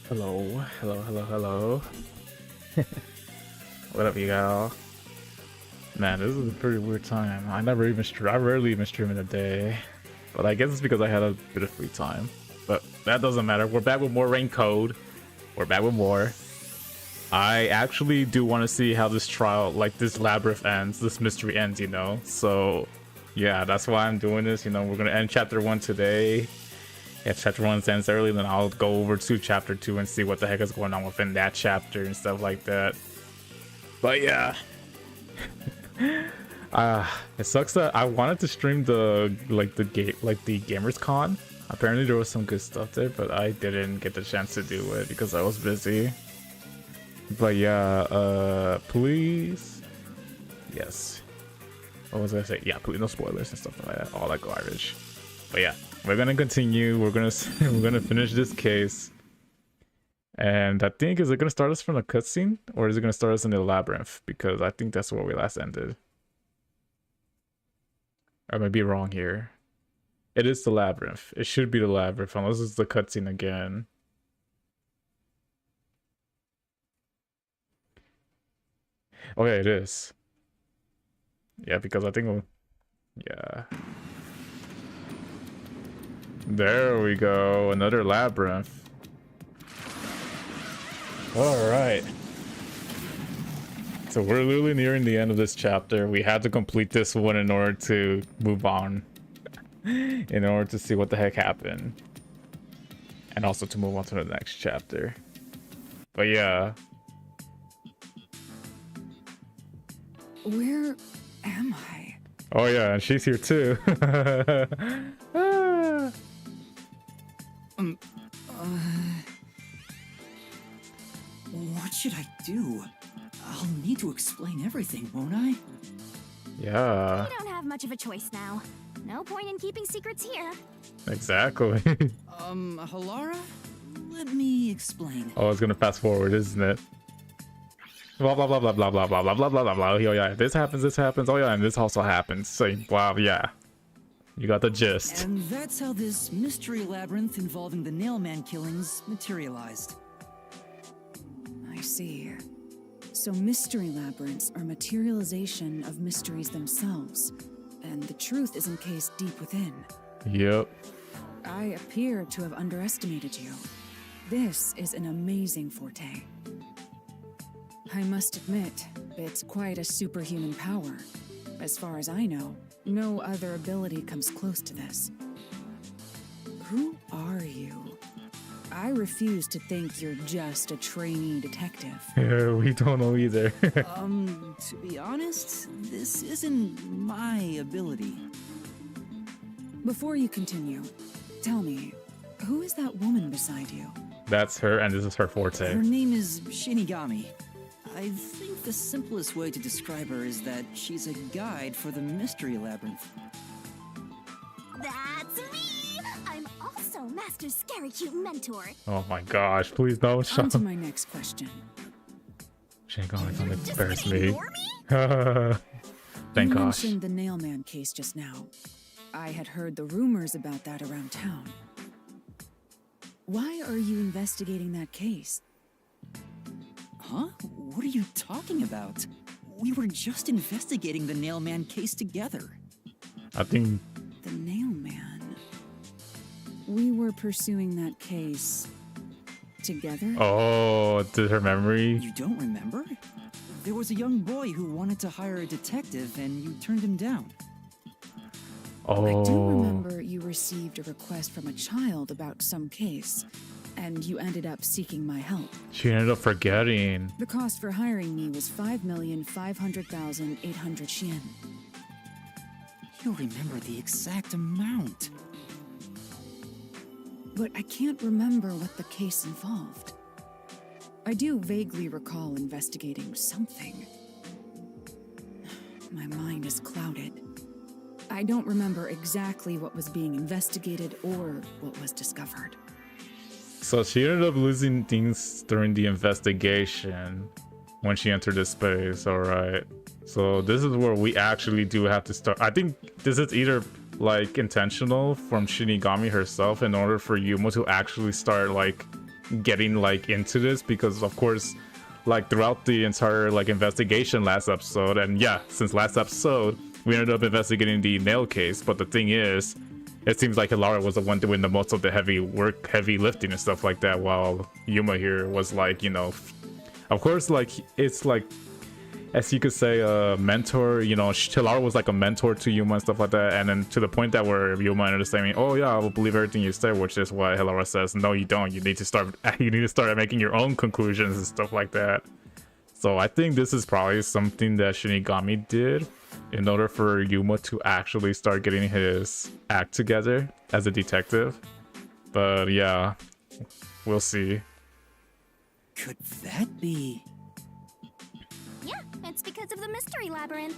Hello, hello. What up, you all? Man, this is a pretty weird time. I rarely even stream in a day. But I guess it's because I had a bit of free time. But that doesn't matter. We're back with more rain code. We're back with more. I actually do want to see how this trial, like this labyrinth ends, this mystery ends, you know? So, yeah, that's why I'm doing this. You know, we're going to end chapter 1 today. If chapter 1 ends early, then I'll go over to chapter 2 and see what the heck is going on within that chapter and stuff like that. But yeah. It sucks that I wanted to stream the Gamers Con. Apparently there was some good stuff there, but I didn't get the chance to do it because I was busy. But yeah, please. Yes. What was I say? Yeah, please, no spoilers and stuff like that. All that garbage. But yeah, we're gonna continue. We're gonna finish this case. And I think, is it gonna start us from a cutscene, or is it gonna start us in the labyrinth? Because I think that's where we last ended. I might be wrong here. It is the labyrinth. It should be the labyrinth, unless it's the cutscene again. Oh yeah, it is. Yeah, because I think, yeah. There we go, another labyrinth. All right. So we're literally nearing the end of this chapter. We had to complete this one in order to move on. In order to see what the heck happened. And also to move on to the next chapter. But yeah. Where am I? Oh yeah, and she's here too. What should I do? I'll need to explain everything, won't I? Yeah. We don't have much of a choice now. No point in keeping secrets here. Exactly. Halara? Let me explain. Oh, it's gonna fast forward, isn't it? Blah blah blah blah blah blah blah blah blah blah blah. Oh yeah, this happens, this happens. Oh yeah, and this also happens. So wow, yeah. You got the gist. And that's how this mystery labyrinth involving the Nailman killings materialized. I see. So mystery labyrinths are materialization of mysteries themselves, and the truth is encased deep within. Yep. I appear to have underestimated you. This is an amazing forte. I must admit, it's quite a superhuman power. As far as I know, no other ability comes close to this. Who are you? I refuse to think you're just a trainee detective. Yeah, we don't know either. To be honest, this isn't my ability. Before you continue, tell me, who is that woman beside you? That's her, and this is her forte. Her name is Shinigami. I think the simplest way to describe her is that she's a guide for the mystery labyrinth. That's me! I'm also Master Scary Cute Mentor. Oh my gosh, please don't On to show. my next question. Shinigami, don't Just embarrass gonna me. ignore me? Thank You gosh. mentioned the Nailman case just now. I had heard the rumors about that around town. Why are you investigating that case? Huh? What are you talking about? We were just investigating the Nailman case together. I think. The Nailman. We were pursuing that case together? Oh, did her memory? You don't remember? There was a young boy who wanted to hire a detective and you turned him down. Oh. I do remember you received a request from a child about some case, and you ended up seeking my help. She ended up forgetting. The cost for hiring me was 5,500,800 yen. You'll remember the exact amount. But I can't remember what the case involved. I do vaguely recall investigating something. My mind is clouded. I don't remember exactly what was being investigated or what was discovered. So she ended up losing things during the investigation when she entered this space. All right. So this is where we actually do have to start. I think this is either like intentional from Shinigami herself in order for Yumo to actually start like getting like into this, because of course, like throughout the entire like investigation last episode, and yeah, since last episode we ended up investigating the nail case, but the thing is, it seems like Hilara was the one doing the most of the heavy lifting and stuff like that, while Yuma here was like, you know, of course, like it's like, as you could say, a mentor. You know, Hilara was like a mentor to Yuma and stuff like that, and then to the point that where Yuma ended up saying, "Oh yeah, I will believe everything you say," which is why Hilara says, "No, you don't. You need to start making your own conclusions and stuff like that." So I think this is probably something that Shinigami did in order for Yuma to actually start getting his act together as a detective. But yeah, we'll see. Could that be? Yeah, it's because of the Mystery Labyrinth.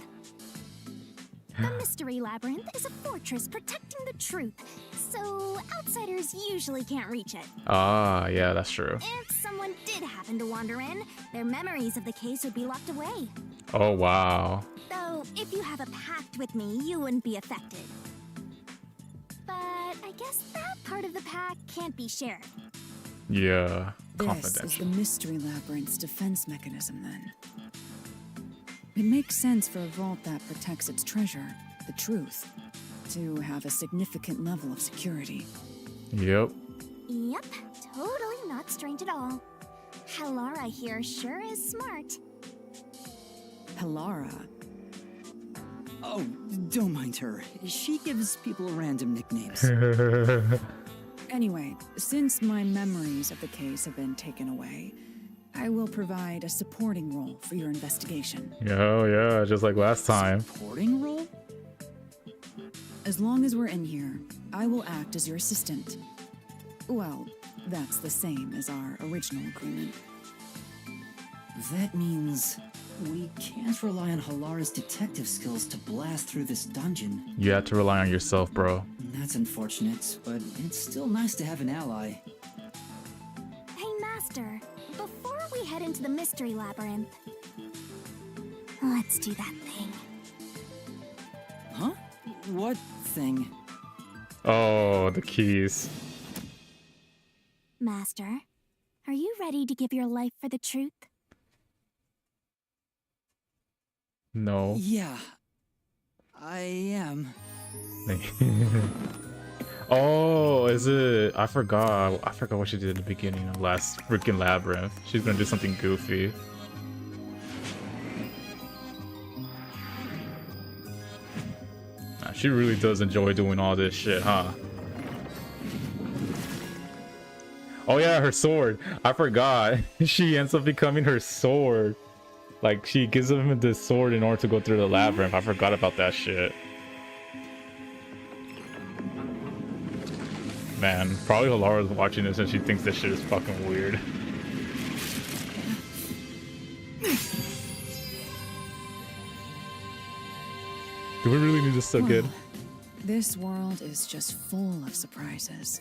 The Mystery Labyrinth is a fortress protecting the truth, so outsiders usually can't reach it. Ah, yeah, that's true. If someone did happen to wander in, their memories of the case would be locked away. Oh, wow. Though, if you have a pact with me, you wouldn't be affected. But I guess that part of the pact can't be shared. Yeah, This is confidential. the Mystery Labyrinth's defense mechanism, then. It makes sense for a vault that protects its treasure, the truth, to have a significant level of security. Yep. Yep, totally not strange at all. Hilara here sure is smart. Hilara. Oh, don't mind her. She gives people random nicknames. Anyway, since my memories of the case have been taken away, I will provide a supporting role for your investigation. Oh yeah, just like last time. Supporting role? As long as we're in here, I will act as your assistant. Well, that's the same as our original agreement. That means we can't rely on Hilara's detective skills to blast through this dungeon. You have to rely on yourself, bro. That's unfortunate, but it's still nice to have an ally. Hey, Master, before we head into the Mystery Labyrinth, let's do that thing. Huh? What thing? Oh, the keys. Master, are you ready to give your life for the truth? No. Yeah, I am. Oh, is it? I forgot. I forgot what she did at the beginning of last freaking Labyrinth. She's gonna do something goofy. Nah, she really does enjoy doing all this shit, huh? Oh yeah, her sword. I forgot. She ends up becoming her sword. Like, she gives him this sword in order to go through the labyrinth. I forgot about that shit. Man, probably Hilara's watching this and she thinks this shit is fucking weird. Do we really need this so good? This world is just full of surprises.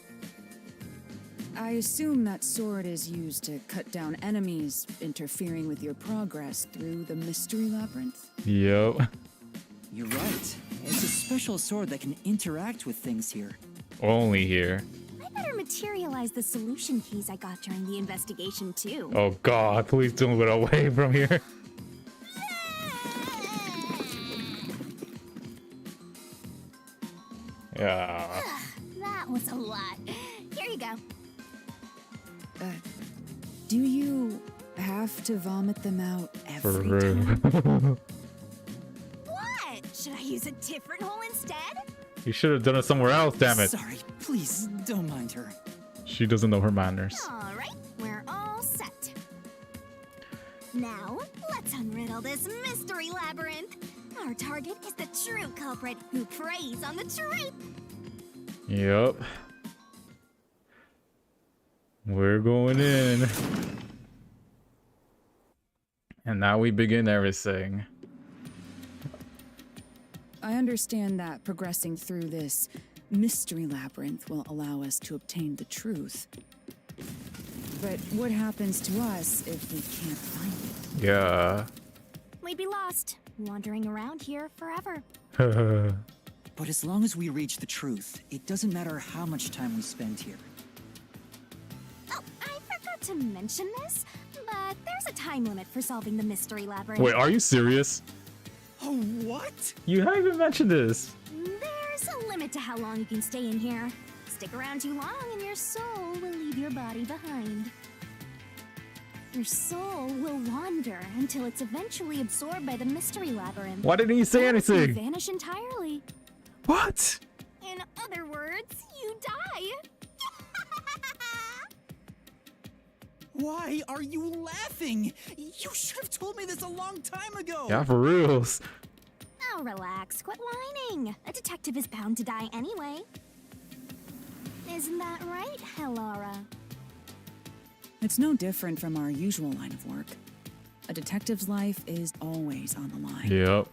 I assume that sword is used to cut down enemies interfering with your progress through the Mystery Labyrinth. Yep. You're right. It's a special sword that can interact with things here. Only here. I better materialize the solution keys I got during the investigation, too. Oh god, please don't get away from here. Yeah. That was a lot. Here you go. Do you have to vomit them out For every real. time? What? Should I use a different hole instead? You should have done it somewhere else, damn it. Sorry, please don't mind her. She doesn't know her manners. All right, we're all set. Now, let's unriddle this mystery labyrinth. Our target is the true culprit who preys on the truth. Yep. We're going in. And now we begin everything. I understand that progressing through this Mystery Labyrinth will allow us to obtain the truth. But what happens to us if we can't find it? Yeah. We'd be lost, wandering around here forever. But as long as we reach the truth, it doesn't matter how much time we spend here. Oh, I forgot not to mention this, but there's a time limit for solving the mystery labyrinth. Wait, are you serious? Oh, what? You haven't even mentioned this. There's a limit to how long you can stay in here. Stick around too long and your soul will leave your body behind. Your soul will wander until it's eventually absorbed by the mystery labyrinth. Why didn't you say Or you anything? vanish entirely. What? In other words, you die. Why are you laughing? You should have told me this a long time ago. Yeah, for reals. Now relax, quit whining. A detective is bound to die anyway. Isn't that right, Helara? It's no different from our usual line of work. A detective's life is always on the line. Yep.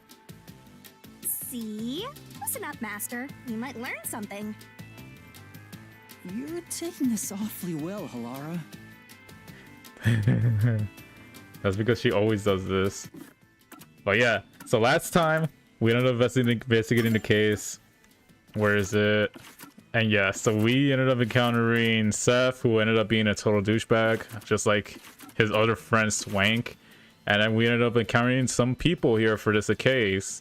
See? Listen up, Master. You might learn something. You're taking this awfully well, Helara. That's because she always does this. But yeah, so last time we ended up investigating the case. Where is it? And yeah, so we ended up encountering Seth, who ended up being a total douchebag, just like his other friend Swank. And then we ended up encountering some people here for this case.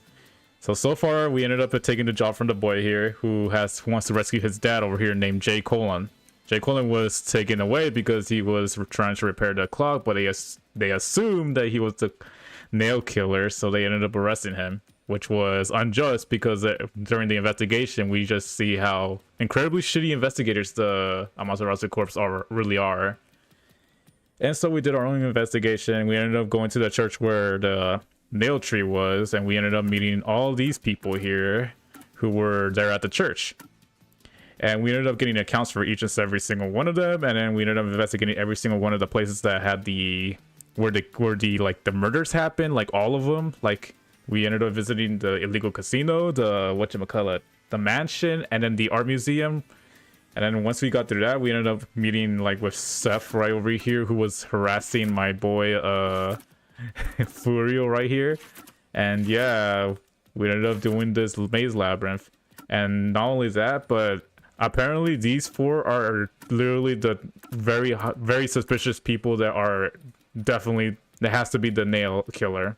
So far we ended up taking the job from the boy here who wants to rescue his dad over here named J. Colon. J. Colon was taken away because he was trying to repair the clock, but they assumed that he was the nail killer, so they ended up arresting him, which was unjust because during the investigation we just see how incredibly shitty investigators the Amaterasu Corps really are. And so we did our own investigation. We ended up going to the church where the nail tree was, and we ended up meeting all these people here who were there at the church. And we ended up getting accounts for each and every single one of them, and then we ended up investigating every single one of the places that had where the murders happened, like all of them. Like we ended up visiting the illegal casino, the mansion, and then the art museum. And then once we got through that, we ended up meeting like with Seth right over here, who was harassing my boy Furio right here. And yeah, we ended up doing this maze labyrinth. And not only that, but apparently these four are literally the very suspicious people that are definitely, that has to be the nail killer.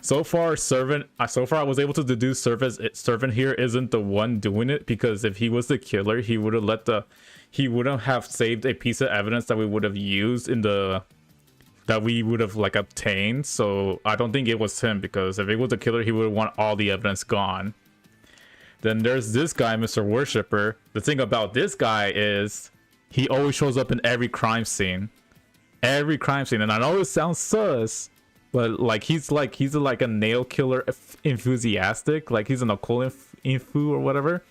So far I was able to deduce Servant here isn't the one doing it, because if he was the killer, he would have have saved a piece of evidence that we would have used that we would have like obtained. So I don't think it was him, because if it was the killer, he would want all the evidence gone. Then there's this guy, Mr. Worshipper. The thing about this guy is he always shows up in every crime scene. And I know it sounds sus, but like he's like a nail killer enthusiastic, like he's an occult infu or whatever.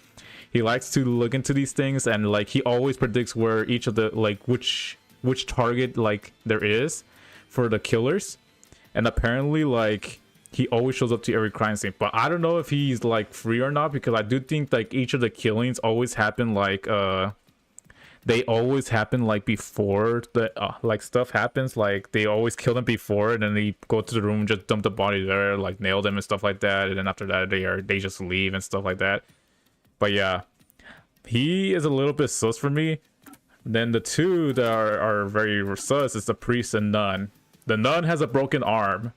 He likes to look into these things, and like he always predicts where each of the like which target like there is for the killers. And apparently like he always shows up to every crime scene, but I don't know if he's like free or not, because I do think like each of the killings always happen like they always happen like before the like stuff happens. Like they always kill them before, and then they go to the room and just dump the body there, like nail them and stuff like that. And then after that they just leave and stuff like that. But yeah, he is a little bit sus for me. Then the two that are very sus is the priest and nun. The nun has a broken arm,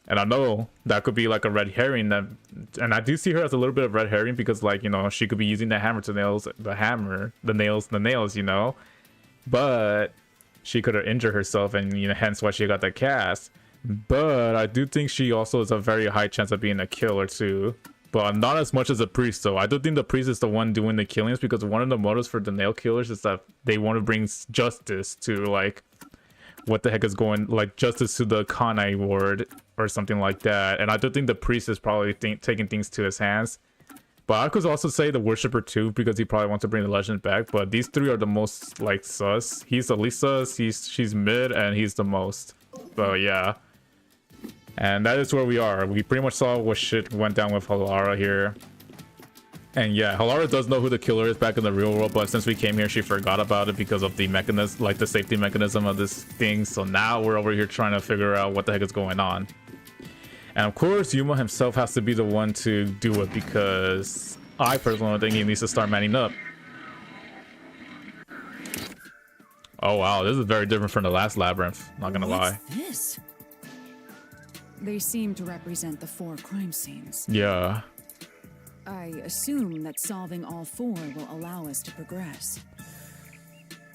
and I know that could be like a red herring, and I do see her as a little bit of red herring, because like, you know, she could be using the hammer to the nails, you know, but she could have injured herself, and you know, hence why she got that cast. But I do think she also has a very high chance of being a killer too, but not as much as the priest though. I do think the priest is the one doing the killings, because one of the motives for the nail killers is that they want to bring justice to like what the heck is going, like justice to the Kanai ward or something like that. And I do think the priest is probably taking things to his hands. But I could also say the worshipper too, because he probably wants to bring the legend back. But these three are the most like sus. He's the least sus, she's mid, and he's the most. So yeah. And that is where we are. We pretty much saw what shit went down with Helara here. And yeah, Helara does know who the killer is back in the real world, but since we came here, she forgot about it because of the mechanism, like the safety mechanism of this thing. So now we're over here trying to figure out what the heck is going on. And of course, Yuma himself has to be the one to do it, because I personally think he needs to start manning up. Oh wow, this is very different from the last labyrinth. Not gonna lie. What's this? They seem to represent the 4 crime scenes. Yeah. I assume that solving all 4 will allow us to progress.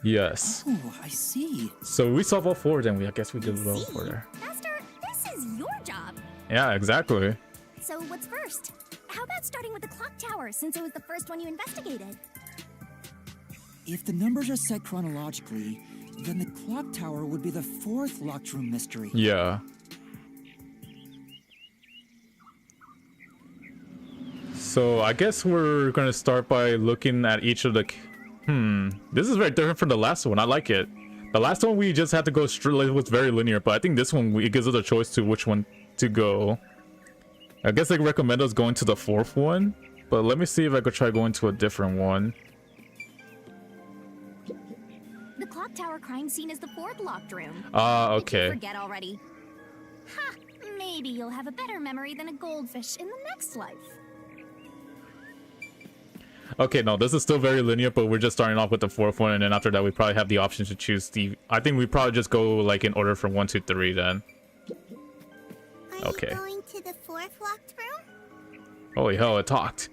Yes. Oh, I see. So we solve all 4, then I guess we did well for there. Master, this is your job. Yeah, exactly. So what's first? How about starting with the clock tower, since it was the first one you investigated? If the numbers are set chronologically, then the clock tower would be the 4th locked room mystery. Yeah. So I guess we're gonna start by looking at each of the. This is very different from the last one. I like it. The last one we just had to go straight. It was very linear, but I think this one it gives us a choice to which one to go. I guess they recommend us going to the 4th one, but let me see if I could try going to a different one. The clock tower crime scene is the 4th locked room. Okay. Forget already. Ha! Maybe you'll have a better memory than a goldfish in the next life. Okay, no, this is still very linear, but we're just starting off with the 4th one, and then after that we probably have the option to choose the. I think we probably just go like in order from 1, 2, 3 then. Are Okay. you going to the 4th locked room? Holy hell, it talked.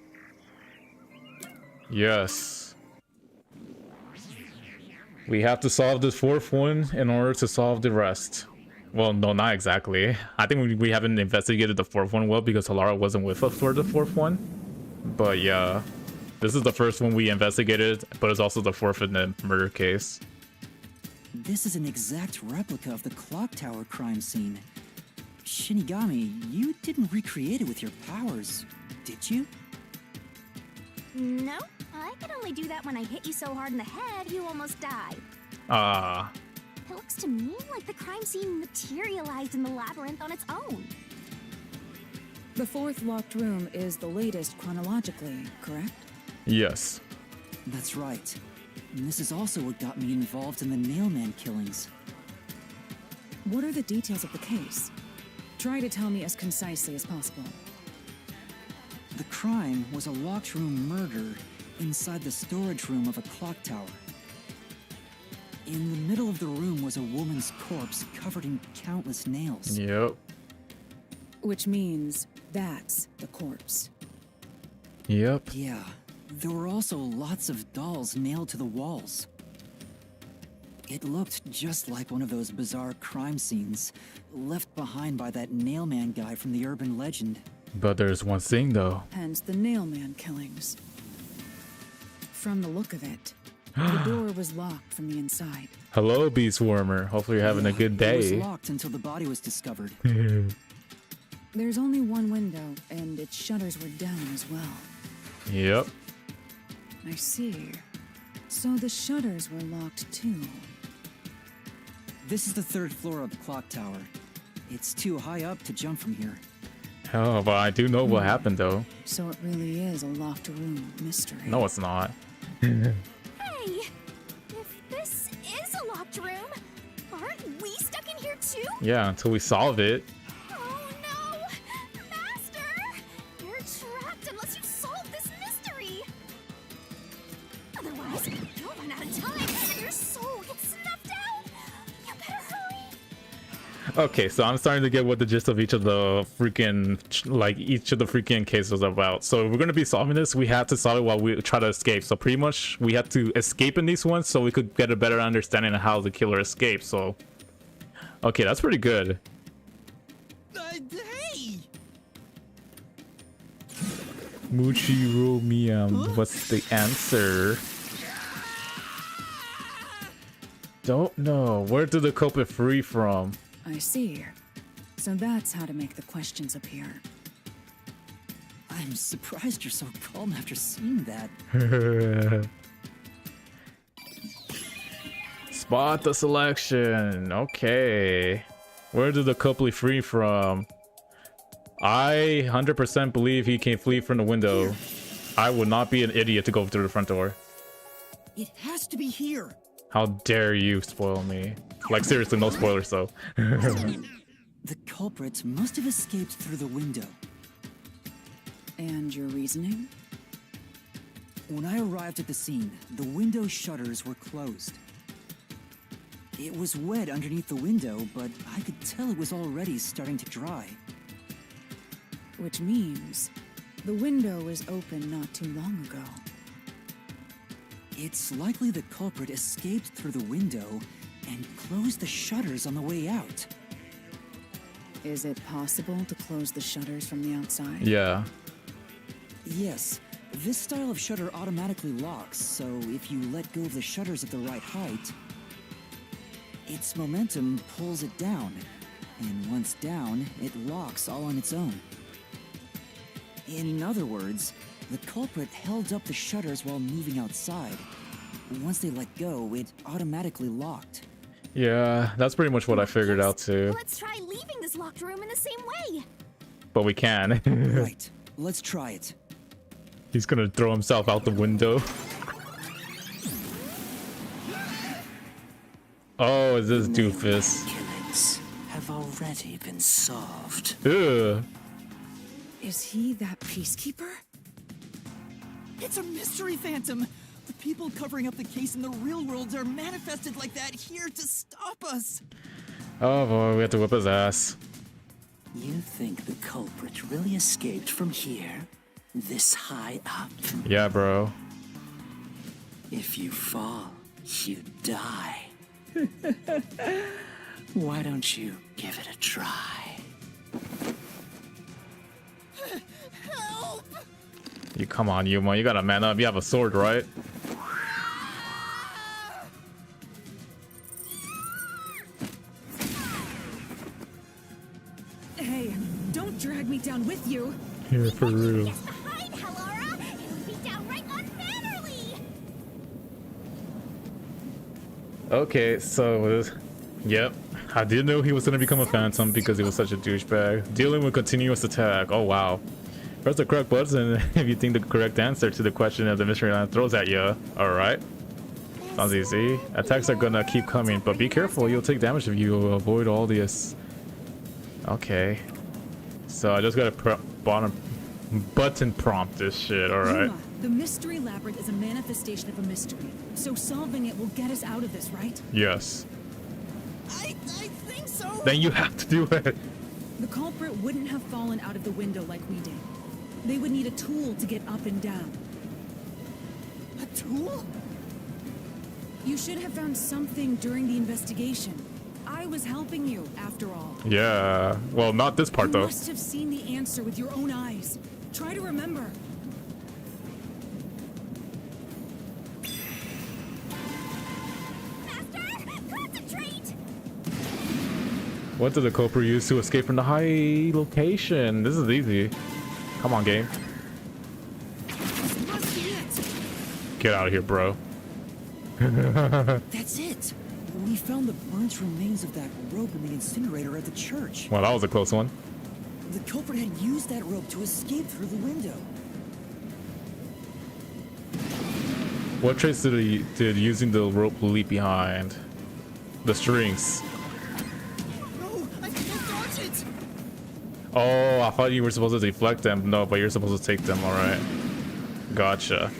Yes. We have to solve this 4th one in order to solve the rest. Well, no, not exactly. I think we haven't investigated the 4th one well because Halara wasn't with us for the 4th one. But yeah, this is the first one we investigated, but it's also the 4th in the murder case. This is an exact replica of the clock tower crime scene. Shinigami, you didn't recreate it with your powers, did you? No, I could only do that when I hit you so hard in the head you almost died. Ah. It looks to me like the crime scene materialized in the labyrinth on its own. The 4th locked room is the latest chronologically, correct? Yes. That's right. And this is also what got me involved in the Nailman killings. What are the details of the case? Try to tell me as concisely as possible. The crime was a locked room murder inside the storage room of a clock tower. In the middle of the room was a woman's corpse covered in countless nails. Yep. Which means that's the corpse. Yep. Yeah, there were also lots of dolls nailed to the walls. It looked just like one of those bizarre crime scenes left behind by that Nailman guy from the urban legend. But there's one thing though. Hence the Nailman killings. From the look of it, the door was locked from the inside. Hello, Beast Warmer. Hopefully you're having a good It was day. locked until the body was discovered. There's only one window, and its shutters were down as well. Yep. I see. So the shutters were locked too. This is the 3rd floor of the clock tower. It's too high up to jump from here. Oh, but I do know what happened though. So it really is a locked room mystery. No, it's not. Hey! If this is a locked room, aren't we stuck in here too? Yeah, until we solve it. Oh no! Master! You're trapped unless you solve this mystery! Otherwise, you'll run out of time and your soul gets snuffed out! You better hurry! Okay, so I'm starting to get what the gist of each of the freaking, like, each of the freaking cases is about. So if we're going to be solving this, we have to solve it while we try to escape. So pretty much we have to escape in these ones so we could get a better understanding of how the killer escaped. So, okay, that's pretty good. Hey! Muchiro Miam, what's the answer? Don't know. Where did the culprit free from? I see. So that's how to make the questions appear. I'm surprised you're so calm after seeing that. Spot the selection. Okay. Where did the culprit flee from? I 100% believe he can flee from the window. I would not be an idiot to go through the front door. It has to be here. How dare you spoil me? Like, seriously, no spoilers though. The culprits must have escaped through the window. And your reasoning? When I arrived at the scene, the window shutters were closed. It was wet underneath the window, but I could tell it was already starting to dry. Which means the window was open not too long ago. It's likely the culprit escaped through the window and closed the shutters on the way out. Is it possible to close the shutters from the outside? Yeah. Yes, this style of shutter automatically locks, so if you let go of the shutters at the right height, its momentum pulls it down, and once down, it locks all on its own. In other words, the culprit held up the shutters while moving outside. Once they let go, it automatically locked. Yeah, that's pretty much what I figured out too. Let's try leaving this locked room in the same way. But we can. Right, let's try it. He's gonna throw himself out the window. Oh, is this doofus? Killings have already been solved. Ugh. Is he that peacekeeper? It's a mystery phantom! The people covering up the case in the real world are manifested like that here to stop us! Oh boy, we have to whip his ass. You think the culprit really escaped from here? This high up? Yeah, bro. If you fall, you die. Why don't you give it a try? Help! You come on, Yuma. You gotta man up. You have a sword, right? Hey, don't drag me down with you. Here for real. Get behind, Hallara! It would be downright unmannerly! Okay, so yep. I did know he was gonna become a phantom because he was such a douchebag. Dealing with continuous attack. Oh wow. Press the correct button if you think the correct answer to the question that the mystery land throws at you. Alright. Sounds easy. Attacks are gonna keep coming, but be careful, you'll take damage if you avoid all this. Okay. So I just gotta button prompt this shit, alright. Yuma, the mystery labyrinth is a manifestation of a mystery. So solving it will get us out of this, right? Yes. I think so! Then you have to do it. The culprit wouldn't have fallen out of the window like we did. They would need a tool to get up and down. A tool? You should have found something during the investigation. I was helping you, after all. Yeah. Well, not this part You though. must have seen the answer with your own eyes. Try to remember. Master, concentrate! What did the culprit use to escape from the high location? This is easy. Come on, game. This must be it. Get out of here, bro. That's it! We found the burnt remains of that rope in the incinerator at the church. Well, that was a close one. The culprit had used that rope to escape through the window. What trace did using the rope leave behind? The strings. No, I can't dodge it! Oh, I thought you were supposed to deflect them. No, but you're supposed to take them. All right. Gotcha.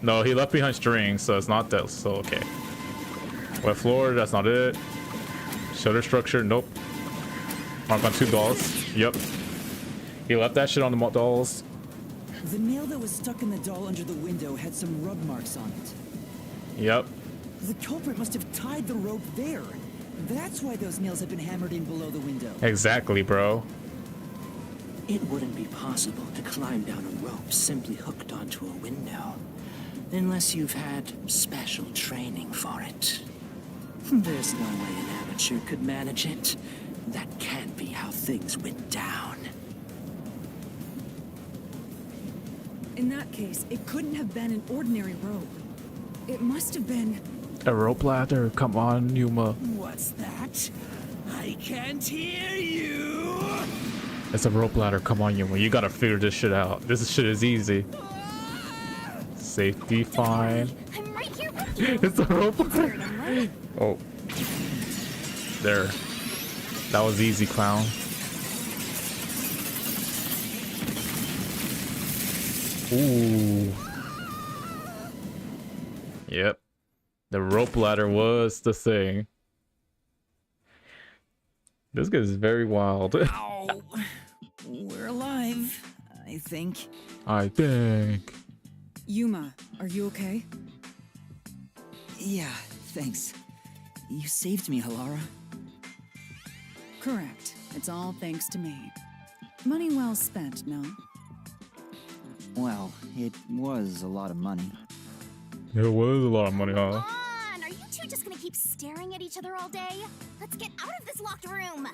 No, he left behind strings, so it's not that. So okay. Wet floor, that's not it. Shutter structure, nope. Mark on 2 dolls. Yep. He left that shit on the dolls. The nail that was stuck in the doll under the window had some rub marks on it. Yep. The culprit must have tied the rope there. That's why those nails had been hammered in below the window. Exactly, bro. It wouldn't be possible to climb down a rope simply hooked onto a window, unless you've had special training for it. There's no way an amateur could manage it. That can't be how things went down. In that case, it couldn't have been an ordinary rope. It must have been... A rope ladder, come on, Yuma. What's that? I can't hear you! It's a rope ladder, come on, Yuma. You gotta figure this shit out. This shit is easy. Safety fine. I'm right here with you! It's a rope ladder. Remember? Oh. There. That was easy, clown. Ooh. Yep. The rope ladder was the thing. This guy is very wild. Ow! We're alive, I think. I think. Yuma, are you okay? Yeah, thanks. You saved me, Halara. Correct. It's all thanks to me. Money well spent, no? Well, it was a lot of money. It was a lot of money, huh? Come on! Are you two just gonna keep staring at each other all day? Let's get out of this locked room!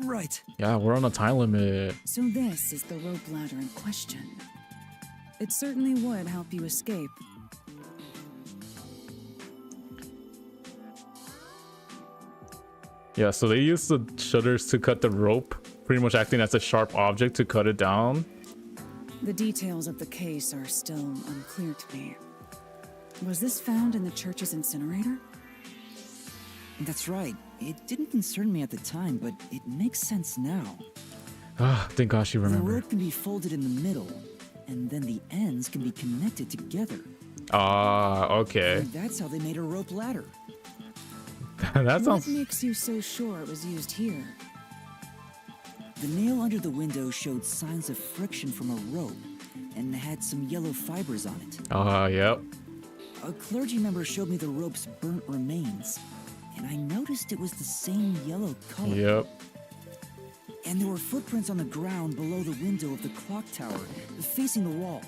Right. Yeah, we're on a time limit. So this is the rope ladder in question. It certainly would help you escape. Yeah, so they use the shutters to cut the rope, pretty much acting as a sharp object to cut it down. The details of the case are still unclear to me. Was this found in the church's incinerator? That's right. It didn't concern me at the time, but it makes sense now. Ah, thank gosh you The remember. rope can be folded in the middle, and then the ends can be connected together. Ah, okay. And that's how they made a rope ladder. That sounds. What makes you so sure it was used here? The nail under the window showed signs of friction from a rope, and had some yellow fibers on it. Ah, yep. A clergy member showed me the rope's burnt remains, and I noticed it was the same yellow color. Yep. And there were footprints on the ground below the window of the clock tower, facing the wall.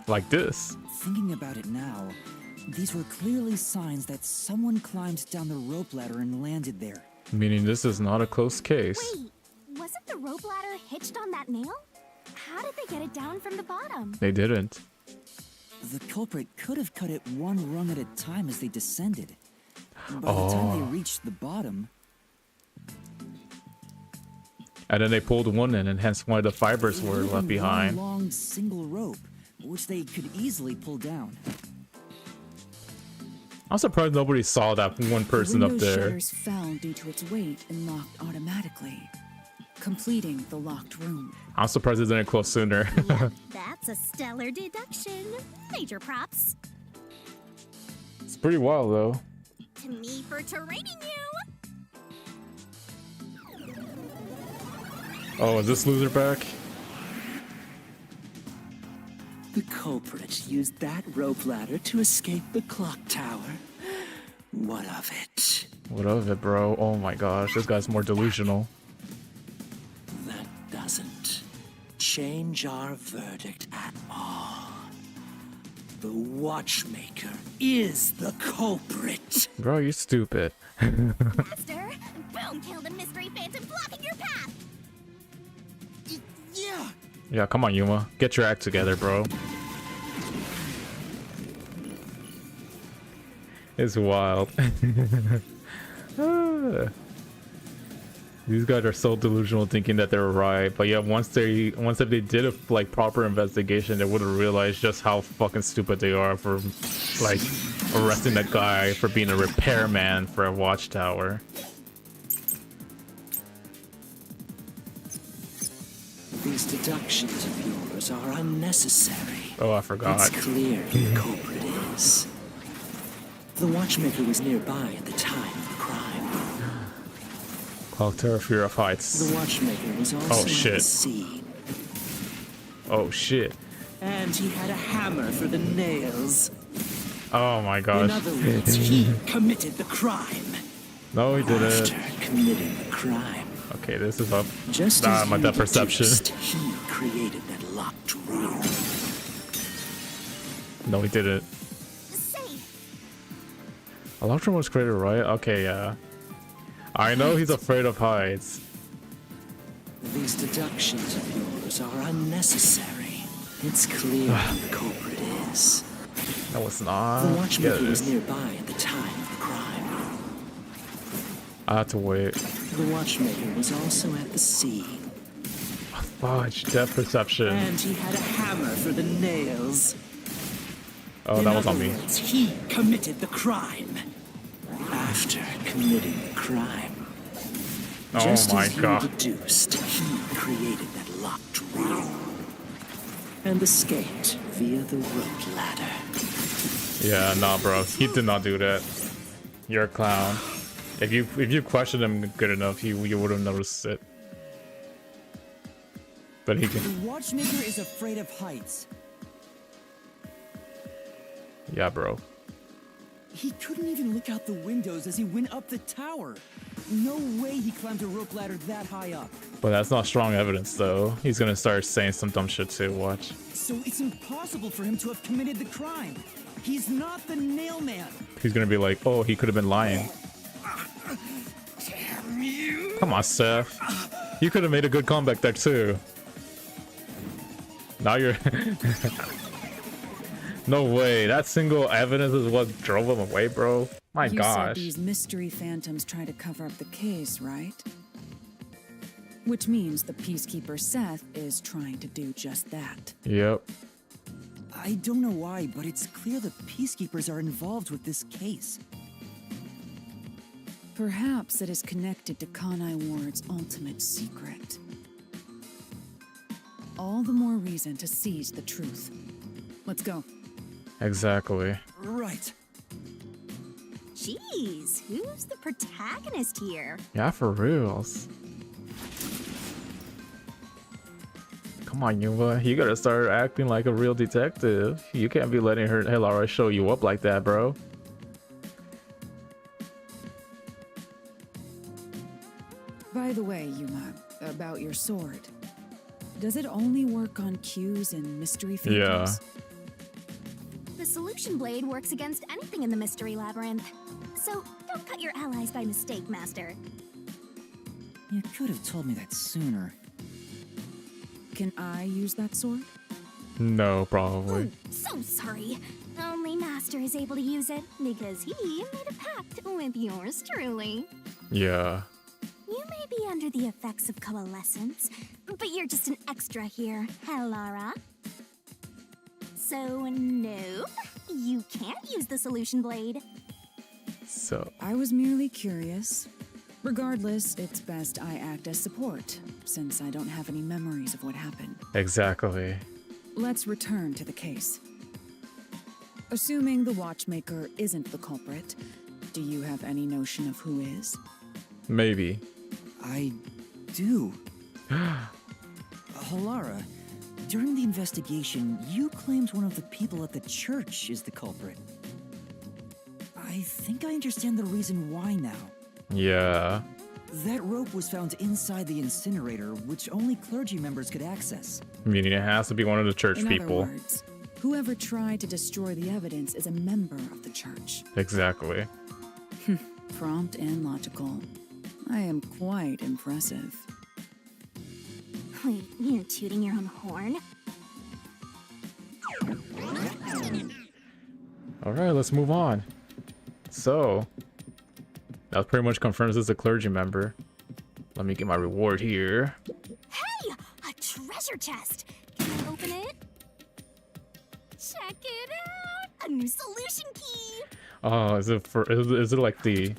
Like this. Thinking about it now, these were clearly signs that someone climbed down the rope ladder and landed there. Meaning this is not a close case. Wait, wasn't the rope ladder hitched on that nail? How did they get it down from the bottom? They didn't. The culprit could have cut it one rung at a time as they descended. By the time they reached the bottom, And then they pulled one in, and hence why the fibers it were would have left been behind. one long single rope, which they could easily pull down. I'm surprised nobody saw that one person the up window there. shutters fell due to its weight and locked automatically, completing the locked room. I'm surprised it didn't close sooner. Yeah, that's a stellar deduction. Major props. It's pretty wild though. To me for training you! Oh, is this loser back? The culprit used that rope ladder to escape the clock tower. What of it? What of it, bro? Oh my gosh, this guy's more delusional. That doesn't change our verdict at all. The watchmaker is the culprit. Bro, you stupid. Master, boom, kill the mystery phantom blocking your path! Yeah! Yeah, come on, Yuma. Get your act together, bro. It's wild. These guys are so delusional, thinking that they're right. But yeah, once if they did a like proper investigation, they would have realized just how fucking stupid they are for like arresting that guy for being a repairman for a watchtower. These deductions of yours are unnecessary. Oh, I forgot. It's clear who the culprit is. The watchmaker was nearby at the time of the crime. Clock Tower, Fear of Heights. The watchmaker was also at the shit. scene. Oh shit. And he had a hammer for the nails. Oh my In gosh. other words, he committed the crime. No, he didn't. After committing the crime, Okay, this is up. just Nah, as my you depth perception. deduced, he created that locked room. No, he didn't. Safe! Electron was created, right? Okay, yeah. I know he's afraid of heights. These deductions of yours are unnecessary. It's clear who the culprit is. No, it's not. The Yeah, watchmaker it was is. nearby at the time of the crime. I have to wait. The watchmaker was also at the scene. Fudge, depth perception. And he had a hammer for the nails. Oh, In that was on other me. words, he committed the crime. After committing the crime, Oh just my as you god. deduced, he created that locked room and escaped via the rope ladder. Yeah, nah, bro. He did not do that. You're a clown. If you questioned him good enough, you would have noticed it. But he can. The watchmaker is afraid of heights. Yeah, bro. He couldn't even look out the windows as he went up the tower. No way he climbed a rope ladder that high up. But that's not strong evidence, though. He's gonna start saying some dumb shit too. Watch. So it's impossible for him to have committed the crime. He's not the nail man. He's gonna be like, oh, he could have been lying. Damn you. Come on, Seth. You could have made a good comeback there too. Now you're. No way. That single evidence is what drove him away, bro. My You gosh. said these mystery phantoms try to cover up the case, right? Which means the Peacekeeper Seth is trying to do just that. Yep. I don't know why, but it's clear the Peacekeepers are involved with this case. Perhaps it is connected to Kanai Ward's ultimate secret. All the more reason to seize the truth. Let's go. Exactly. Right. Jeez, who's the protagonist here? Yeah, for reals. Come on, Yuva. You gotta start acting like a real detective. You can't be letting her Hilara show you up like that, bro. By the way, Yuma, about your sword. Does it only work on cues and mystery phantoms? The solution blade works against anything in the mystery labyrinth. So don't cut your allies by mistake, Master. You could have told me that sooner. Can I use that sword? No, probably. Oh, so sorry. Only Master is able to use it because he made a pact with yours truly. Yeah. You may be under the effects of coalescence, but you're just an extra here, Hilara. So, no, you can't use the solution blade. So. I was merely curious. Regardless, it's best I act as support, since I don't have any memories of what happened. Exactly. Let's return to the case. Assuming the watchmaker isn't the culprit, do you have any notion of who is? Maybe. I do. Hilara, during the investigation, you claimed one of the people at the church is the culprit. I think I understand the reason why now. Yeah. That rope was found inside the incinerator, which only clergy members could access. Meaning it has to be one of the church In people. other words, whoever tried to destroy the evidence is a member of the church. Exactly. Prompt and logical. I am quite impressive. Wait, you're tooting your own horn? Alright, let's move on. So, that pretty much confirms this is a clergy member. Let me get my reward here. Hey! A treasure chest! Can I open it? Check it out! A new solution key! Oh, is it like the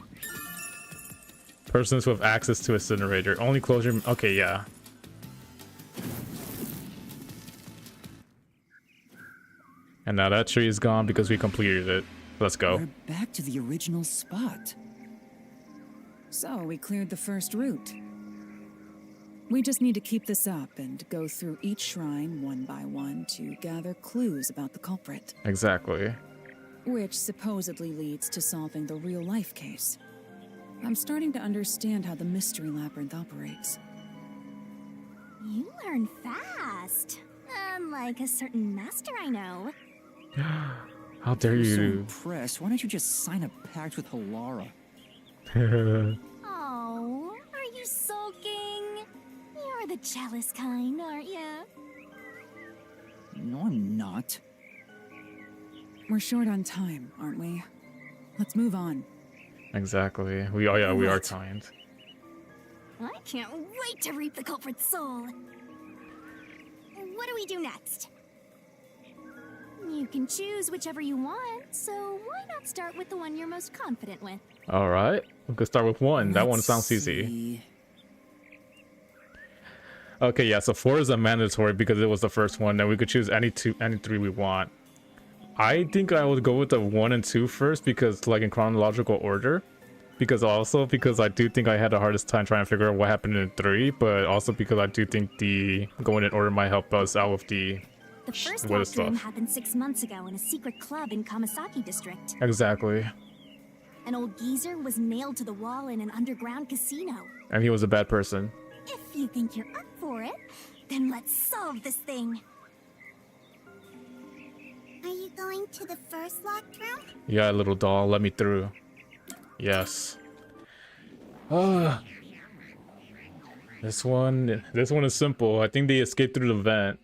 persons who have access to incinerator? Only closure. Okay, yeah. And now that tree is gone because we completed it. Let's go. We're back to the original spot. So, we cleared the first route. We just need to keep this up and go through each shrine one by one to gather clues about the culprit, Exactly. which supposedly leads to solving the real-life case. I'm starting to understand how the mystery labyrinth operates. You learn fast. Unlike a certain master I know. How dare I'm so you? impressed. Why don't you just sign a pact with Hilara? Oh, are you sulking? You're the jealous kind, aren't you? No, I'm not. We're short on time, aren't we? Let's move on. Exactly. We are What? timed. I can't wait to reap the culprit's soul. What do we do next? You can choose whichever you want, so why not start with the one you're most confident with? All right. We could start with one. That one Let's sounds easy. see. Okay, yeah. So 4 is a mandatory because it was the first one. Then we could choose any 3 we want. I think I would go with the 1 and 2 first because, like, in chronological order, because I do think I had the hardest time trying to figure out what happened in 3, but also because I do think the going in order might help us out with the The first with locked room stuff. happened 6 months ago in a secret club in Kamasaki district. Exactly. An old geezer was nailed to the wall in an underground casino. And he was a bad person. If you think you're up for it, then let's solve this thing. Are you going to the first locked room? Yeah, little doll, let me through. Yes. This one is simple. I think they escaped through the vent.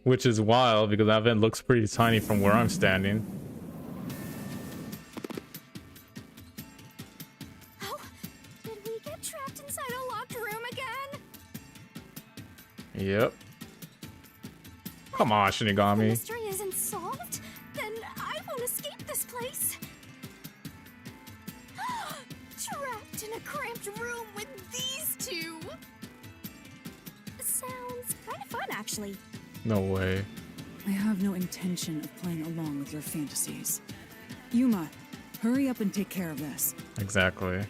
Which is wild because that vent looks pretty tiny from where I'm standing. Oh, did we get trapped inside a locked room again? Yep. Come on, The Shinigami. mystery isn't solved? Then I won't escape this place. Trapped in a cramped room with these two. Sounds kind of fun, actually. No way. I have no intention of playing along with your fantasies. Yuma, hurry up and take care of this. Exactly.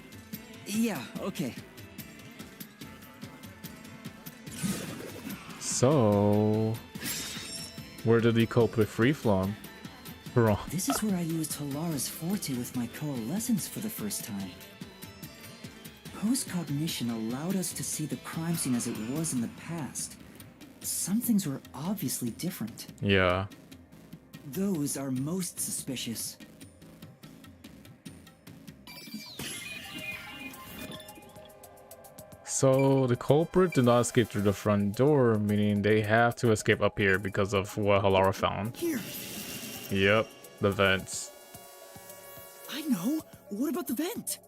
Yeah, okay. So, where did the culprit free from? Wrong. This is where I used Halara's forte with my coalescence for the first time. Post-cognition allowed us to see the crime scene as it was in the past. Some things were obviously different. Yeah. Those are most suspicious. So the culprit did not escape through the front door, meaning they have to escape up here because of what Halara found. Here, Yep, the vents. I know. What about the vent?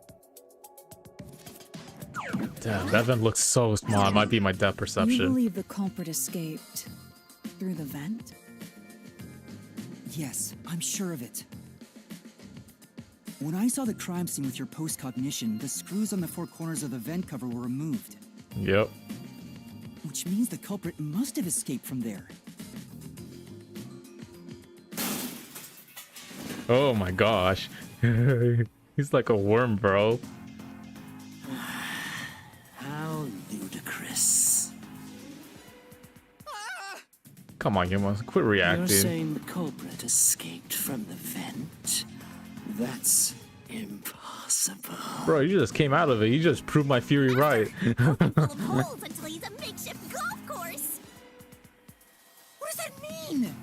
Damn, that vent looks so small. It might be my depth You perception. believe the culprit escaped through the vent? Yes, I'm sure of it. When I saw the crime scene with your post-cognition, the screws on the 4 corners of the vent cover were removed. Yep. Which means the culprit must have escaped from there. Oh my gosh. He's like a worm, bro. How ludicrous. Come on, Yuma. Quit You're reacting. saying the culprit escaped from the vent? That's impossible. Bro, you just came out of it. You just proved my theory right. Full of holes until he's a makeshift golf course. What does that mean?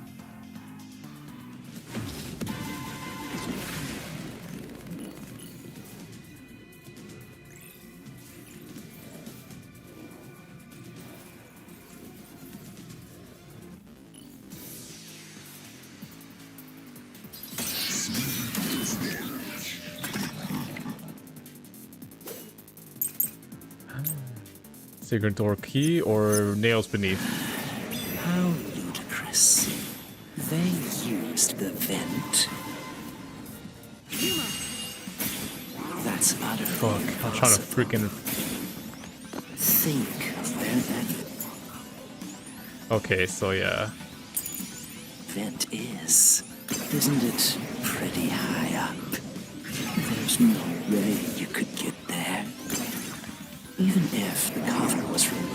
Secret door key or nails beneath? How ludicrous. They used the vent. That's utter Fuck, I'm trying to freaking... think of where that Okay, so yeah. vent is. Isn't it pretty high up? There's no way you could get there. Even if the cover was removed.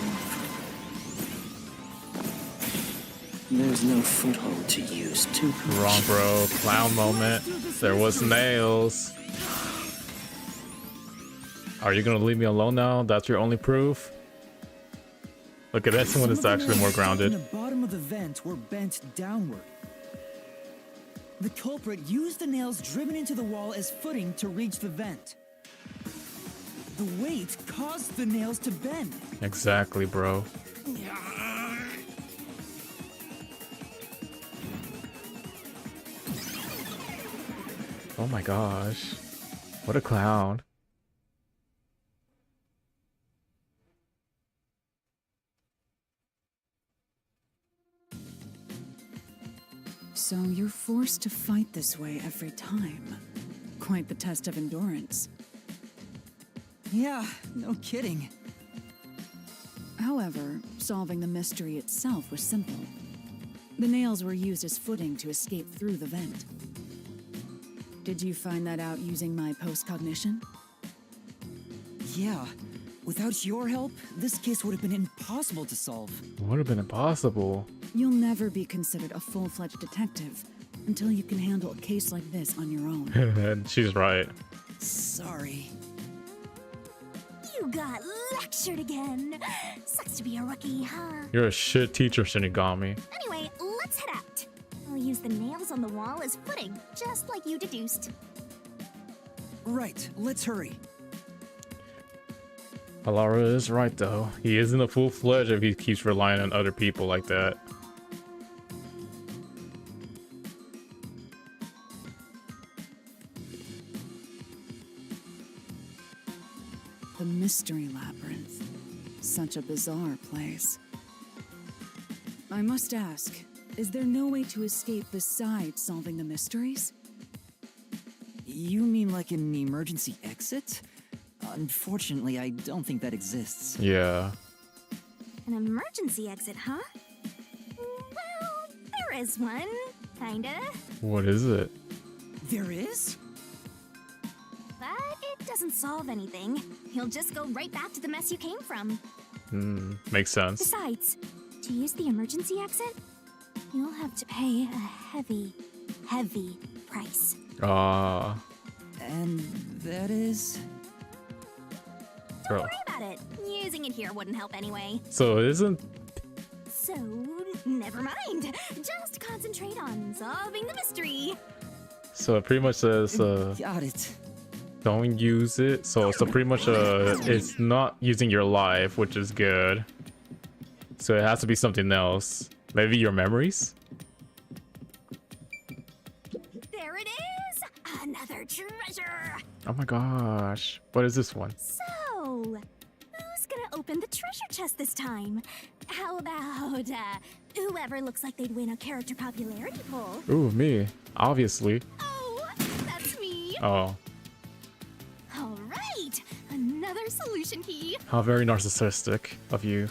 There's no foothold to use to Wrong, bro. Clown moment. There was nails. Are you gonna leave me alone now? That's your only proof? Look at this one. It's actually more In grounded. the bottom of the vent were bent downward. The culprit used the nails driven into the wall as footing to reach the vent. The weight caused the nails to bend. Exactly, bro. Oh my gosh. What a clown. So you're forced to fight this way every time. Quite the test of endurance. Yeah, no kidding. However, solving the mystery itself was simple. The nails were used as footing to escape through the vent. Did you find that out using my postcognition? Yeah. Without your help, this case would have been impossible to solve. Would have been impossible. You'll never be considered a full-fledged detective until you can handle a case like this on your own. And she's right. Sorry. You got lectured again. Sucks to be a rookie, huh? You're a shit teacher, Shinigami. Anyway, let's head out. I'll use the nails on the wall as footing, just like you deduced. Right, let's hurry. Alara is right, though. He isn't a full-fledged if he keeps relying on other people like that. The Mystery Labyrinth. Such a bizarre place. I must ask, is there no way to escape besides solving the mysteries? You mean like an emergency exit? Unfortunately, I don't think that exists. Yeah. An emergency exit, huh? Well, there is one, kinda. What is it? There is? But it doesn't solve anything. You'll just go right back to the mess you came from. Makes sense. Besides, to use the emergency exit, you'll have to pay a heavy, heavy price. And that is? Don't worry about it. Using it here wouldn't help anyway. So it isn't... So, never mind. Just concentrate on solving the mystery. So it pretty much says, Got it. don't use it. So pretty much, it's not using your life, which is good. So it has to be something else. Maybe your memories? There it is! Another treasure! Oh my gosh. What is this one? So, who's gonna open the treasure chest this time? How about, whoever looks like they'd win a character popularity poll? Ooh, me. Obviously. Oh, that's me! Oh. Alright, another solution key. How very narcissistic of you.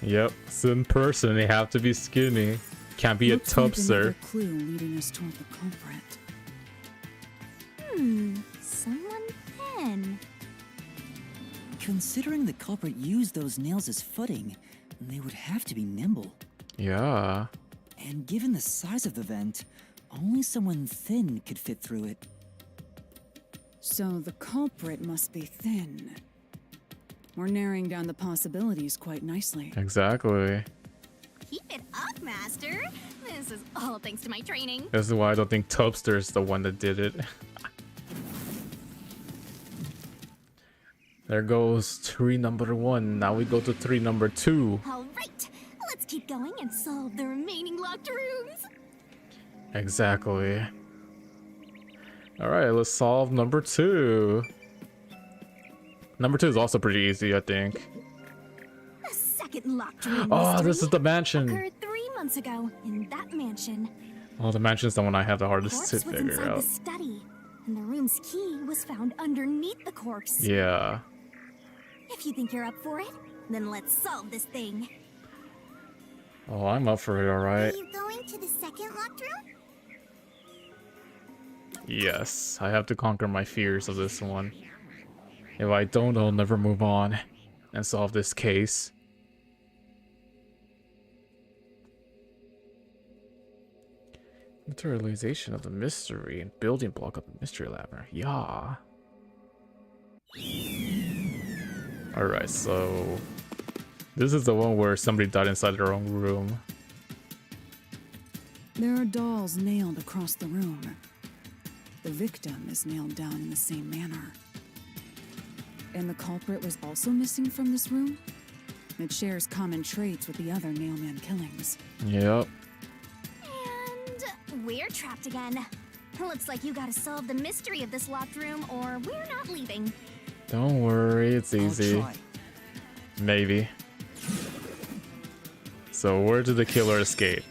Yep, it's in person. They have to be skinny. Can't be Looks a like tubster. another clue leading us toward the culprit. Someone thin. Considering the culprit used those nails as footing, they would have to be nimble. Yeah. And given the size of the vent, only someone thin could fit through it. So the culprit must be thin. We're narrowing down the possibilities quite nicely. Exactly. Keep it up, Master. This is all thanks to my training. This is why I don't think Tubster is the one that did it. There goes tree number 1. Now we go to tree number 2. Alright, let's keep going and solve the remaining locked rooms. Exactly. Alright, let's solve number 2. Number 2 is also pretty easy, I think. The second locked room Oh, mystery this is the mansion. occurred 3 months ago in that mansion. Oh, the mansion's the one I have the hardest Corpse to was figure inside the out. study, and the room's key was found underneath the corpse. Yeah. If you think you're up for it, then let's solve this thing. Oh, I'm up for it, alright. Are you going to the second locked room? Yes, I have to conquer my fears of this one. If I don't, I'll never move on and solve this case. Materialization of the mystery and building block of the mystery labyrinth. Yeah. Alright, so this is the one where somebody died inside their own room. There are dolls nailed across the room. The victim is nailed down in the same manner. And the culprit was also missing from this room? It shares common traits with the other nailman killings. Yep. And we're trapped again. Looks like you gotta solve the mystery of this locked room or we're not leaving. Don't worry, it's easy. I'll try. Maybe. So where did the killer escape?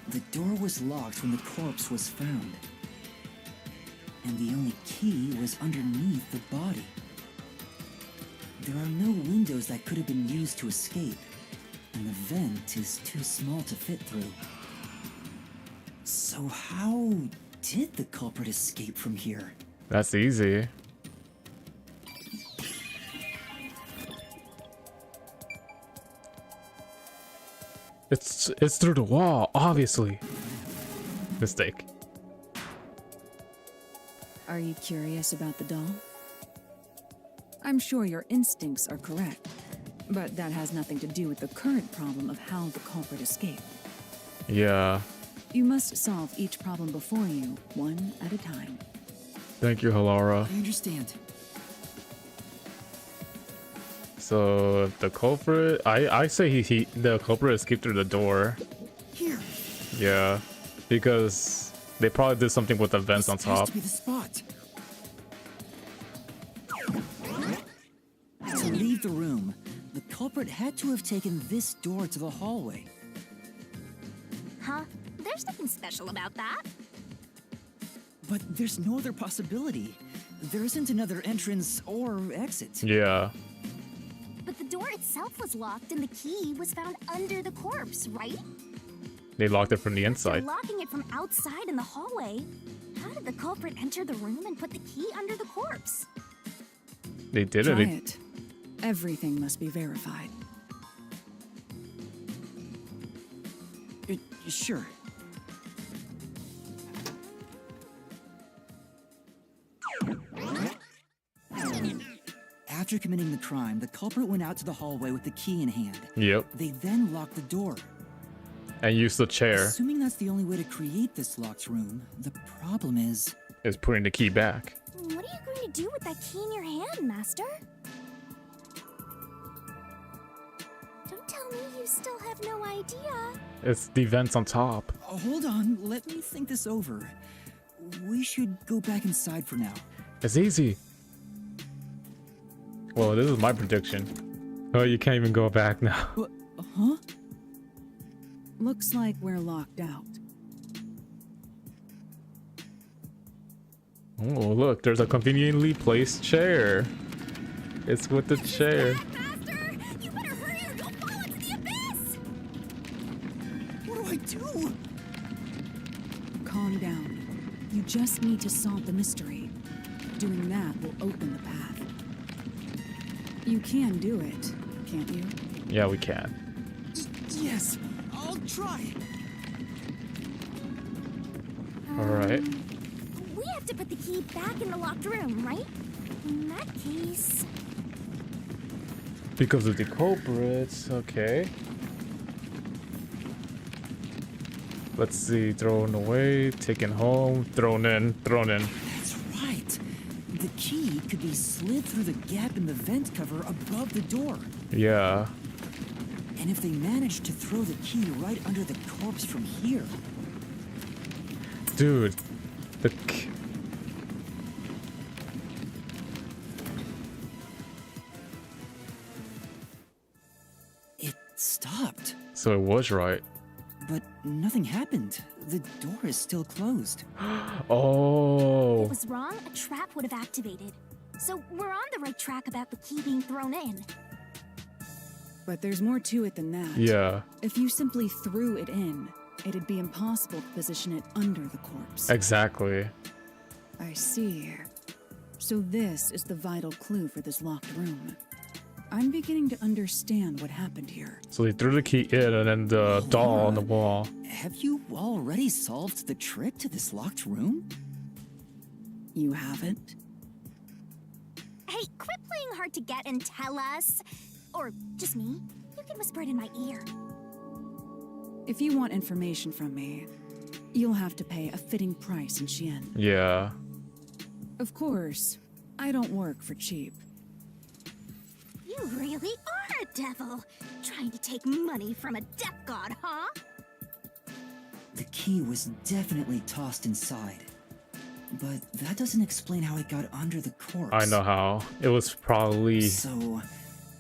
The door was locked when the corpse was found. And the only key was underneath the body. There are no windows that could have been used to escape, and the vent is too small to fit through. So how did the culprit escape from here? That's easy. It's through the wall, obviously. Mistake. Are you curious about the doll? I'm sure your instincts are correct, but that has nothing to do with the current problem of how the culprit escaped. Yeah. You must solve each problem before you, one at a time. Thank you, Halara. I understand. So the culprit, I say the culprit escaped through the door. Here. Yeah, because they probably did something with the vents on This has top. to be the spot. To leave the room, the culprit had to have taken this door to the hallway. Huh? There's nothing special about that. But there's no other possibility. There isn't another entrance or exit. Yeah, But the door itself was locked and the key was found under the corpse, right? they locked it from the They're inside. locking it from outside in the hallway. How did the culprit enter the room and put the key under the corpse? They did Try it. it. Everything must be verified. Sure. After committing the crime, the culprit went out to the hallway with the key in hand. Yep, They then locked the door. and used the chair. Assuming that's the only way to create this locked room, the problem is... Is putting the key back. What are you going to do with that key in your hand, Master? Don't tell me you still have no idea. It's the vents on top. Hold on, let me think this over. We should go back inside for now. It's easy. Well, this is my prediction. Oh, you can't even go back now. Huh? Looks like we're locked out. Oh, look, there's a conveniently placed chair. It's with the chair. Master! You better hurry or you'll fall into the abyss! What do I do? Calm down. You just need to solve the mystery. Doing that will open the path. You can do it, can't you? Yeah, we can. Yes, I'll try. All right. We have to put the key back in the locked room, right? In that case... Because of the culprits. Okay. Let's see. Thrown away, taken home, thrown in, thrown in. That's right. The key could be slid through the gap in the vent cover above the door. Yeah. And if they managed to throw the key right under the corpse from here, Dude. it stopped. So it was right. But nothing happened. The door is still closed. Oh. It was wrong, a trap would have activated. So we're on the right track about the key being thrown in. But there's more to it than that. Yeah. If you simply threw it in, it'd be impossible to position it under the corpse. Exactly. I see. So this is the vital clue for this locked room. I'm beginning to understand what happened here. So they threw the key in and then the doll on the wall. Have you already solved the trick to this locked room? You haven't? Hey, quit playing hard to get and tell us. Or just me. You can whisper it in my ear. If you want information from me, you'll have to pay a fitting price in Xian. Yeah. Of course, I don't work for cheap. You really are a devil. Trying to take money from a death god, huh? The key was definitely tossed inside. But that doesn't explain how it got under the corpse. I know how. It was probably... So,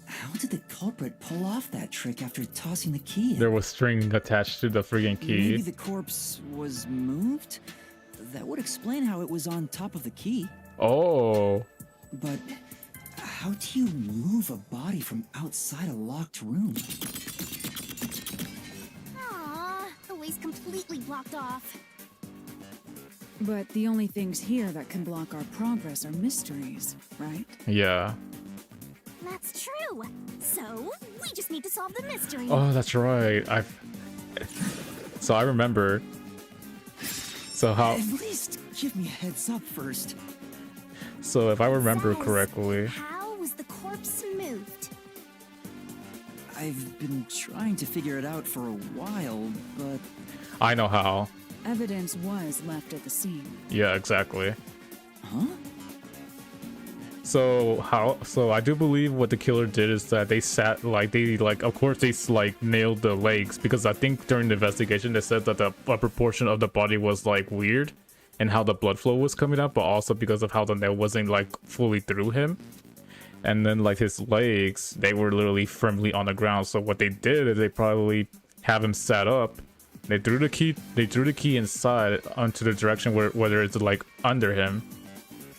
how did the culprit pull off that trick after tossing the key in? There was string attached to the friggin' key. Maybe the corpse was moved? That would explain how it was on top of the key. Oh. But how do you move a body from outside a locked room? Aww, the way's completely blocked off. But the only things here that can block our progress are mysteries, right? Yeah. That's true. So, we just need to solve the mystery. Oh, that's right. So I remember. So how? At least give me a heads up first. So if I remember Says, correctly, how was the corpse moved? I've been trying to figure it out for a while, but I know how. Evidence was left at the scene. Yeah, exactly. huh? So I do believe what the killer did is that they sat of course they like nailed the legs, because I think during the investigation they said that the upper portion of the body was like weird and how the blood flow was coming out, but also because of how the nail wasn't like fully through him. And then like his legs, they were literally firmly on the ground. So what they did is they probably have him set up. They threw the key inside onto the direction whether it's like under him.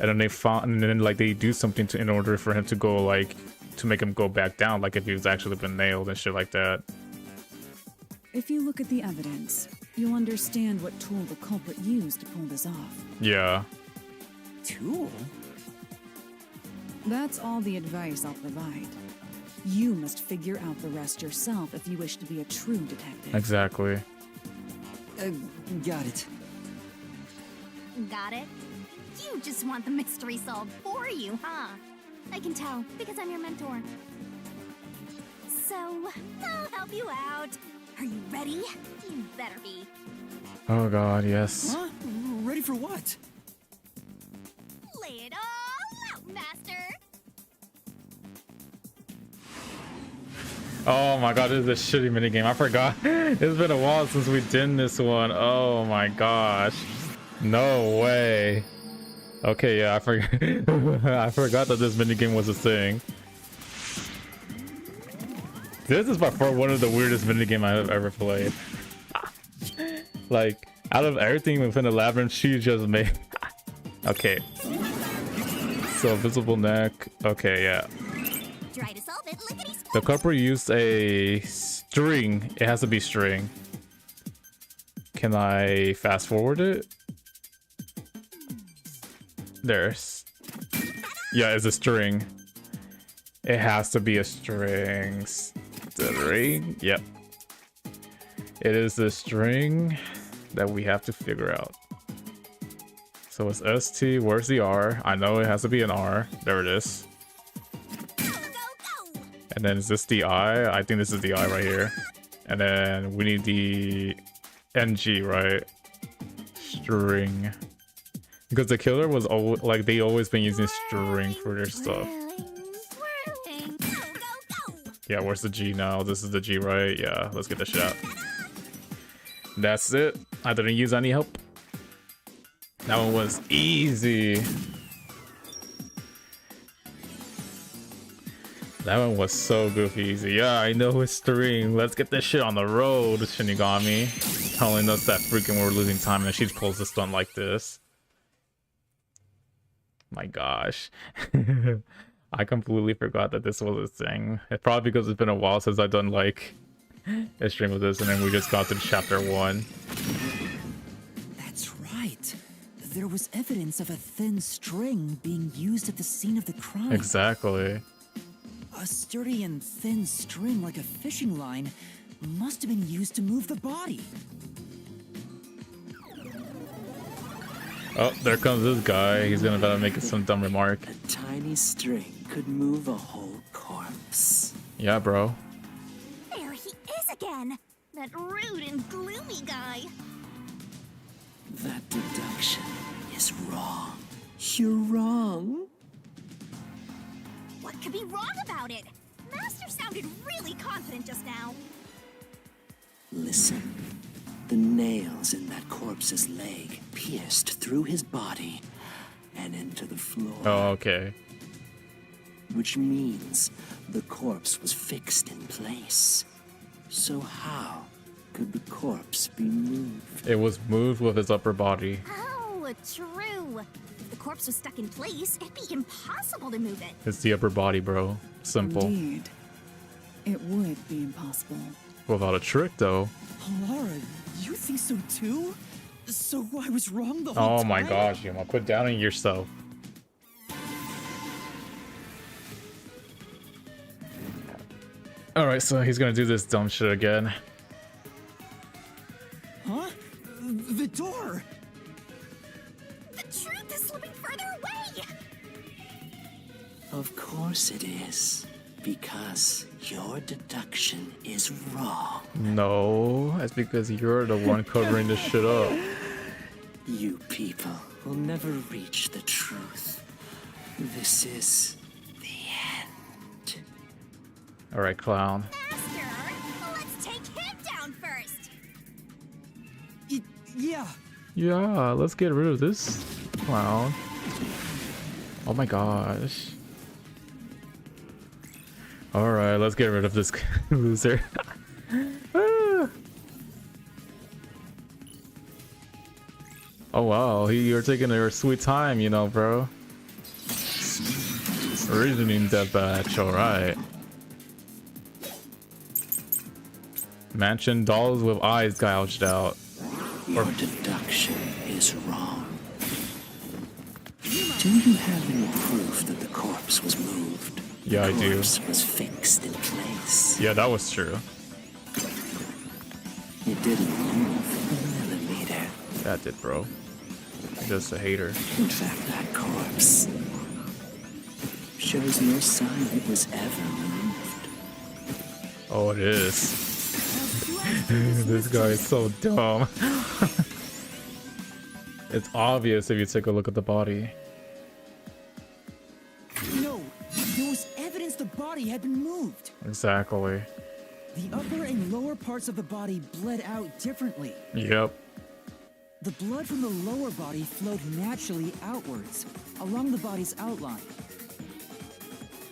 And then they do something in order for him to go like to make him go back down, like if he was actually been nailed and shit like that. If you look at the evidence, you'll understand what tool the culprit used to pull this off. Yeah. Tool? That's all the advice I'll provide. You must figure out the rest yourself if you wish to be a true detective. Exactly. Got it. Got it? You just want the mystery solved for you, huh? I can tell, because I'm your mentor. So, I'll help you out. Are you ready? You better be. Oh god, yes. Huh? Ready for what? Lay it all out, master! Oh my god, this is a shitty minigame. I forgot. It's been a while since we did this one. Oh my gosh. No way. Okay, yeah, I forgot. I forgot that this minigame was a thing. This is by far one of the weirdest minigame I've ever played. Like, out of everything within the Labyrinth, she just made... Okay. So, visible neck. Okay, yeah. Try to solve it, lickety split. The culprit used a string. It has to be string. Can I fast forward it? There's... Yeah, it's a string. It has to be a string. String? Yep. It is the string that we have to figure out. So it's ST. Where's the R? I know it has to be an R. There it is. Go, go, go! And then is this the I? I think this is the I right here. And then we need the NG, right? String. Because the killer was always, like, they always been using string for their stuff. Swirling. Go, go, go! Yeah, where's the G now? This is the G, right? Yeah, let's get the shot. That's it. I didn't use any help. That one was easy. That one was so goofy easy. Yeah, I know it's string. Let's get this shit on the road, Shinigami. Telling us that freaking we're losing time and she pulls the stunt like this. My gosh. I completely forgot that this was a thing. It's probably because it's been a while since I've done like a stream of this, and then we just got to chapter 1. That's right. There was evidence of a thin string being used at the scene of the crime. Exactly. A sturdy and thin string like a fishing line must have been used to move the body. Oh, there comes this guy. He's gonna better make some dumb remark. A tiny string could move a whole corpse. Yeah, bro. There he is again! That rude and gloomy guy. That deduction is wrong. You're wrong. What could be wrong about it? Master sounded really confident just now. Listen. The nails in that corpse's leg pierced through his body and into the floor. Oh, okay. Which means the corpse was fixed in place. So how could the corpse be moved? It was moved with his upper body. Oh, true. If the corpse was stuck in place, it'd be impossible to move it. It's the upper body, bro. Simple. Indeed. It would be impossible. Without a trick, though. Laura, you think so too? So I was wrong the whole Oh time? my gosh, Yuma, quit doubting yourself. Alright, so he's gonna do this dumb shit again. Huh? The door! The truth is slipping further away! Of course it is. Because your deduction is wrong. No, that's because you're the one covering this shit up. You people will never reach the truth. This is the end. Alright, clown. Master, let's take him down first! Yeah. Yeah, let's get rid of this clown. Oh my gosh. Alright, let's get rid of this loser. Ah. Oh wow, you're taking your sweet time, you know, bro. Reasoning that batch, alright. Mansion dolls with eyes gouged out. Your deduction is wrong. Do you have any proof that the corpse was moved? Yeah, I do. The corpse was fixed in place. Yeah, that was true. It didn't move a millimeter. That did, bro. Just a hater. In fact, that corpse shows no sign it was ever moved. Oh, it is. This guy is so dumb. It's obvious if you take a look at the body. No, there was evidence the body had been moved. Exactly. The upper and lower parts of the body bled out differently. Yep. The blood from the lower body flowed naturally outwards, along the body's outline.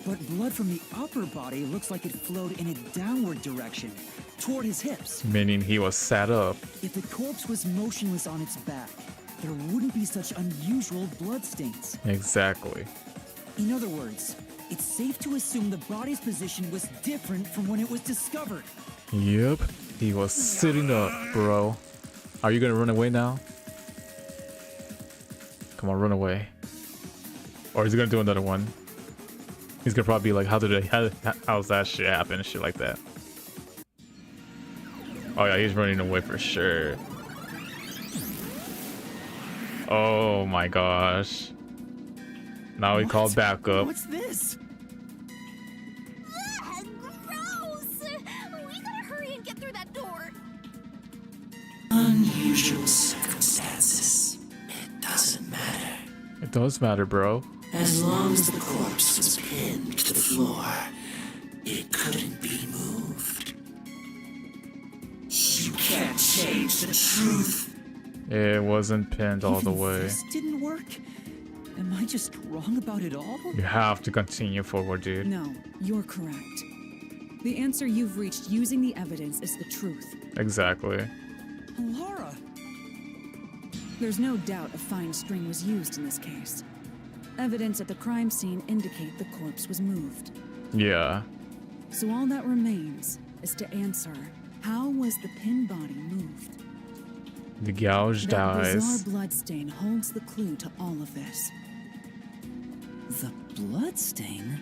But blood from the upper body looks like it flowed in a downward direction, toward his hips. Meaning he was sat up. If the corpse was motionless on its back, there wouldn't be such unusual bloodstains. Exactly. In other words, it's safe to assume the body's position was different from when it was discovered. Yep. He was sitting up, bro. Are you gonna run away now? Come on, run away. Or is he gonna do another one? He's gonna probably be like, how's that shit happen and shit like that. Oh yeah, he's running away for sure. Oh my gosh. Now he called back up. What's this? Ugh, gross! We gotta hurry and get through that door. Unusual circumstances. It doesn't matter. It does matter, bro. As long as the corpse was pinned to the floor, it couldn't be moved. You can't change the truth. It wasn't pinned all the Even way. This didn't work? Am I just wrong about it all? You have to continue forward, dude. No, you're correct. The answer you've reached using the evidence is the truth. Exactly. Laura! There's no doubt a fine string was used in this case. Evidence at the crime scene indicate the corpse was moved. Yeah. So all that remains is to answer, how was the pin body moved? The gouged That eyes. bizarre bloodstain holds the clue to all of this. The bloodstain?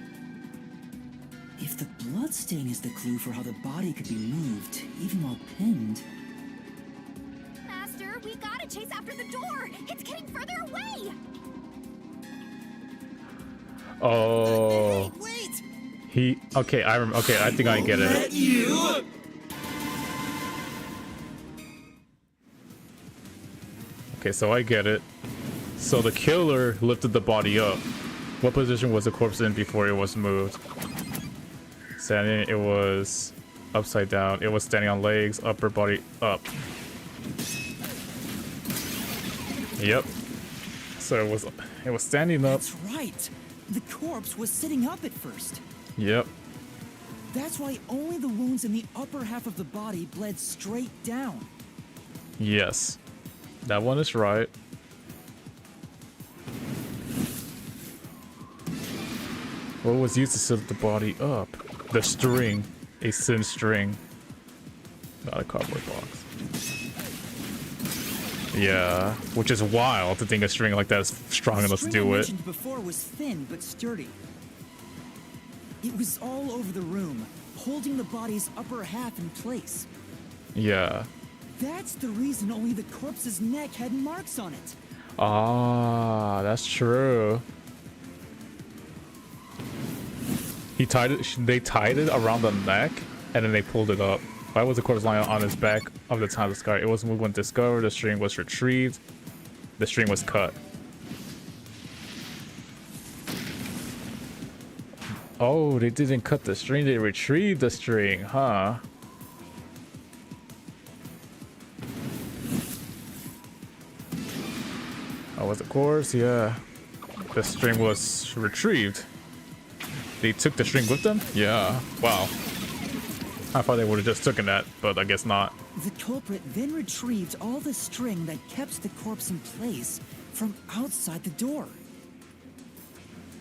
If the bloodstain is the clue for how the body could be moved, even while pinned... Master, we gotta chase after the door. It's getting further away. Oh. Wait! Okay, I think I get it. Okay, so I get it. So the killer lifted the body up. What position was the corpse in before it was moved? Standing, it was upside down. It was standing on legs, upper body up. Yep. So it was standing up. That's right. The corpse was sitting up at first. Yep. That's why only the wounds in the upper half of the body bled straight down. Yes. That one is right. What was used to sit the body up? The string. A thin string. Not a cardboard box. Yeah, which is wild to think a string like that is strong enough to The string do I it. mentioned before was thin but sturdy. It was all over the room, holding the body's upper half in place. Yeah. That's the reason only the corpse's neck had marks on it. Ah, that's true. He tied it. They tied it around the neck, and then they pulled it up. Why was the corpse lying on his back of the time of the scar? It was moved when discovered. The string was retrieved. The string was cut. Oh, they didn't cut the string. They retrieved the string, huh? Oh, was the course? Yeah. The string was retrieved. They took the string with them? Yeah. Wow. I thought they would have just taken that, but I guess not. The culprit then retrieved all the string that kept the corpse in place from outside the door.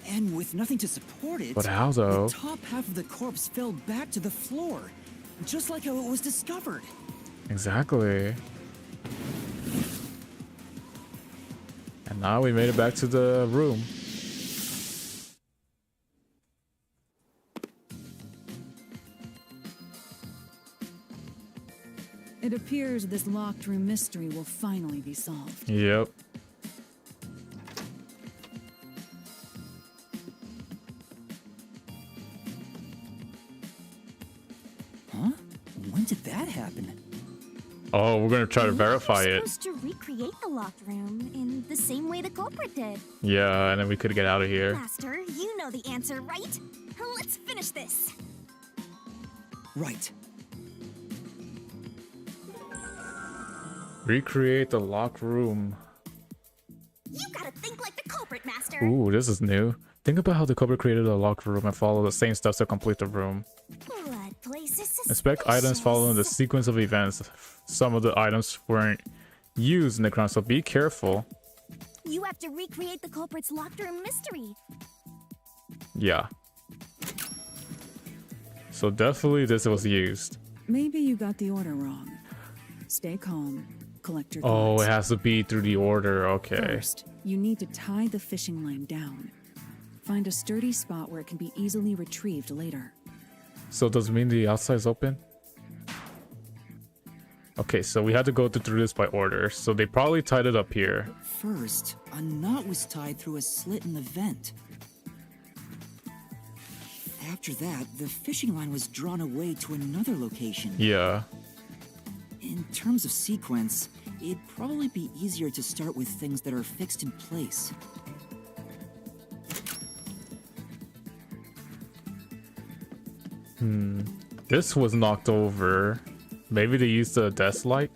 And with nothing to support it, But how though? the top half of the corpse fell back to the floor, just like how it was discovered. Exactly. And now we made it back to the room. It appears this locked room mystery will finally be solved. Yep. Huh? When did that happen? Oh, we're gonna try to Maybe verify you're it. supposed to recreate the locked room in the same way the culprit did. Yeah, and then we could get out of here. Master, you know the answer, right? Let's finish this. Right. Recreate the locked room. You gotta think like the culprit, Master. Ooh, this is new. Think about how the culprit created a locked room and follow the same steps to complete the room. Blood places suspicious. Inspect items following the sequence of events. Some of the items weren't used in the crime, so be careful. You have to recreate the culprit's locked room mystery. Yeah. So definitely this was used. Maybe you got the order wrong. Stay calm. Collect your Oh, thoughts. it has to be through the order. Okay. First, you need to tie the fishing line down. Find a sturdy spot where it can be easily retrieved later. So does it mean the outside's open? Okay, so we had to go through this by order. So they probably tied it up here. First, a knot was tied through a slit in the vent. After that, the fishing line was drawn away to another location. Yeah. In terms of sequence, it'd probably be easier to start with things that are fixed in place. This was knocked over. Maybe they used the desk light?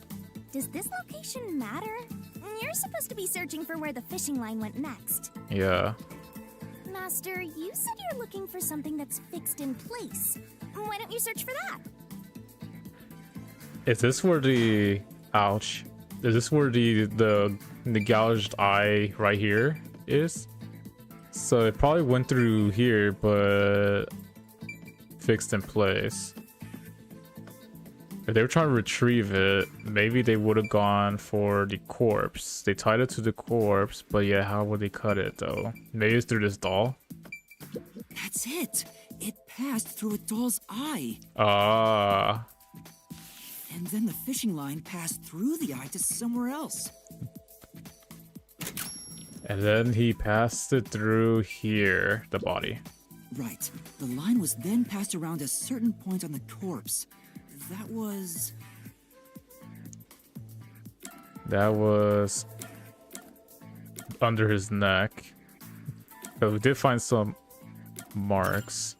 Does this location matter? You're supposed to be searching for where the fishing line went next. Yeah. Master, you said you're looking for something that's fixed in place. Why don't you search for that? Is this where the... Ouch. Is this where the gouged eye right here is? So it probably went through here, but fixed in place. If they were trying to retrieve it, maybe they would have gone for the corpse. They tied it to the corpse, but yeah, how would they cut it though? Maybe it's through this doll? That's it! It passed through a doll's eye. Ah. And then the fishing line passed through the eye to somewhere else. And then he passed it through here, the body. Right. The line was then passed around a certain point on the corpse. That was under his neck. But we did find some marks.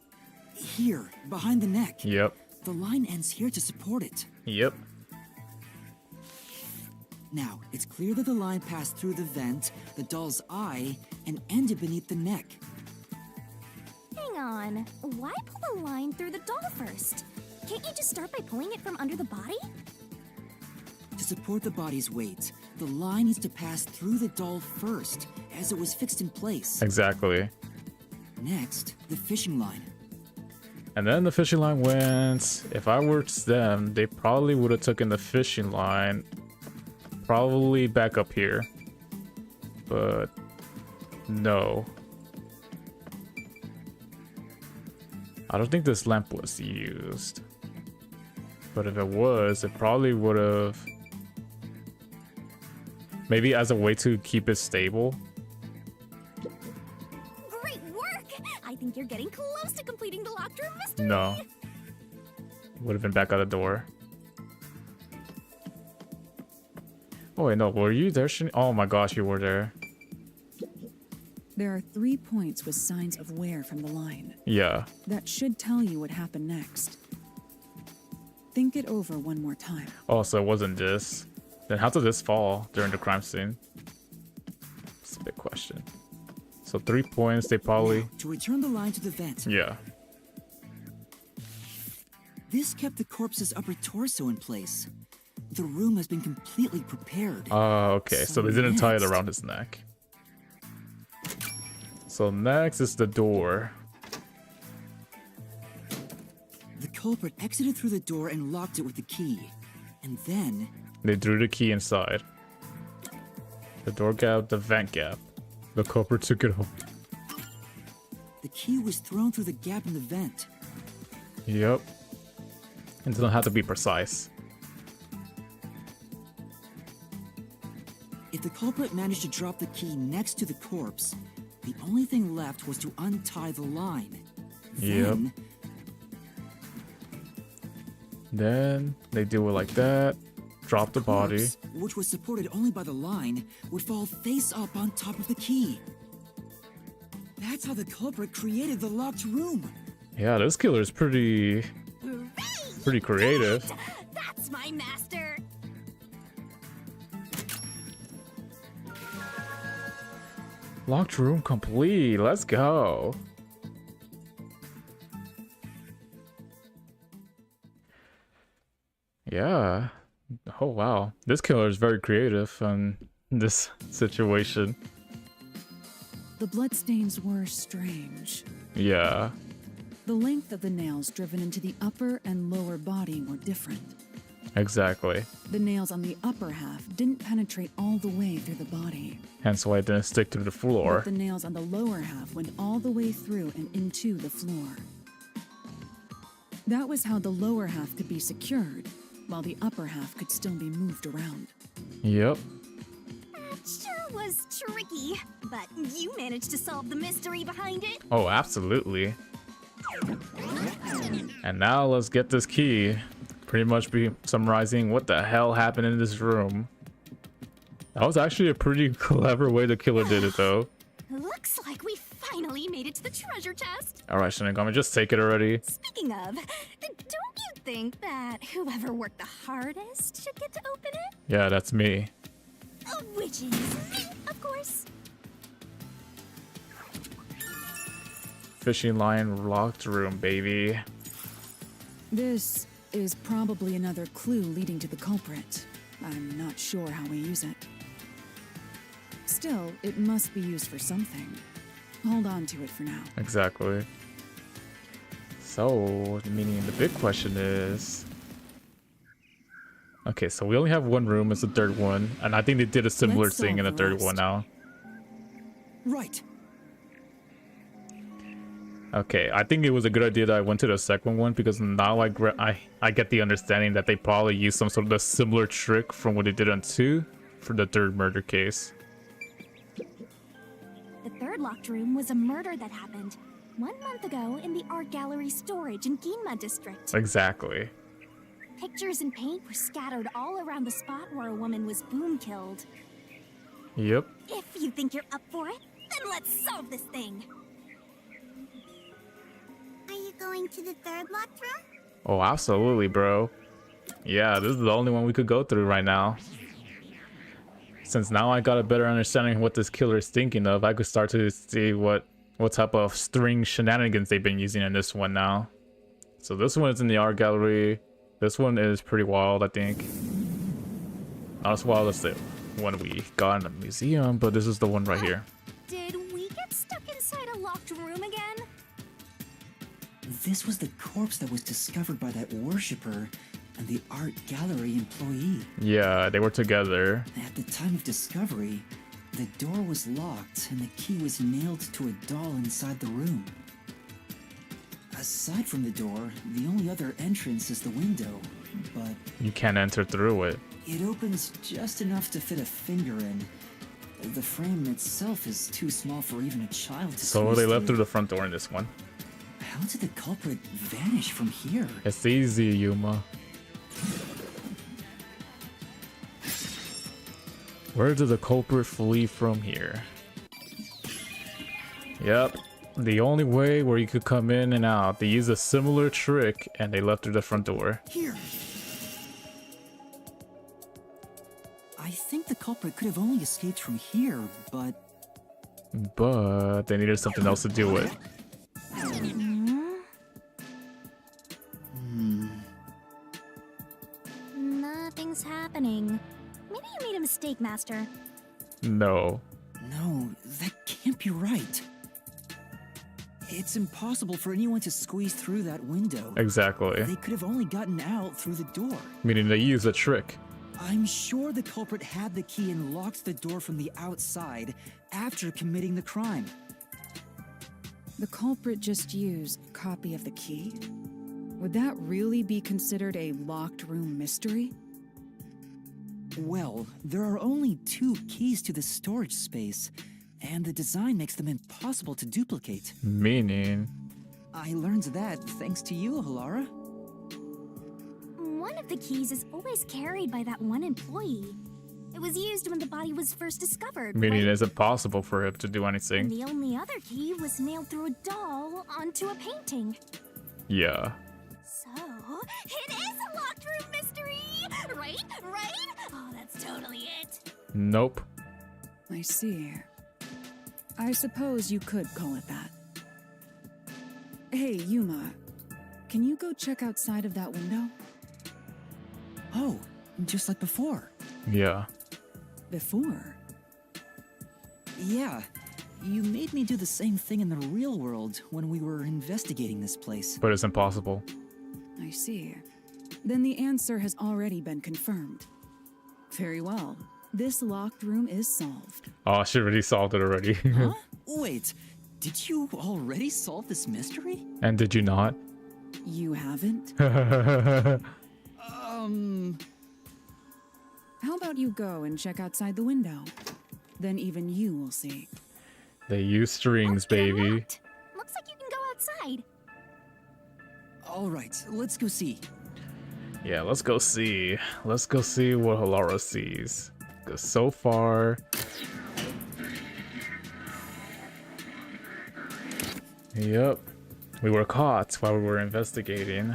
here, behind the neck. Yep. The line ends here to support it. Yep. Now, it's clear that the line passed through the vent, the doll's eye, and ended beneath the neck. Hang on. Why pull the line through the doll first? Can't you just start by pulling it from under the body? To support the body's weight, the line needs to pass through the doll first, as it was fixed in place. Exactly. Next, the fishing line. And then the fishing line went. If I were them, they probably would have taken the fishing line, probably back up here. But no. I don't think this lamp was used. But if it was, it probably would have... Maybe as a way to keep it stable. Great work! I think you're getting close to completing the locked room mystery. No. Would have been back out the door. Oh wait, no, were you there? Oh my gosh, you were there. There are 3 points with signs of wear from the line. Yeah. That should tell you what happened next. Think it over one more time. Oh, so it wasn't this. Then how did this fall during the crime scene? It's a big question. So 3 points, they probably... Now, to return the line to the vent. Yeah. This kept the corpse's upper torso in place. The room has been completely prepared. Okay, so they didn't tie it around his neck. So next is the door. The culprit exited through the door and locked it with the key. And then... They drew the key inside. The door gap, the vent gap. The culprit took it home. the key was thrown through the gap in the vent. Yep. It doesn't have to be precise. If the culprit managed to drop the key next to the corpse, the only thing left was to untie the line. Then they do it like that. Drop the body. Corpse, which was supported only by the line, would fall face up on top of the key. That's how the culprit created the locked room. Yeah, this killer is pretty creative. That's my master. Locked room complete. Let's go. Yeah. Oh wow. This killer is very creative in this situation. The bloodstains were strange. Yeah. The length of the nails driven into the upper and lower body were different. Exactly. The nails on the upper half didn't penetrate all the way through the body. Hence why it didn't stick to the floor. But the nails on the lower half went all the way through and into the floor. That was how the lower half could be secured, while the upper half could still be moved around. Yep. That sure was tricky, but you managed to solve the mystery behind it. Oh, absolutely. And now let's get this key. Pretty much be summarizing what the hell happened in this room. That was actually a pretty clever way the killer did it, though. Looks like we finally made it to the treasure chest. Alright, Shinigami, just take it already. Speaking of, don't you think that whoever worked the hardest should get to open it? Yeah, that's me. Which is me, of course. Fishing line locked room, baby. This is probably another clue leading to the culprit. I'm not sure how we use it. Still, it must be used for something. Hold on to it for now. Exactly. So, meaning the big question is... Okay, so we only have one room, it's the third one. And I think they did a similar Let's thing in the solve the third rest. one now. Right. Okay, I think it was a good idea that I went to the second one because now I get the understanding that they probably used some sort of a similar trick from what they did on 2 for the third murder case. The third locked room was a murder that happened 1 month ago in the art gallery storage in Ginma district. Exactly. Pictures and paint were scattered all around the spot where a woman was boom killed. Yep. If you think you're up for it, then let's solve this thing. Are you going to the third locked room? Oh, absolutely, bro. Yeah, this is the only one we could go through right now. Since now I got a better understanding of what this killer is thinking of, I could start to see what type of string shenanigans they've been using in this one now. So this one is in the art gallery. This one is pretty wild, I think. Not as wild as the one we got in the museum, but this is the one right here. Did we get stuck inside a locked room again? This was the corpse that was discovered by that worshipper and the art gallery employee. Yeah, they were together. At the time of discovery, the door was locked and the key was nailed to a doll inside the room. Aside from the door, the only other entrance is the window, but You can't enter through it. it opens just enough to fit a finger in. The frame itself is too small for even a child to So squeeze they left through the front door in this one. How did the culprit vanish from here? It's easy, Yuma. Where did the culprit flee from here? Yep. The only way where you could come in and out. They used a similar trick and they left through the front door. Here. I think the culprit could have only escaped from here, but But they needed something else to do with. Nothing's happening. Maybe you made a mistake, Master. No. no, that can't be right. It's impossible for anyone to squeeze through that window. Exactly. They could have only gotten out through the door. Meaning they used a trick. I'm sure the culprit had the key and locked the door from the outside after committing the crime. The culprit just used a copy of the key? Would that really be considered a locked room mystery? Well, there are only 2 keys to the storage space, and the design makes them impossible to duplicate. Meaning... I learned that thanks to you, Halara. One of the keys is always carried by that one employee. It was used when the body was first discovered, Meaning right? it's impossible for him to do And anything. the only other key was nailed through a doll onto a painting. Yeah. So, it is a locked room mystery! Right? Right? Oh, that's totally it. Nope. I see. I suppose you could call it that. Hey, Yuma. Can you go check outside of that window? Oh, just like before. Yeah. Before? Yeah, you made me do the same thing in the real world when we were investigating this place. But it's impossible. I see. Then the answer has already been confirmed. Very well. This locked room is solved. Oh, she already solved it already. Huh? Wait, did you already solve this mystery? And did you not? You haven't? How about you go and check outside the window? Then even you will see. They use strings, Let's get baby. unlocked. Looks like you can go outside. All right, let's go see. Yeah, let's go see. Let's go see what Halara sees. Because so far... Yep. We were caught while we were investigating.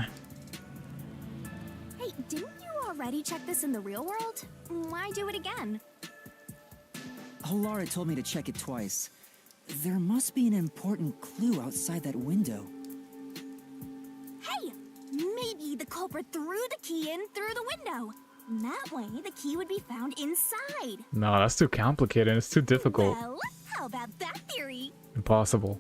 Hey, didn't you already check this in the real world? Why do it again? Halara told me to check it twice. There must be an important clue outside that window. Hey, maybe the culprit threw the key in through the window. That way, the key would be found inside. No, that's too complicated. It's too difficult. Well, how about that theory? Impossible.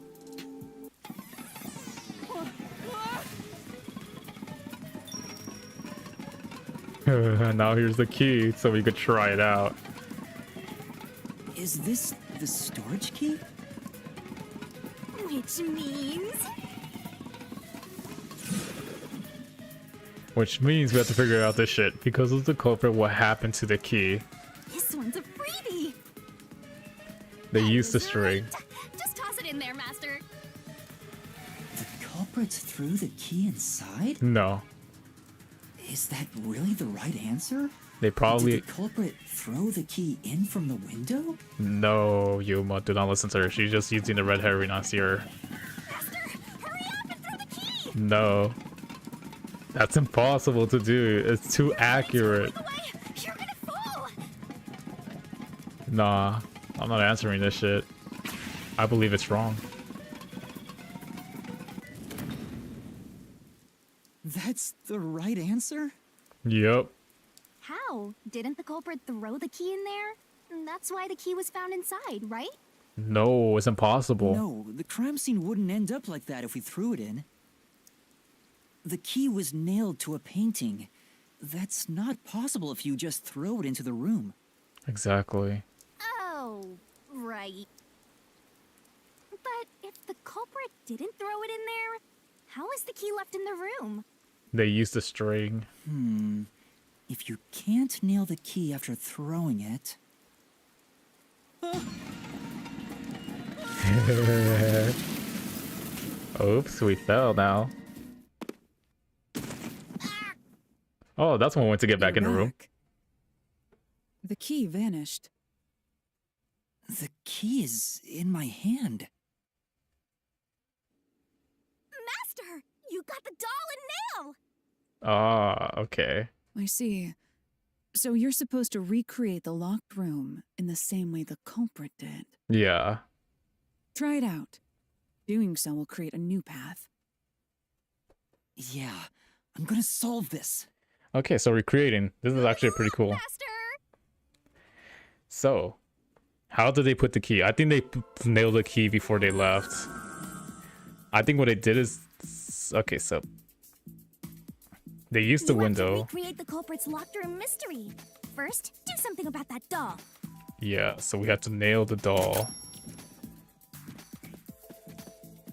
Now here's the key so we could try it out. Is this the storage key? Which means... Which means we have to figure out this shit. Because of the culprit, what happened to the key? This one's a freebie. They That used the is string. right. Just toss it in there, Master. The culprit threw the key inside? No. Is that really the right answer? They probably... Did the culprit throw the key in from the window? No, Yuma, do not listen to her. She's just using the red herring on here. Master, hurry up and throw the key. No. That's impossible to do. It's too accurate. Away. You're gonna fall. Nah, I'm not answering this shit. I believe it's wrong. That's the right answer? Yep. How? Didn't the culprit throw the key in there? That's why the key was found inside, right? No, it's impossible. No, the crime scene wouldn't end up like that if we threw it in. The key was nailed to a painting. That's not possible if you just throw it into the room. Exactly. Oh, right. But if the culprit didn't throw it in there, how is the key left in the room? They used the string. If you can't nail the key after throwing it... Oops, we fell now. Oh, that's one way to get back in the You're room. back. The key vanished. The key is in my hand. Master, you got the doll and nail! Ah, okay. I see. So you're supposed to recreate the locked room in the same way the culprit did. Yeah. Try it out. Doing so will create a new path. Yeah, I'm gonna solve this. Okay, so recreating. This is actually pretty cool. Master! So, how did they put the key? I think they nailed the key before they left. I think what they did is... Okay, so... They used the You have to window. recreate the culprit's locked room mystery. First, do something about that doll. Yeah, so we had to nail the doll.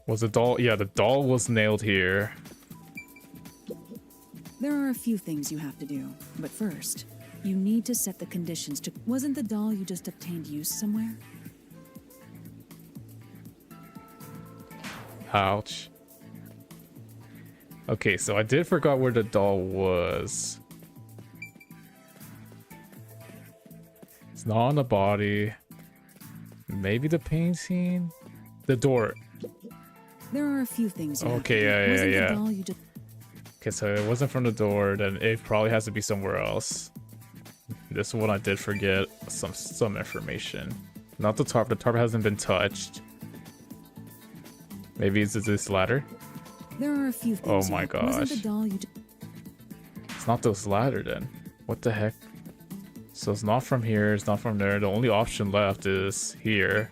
Was the doll... Yeah, the doll was nailed here. There are a few things you have to do, but first, you need to set the conditions to... Wasn't the doll you just obtained used somewhere? Ouch. Okay, so I did forget where the doll was. It's not on the body. Maybe the painting? The door. There are a few things you have Okay, to do. yeah, Wasn't yeah. the doll you just... Okay, so it wasn't from the door, then it probably has to be somewhere else. This one I did forget some information. Not the tarp. The tarp hasn't been touched. Maybe it's this ladder? There are a few things Oh you my have- Wasn't the gosh. doll you just... It's not this ladder then. What the heck? So it's not from here, it's not from there. The only option left is here.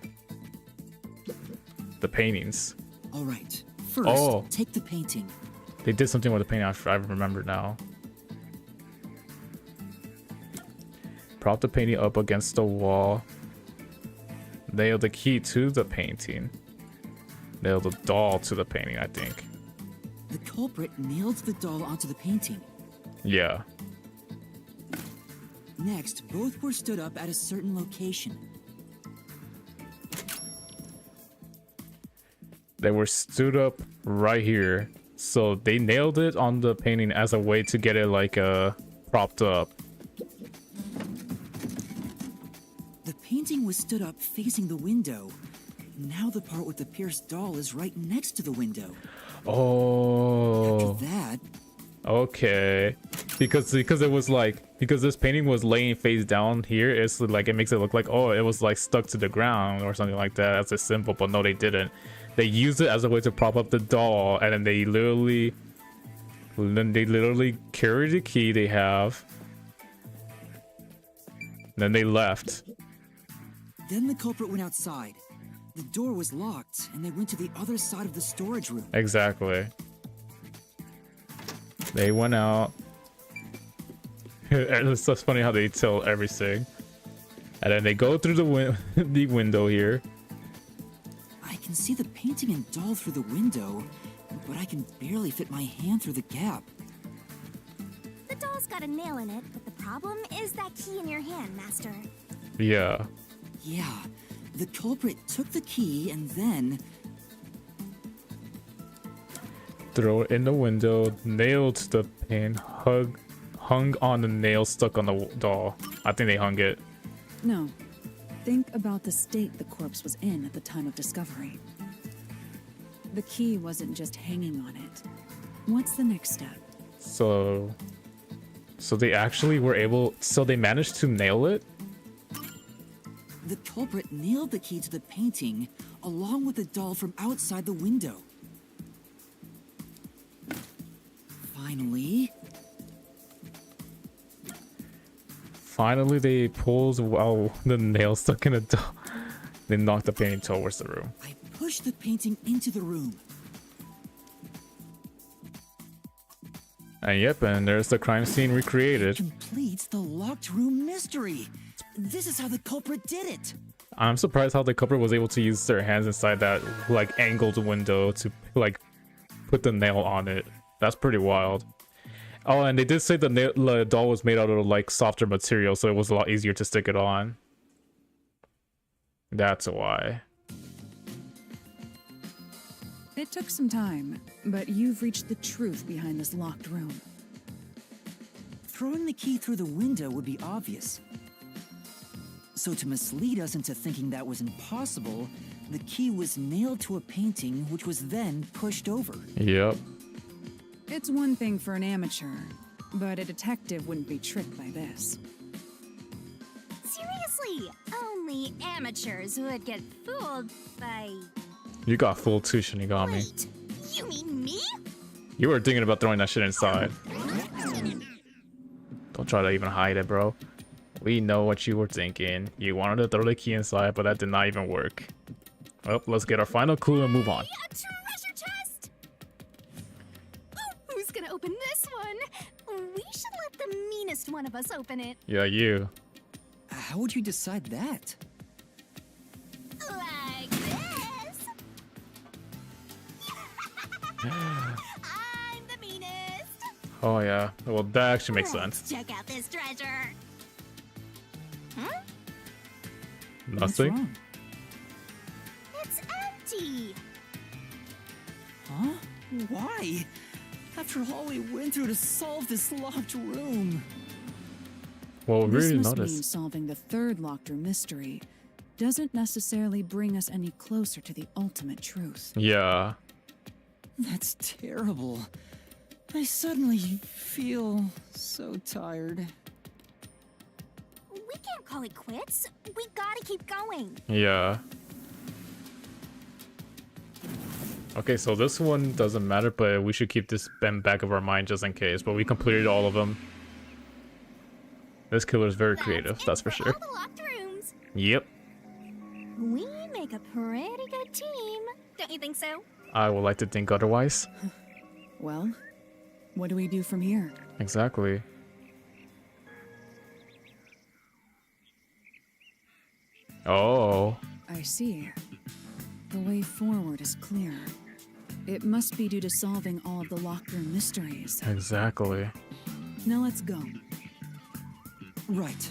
The paintings. All right, first, Oh. take the painting. They did something with the painting, I remember now. Prop the painting up against the wall. Nail the key to the painting. Nail the doll to the painting, I think. The culprit nailed the doll onto the painting. Yeah. Next, both were stood up at a certain location. They were stood up right here. So they nailed it on the painting as a way to get it like propped up. The painting was stood up facing the window. Now the part with the pierced doll is right next to the window. Oh. After that, Okay. Because it was like, because this painting was laying face down here, it's like, it makes it look like, oh, it was like stuck to the ground or something like that. That's a symbol, but no, they didn't. They used it as a way to prop up the doll, and then they literally carried the key they have. Then they left. then the culprit went outside. The door was locked, and they went to the other side of the storage room. Exactly. They went out. It's just funny how they tell everything. And then they go through the window here. I can see the painting and doll through the window, but I can barely fit my hand through the gap. The doll's got a nail in it, but the problem is that key in your hand, Master. Yeah. Yeah, the culprit took the key and then... Throw it in the window, nailed the pin, hung on the nail stuck on the doll. I think they hung it. No. Think about the state the corpse was in at the time of discovery. The key wasn't just hanging on it. What's the next step? So they actually were able, so they managed to nail it? The culprit nailed the key to the painting, along with the doll from outside the window. Finally, they pulled the nail stuck in a doll. They knocked the painting towards the room. I pushed the painting into the room. And yep, and there's the crime scene recreated. Completes the locked room mystery. This is how the culprit did it. I'm surprised how the culprit was able to use their hands inside that like angled window to like put the nail on it. That's pretty wild. Oh, and they did say the doll was made out of like softer material, so it was a lot easier to stick it on. That's why. It took some time, but you've reached the truth behind this locked room. Throwing the key through the window would be obvious. So to mislead us into thinking that was impossible, the key was nailed to a painting which was then pushed over. Yep. It's one thing for an amateur, but a detective wouldn't be tricked by this. Seriously, only amateurs would get fooled by... You got fooled too, Shinigami. Wait, you mean me? You were thinking about throwing that shit inside. Don't try to even hide it, bro. We know what you were thinking. You wanted to throw the key inside, but that did not even work. Well, let's get our final clue and move on. A treasure chest! Who's gonna open this one? We should let the meanest one of us open it. Yeah, you. How would you decide that? Like this. I'm the meanest. Oh yeah. Well, that actually makes Let's sense. check out this treasure. Huh? What's Nothing. wrong? It's empty. Huh? Why? After all we went through to solve this locked room. Well, we This really must mean noticed. solving the third locked room mystery doesn't necessarily bring us any closer to the ultimate truth. Yeah. That's terrible. I suddenly feel so tired. We can't call it quits. We gotta keep going. Yeah. Okay, so this one doesn't matter, but we should keep this in back of our mind just in case. But we completed all of them. This killer is very creative, that's for sure. All the locked rooms. Yep. We make a pretty good team. Don't you think so? I would like to think otherwise. Well, what do we do from here? Exactly. Oh. I see. The way forward is clear. It must be due to solving all of the locked room mysteries. Exactly. Now let's go. Right.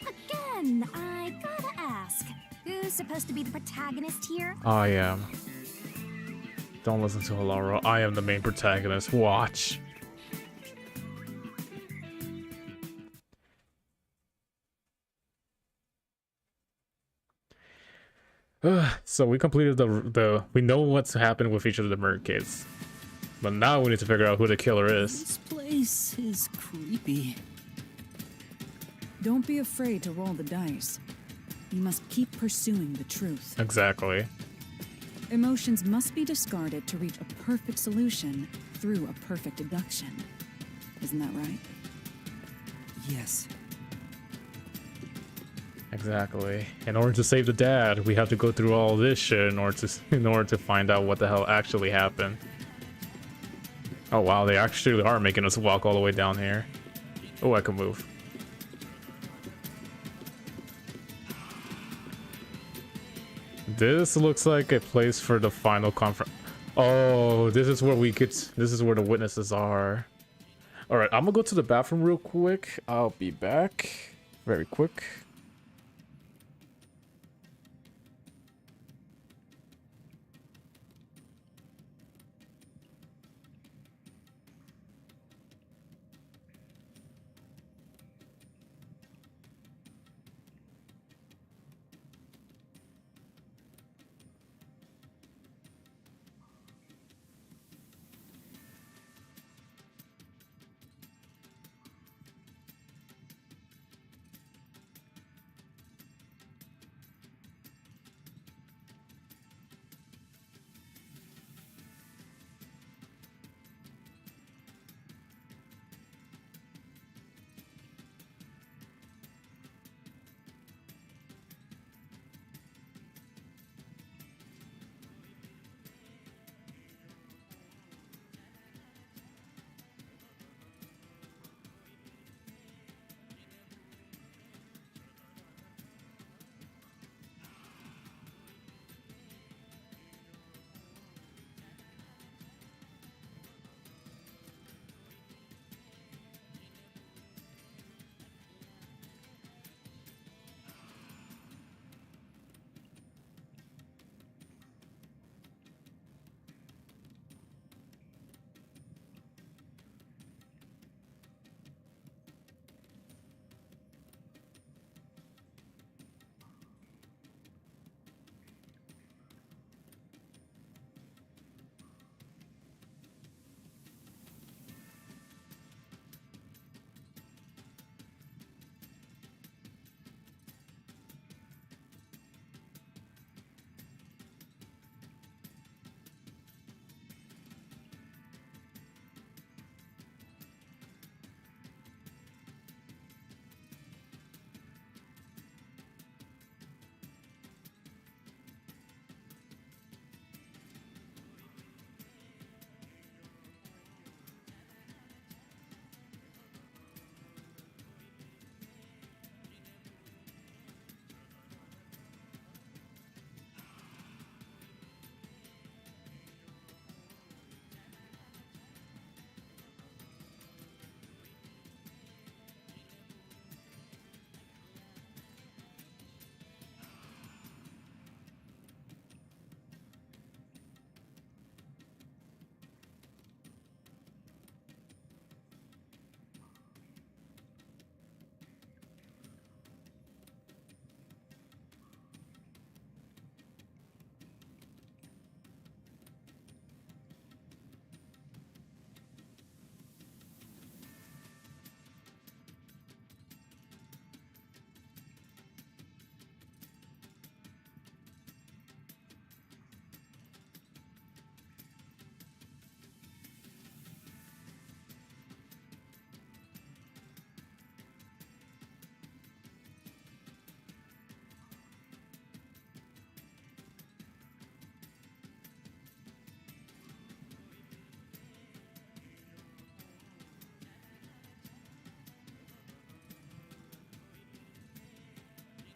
Again, I gotta ask. Who's supposed to be the protagonist here? I am. Don't listen to Laura. I am the main protagonist. Watch. So we completed the we know what's happened with each of the murder kids, but now we need to figure out who the killer is. This place is creepy. Don't be afraid to roll the dice. You must keep pursuing the truth. Exactly. Emotions must be discarded to reach a perfect solution through a perfect deduction. Isn't that right? Yes. Exactly. In order to save the dad, we have to go through all this shit in order to find out what the hell actually happened. Oh wow, they actually are making us walk all the way down here. Oh, I can move. This looks like a place for the final conference. Oh, this is where this is where the witnesses are. All right, I'm gonna go to the bathroom real quick. I'll be back very quick.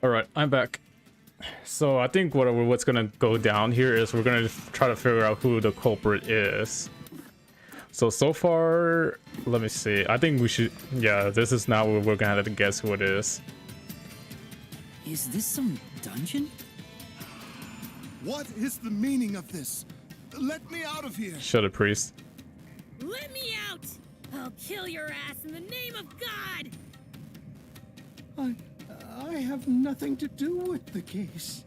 All right, I'm back. So I think what's gonna go down here is we're gonna try to figure out who the culprit is. So far, let me see. I think we should. Yeah, this is now where we're gonna have to guess who it is. Is this some dungeon? What is the meaning of this? Let me out of here. Shut up, priest. Let me out! I'll kill your ass in the name of God! I have nothing to do with the case.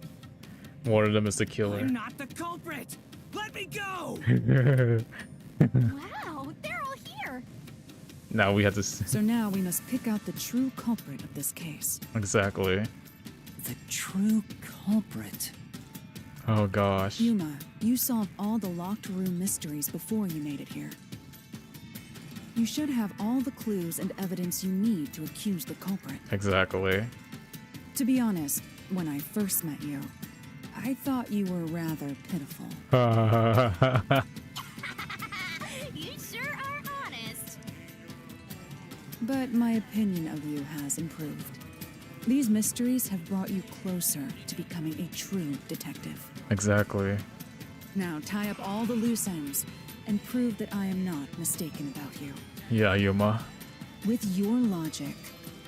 One of them is the killer. I'm not the culprit! Let me go! Wow, they're all here. Now we have to. So now we must pick out the true culprit of this case. Exactly. The true culprit. Oh gosh. Yuma, you solved all the locked room mysteries before you made it here. You should have all the clues and evidence you need to accuse the culprit. Exactly. To be honest, when I first met you, I thought you were rather pitiful. You sure are honest. But my opinion of you has improved. These mysteries have brought you closer to becoming a true detective. Exactly. Now tie up all the loose ends and prove that I am not mistaken about you. Yeah, Yuma. With your logic,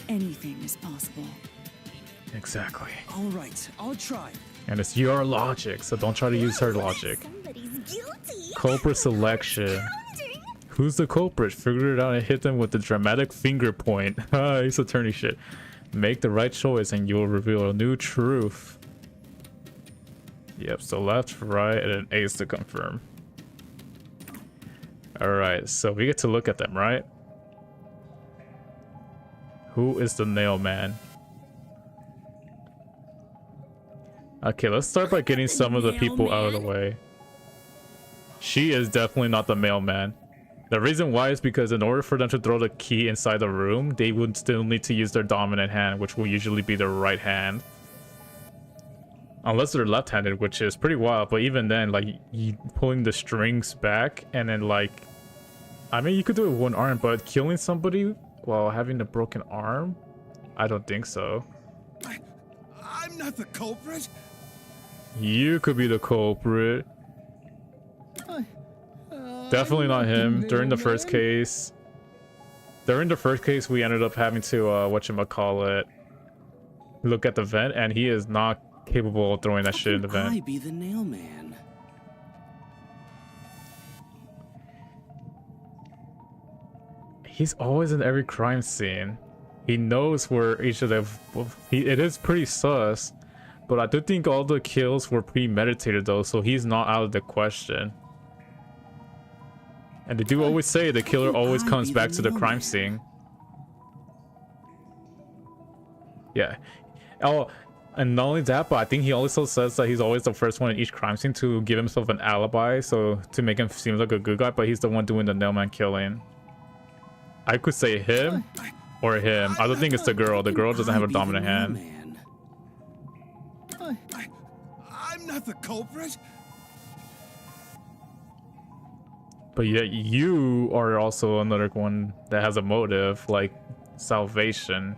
anything is possible. Exactly. All right, I'll try. And it's your logic, so don't try to use her logic. Somebody's guilty. Culprit selection. Who's the culprit? Figure it out and hit them with the dramatic finger point. It's attorney shit. Make the right choice and you'll reveal a new truth. Yep, so left, right, and then A's to confirm. Alright, so we get to look at them, right? Who is the nail man? Okay, let's start by getting some of the people out of the way. She is definitely not the mailman. The reason why is because in order for them to throw the key inside the room, they would still need to use their dominant hand, which will usually be their right hand. Unless they're left-handed, which is pretty wild, but even then, like, you pulling the strings back, and then, like... I mean, you could do it with one arm, but killing somebody while having a broken arm? I don't think so. I'm not the culprit. You could be the culprit. Definitely not him. During the first case... we ended up having to, whatchamacallit, look at the vent, and he is not capable of throwing that shit in the vent. I be the nail man? He's always in every crime scene. He knows where each of them... it is pretty sus, but I do think all the kills were premeditated though, so he's not out of the question. And they do always say the killer always comes back to the crime scene. Yeah. Oh, and not only that, but I think he also says that he's always the first one in each crime scene to give himself an alibi, so to make him seem like a good guy, but he's the one doing the nailman killing. I could say him or him. I don't think it's the girl. The girl doesn't have a dominant hand. I'm not the culprit. But yeah, you are also another one that has a motive, like salvation.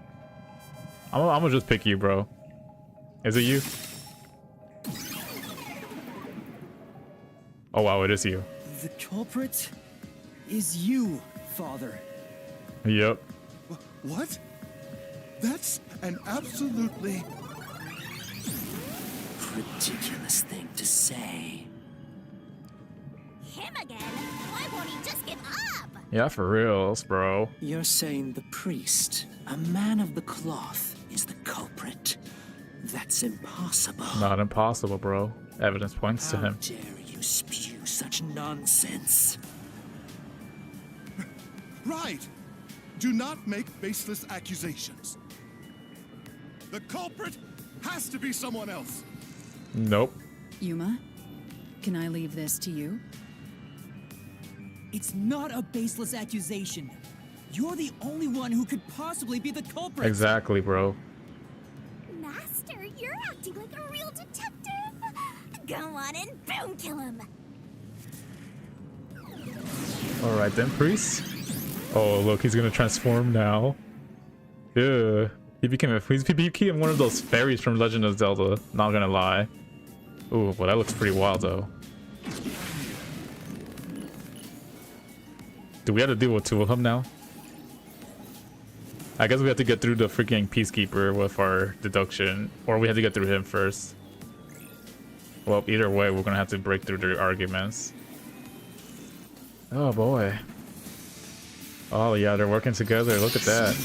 I'm gonna just pick you, bro. Is it you? Oh wow, it is you. The culprit is you, Father. Yep. What? That's an absolutely... Ridiculous thing to say. Him again? Why won't he just give up? Yeah, for reals, bro. You're saying the priest, a man of the cloth, is the culprit? That's impossible. Not impossible, bro. Evidence points to How him. dare you spew such nonsense? Right. Do not make baseless accusations. The culprit has to be someone else. Nope. Yuma, can I leave this to you? It's not a baseless accusation. You're the only one who could possibly be the culprit. Exactly, bro. Master, you're acting like a real detective. Go on and boom kill him. Alright then, priest. Oh, look, he's gonna transform now. Yeah. He became one of those fairies from Legend of Zelda, not gonna lie. Ooh, well that looks pretty wild though. Do we have to deal with two of them now? I guess we have to get through the freaking Peacekeeper with our deduction, or we have to get through him first. Well, either way, we're gonna have to break through their arguments. Oh boy. Oh yeah, they're working together. Look at that.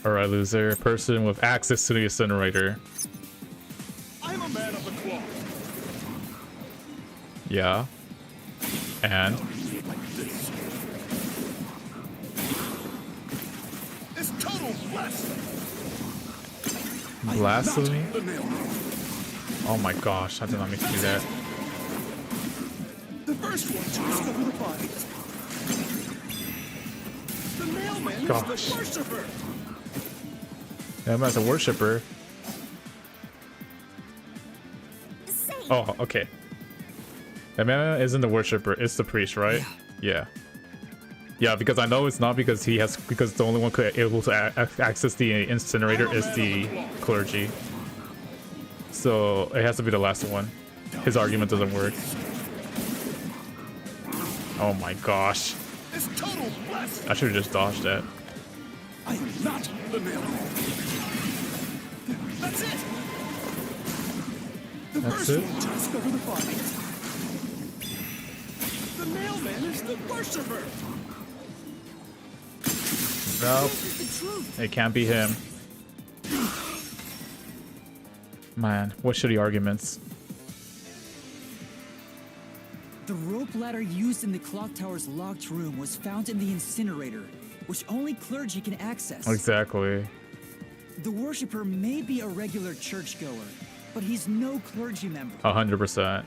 Alright, loser. Person with access to the incinerator. I'm a man of the cloth. Yeah. And? Like this. It's total blasphemy. Blasphemy? The mailman. Oh my gosh, I did not mean to do that. The first one to discover the bodies. The mailman Gosh. is the worshipper. Him as a worshipper. Say, Oh, okay. The man isn't the worshipper, it's the priest, right? Yeah. Yeah, because I know it's not because because the only one able to access the incinerator is the clergy. So it has to be the last one. His argument doesn't work. Oh my gosh. It's total blasphemy. I should have just dodged that. I am not the mailman. That's it. The That's first it? one to discover the bodies. The mailman is the worshipper. No, it can't be him. Man, what shitty arguments. The rope ladder used in the clock tower's locked room was found in the incinerator, which only clergy can access. Exactly. The worshipper may be a regular churchgoer, but he's no clergy member, 100%.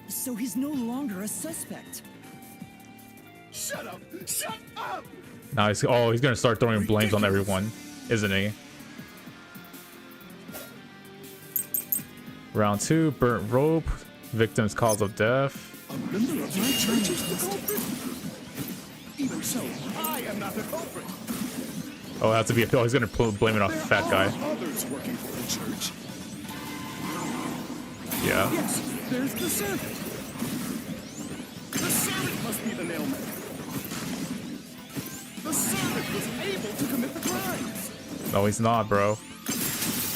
so he's no longer a suspect. Shut up! Shut up! Now he's gonna start throwing blames on everyone, isn't he? Round 2, burnt rope, victim's cause of death. A member of my church is the culprit. Even so, I am not the culprit. Oh, it has to be. Oh, he's gonna blame it off the fat guy. There are others working for the church. Yeah. Yes, there's the servant. The servant must be the mailman. The servant was able to commit the crimes. No, he's not, bro.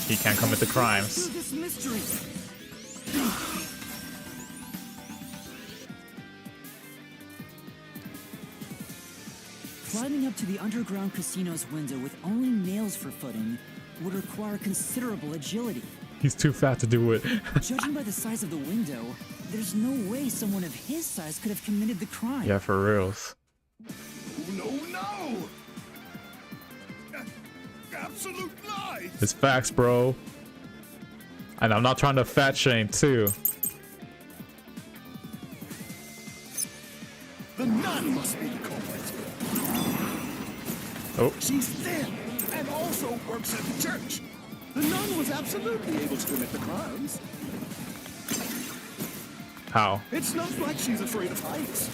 He can't commit the crimes. Through this mystery. Climbing up to the underground casino's window with only nails for footing would require considerable agility. He's too fat to do it. Judging by the size of the window, there's no way someone of his size could have committed the crime. Yeah, for reals. No, no! Absolute lies! It's facts, bro. And I'm not trying to fat shame too. The nun must be the culprit. Oh, She's thin and also works at the church. The nun was absolutely able to commit the crimes. how? It's not like she's afraid of heights.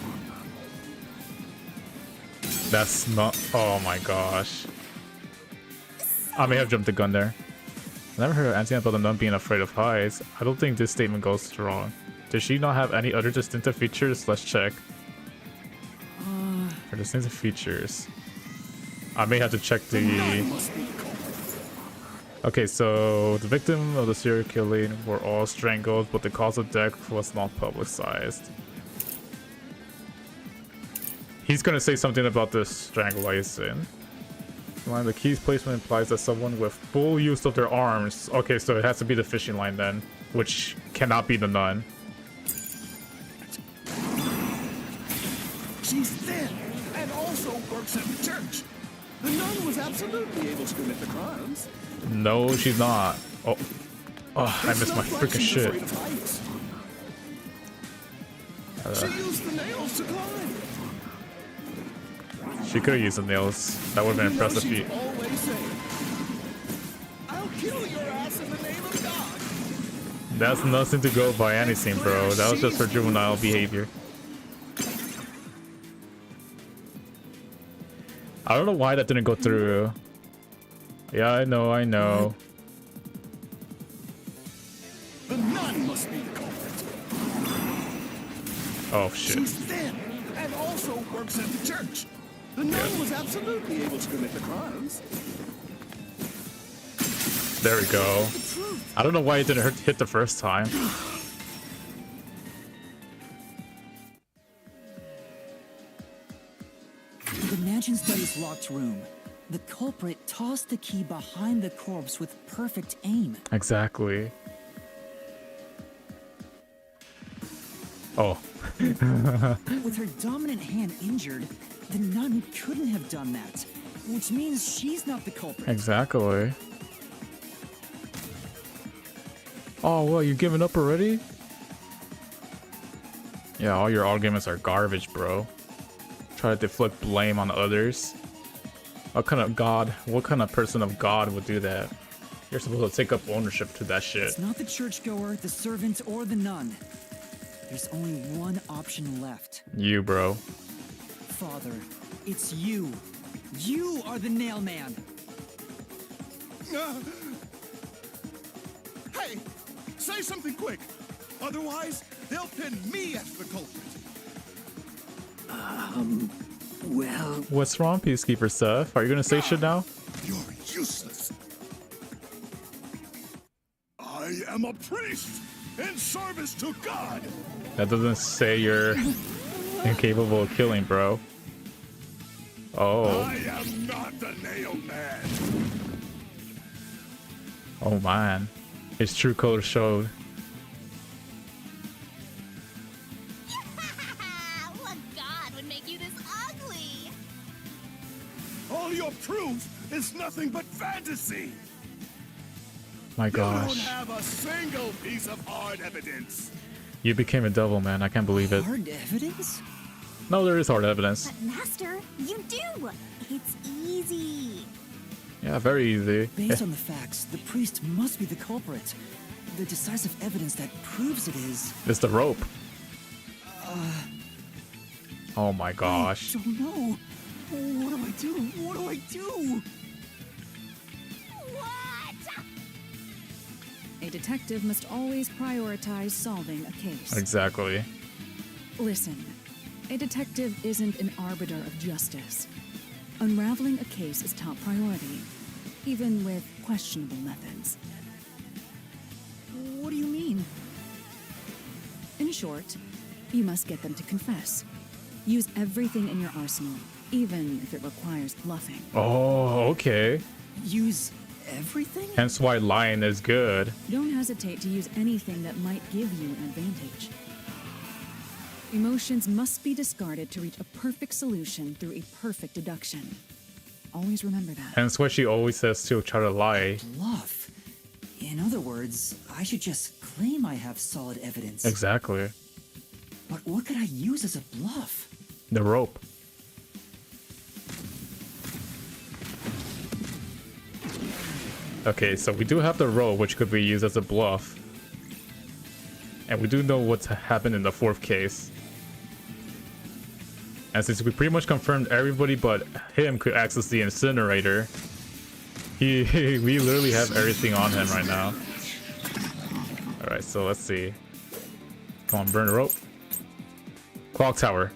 That's not. Oh my gosh. I may have jumped the gun there. I never heard of anything about the nun being afraid of heights. I don't think this statement goes strong. Does she not have any other distinctive features? Let's check. Her distinctive features. I may have to check The nun the. must be the culprit. Okay, so the victim of the serial killing were all strangled, but the cause of death was not publicized. He's gonna say something about the strangulation. Line, the key's placement implies that someone with full use of their arms. Okay, so it has to be the fishing line then, which cannot be the nun. She's thin and also works at the church. The nun was absolutely able to commit the crimes. No, she's not. Oh, oh, I It's missed my not like freaking she's shit. afraid of heights. She used the nails to climb. She could have used the nails. That would have been You know impressive she's feat. always saying, I'll kill your ass in the name of God. That's nothing to go by anything, bro. That was just for juvenile behavior. I don't know why that didn't go through. Yeah, I know. The nun must be the culprit. Oh shit. She's thin and also works at the church. The nun was absolutely able to commit the crimes. There we go. I don't know why it didn't hit the first time. The mansion study's locked room. The culprit tossed the key behind the corpse with perfect aim. Exactly. Oh. With her dominant hand injured, the nun couldn't have done that, which means she's not the culprit. Exactly. Oh, well, you giving up already? Yeah, all your arguments are garbage, bro. Try to deflect blame on others. What kind of person of God would do that? You're supposed to take up ownership to that shit. It's not the churchgoer, the servant, or the nun. There's only one option left. You, bro. Father, it's you. You are the nail man. Hey, say something quick. Otherwise, they'll pin me as the culprit. Well, What's wrong, Peacekeeper Seth? Are you gonna say shit now? You're useless. I am a priest in service to God. That doesn't say you're incapable of killing, bro. Oh. I am not the nail man. Oh, man. His true colors showed. What god would make you this ugly? All your proof is nothing but fantasy. My You don't gosh. have a single piece of hard evidence. You became a devil, man. I can't believe it. Hard evidence? No, there is hard evidence. But Master, you do! It's easy. Yeah, very easy. Based on the facts, the priest must be the culprit. The decisive evidence that proves it is... It's the rope. Oh my gosh. I don't know. What do I do? What do I do? What? A detective must always prioritize solving a case. Exactly. Listen, a detective isn't an arbiter of justice. Unraveling a case is top priority, even with questionable methods. What do you mean? In short, you must get them to confess. Use everything in your arsenal, even if it requires bluffing. Oh, okay. Use everything? Hence why lying is good. Don't hesitate to use anything that might give you an advantage. Emotions must be discarded to reach a perfect solution through a perfect deduction. Always remember that. Hence why she always says to try to lie. Bluff. In other words, I should just claim I have solid evidence. Exactly. But what could I use as a bluff? The rope. Okay, so we do have the rope, which could be used as a bluff. And we do know what's happened in the fourth case. And since we pretty much confirmed everybody but him could access the incinerator, we literally have everything on him right now. Alright, so let's see. Come on, burn the rope. Clock tower.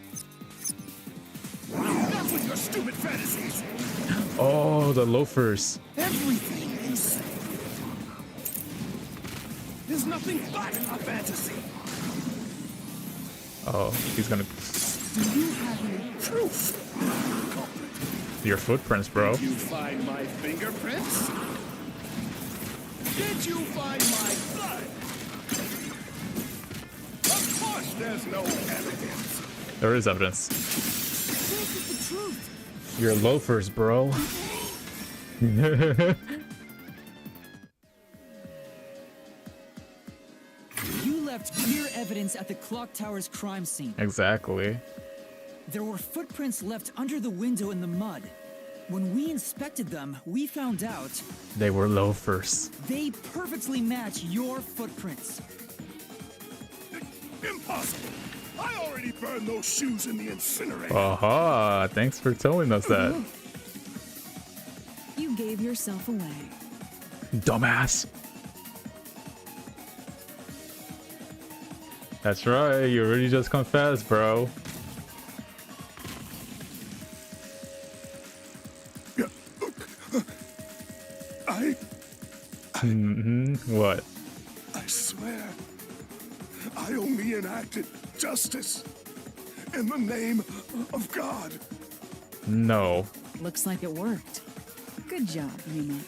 Enough with your stupid fantasies. Oh, the loafers. Everything you say is nothing but a fantasy. Oh, he's gonna... Do you have any proof? Culprit. Your footprints, bro. Did you find my fingerprints? Did you find my blood? Of course there's no evidence. There is evidence. This is the truth. You're loafers, bro. You left clear evidence at the clock tower's crime scene. Exactly. There were footprints left under the window in the mud. When we inspected them, we found out They were loafers. they perfectly match your footprints. Impossible. I already burned those shoes in the incinerator. Aha, thanks for telling us that. gave yourself away. Dumbass. That's right, you already just confessed, bro. What? I swear, I only enacted justice in the name of God. No. Looks like it worked. Good job, Yuma.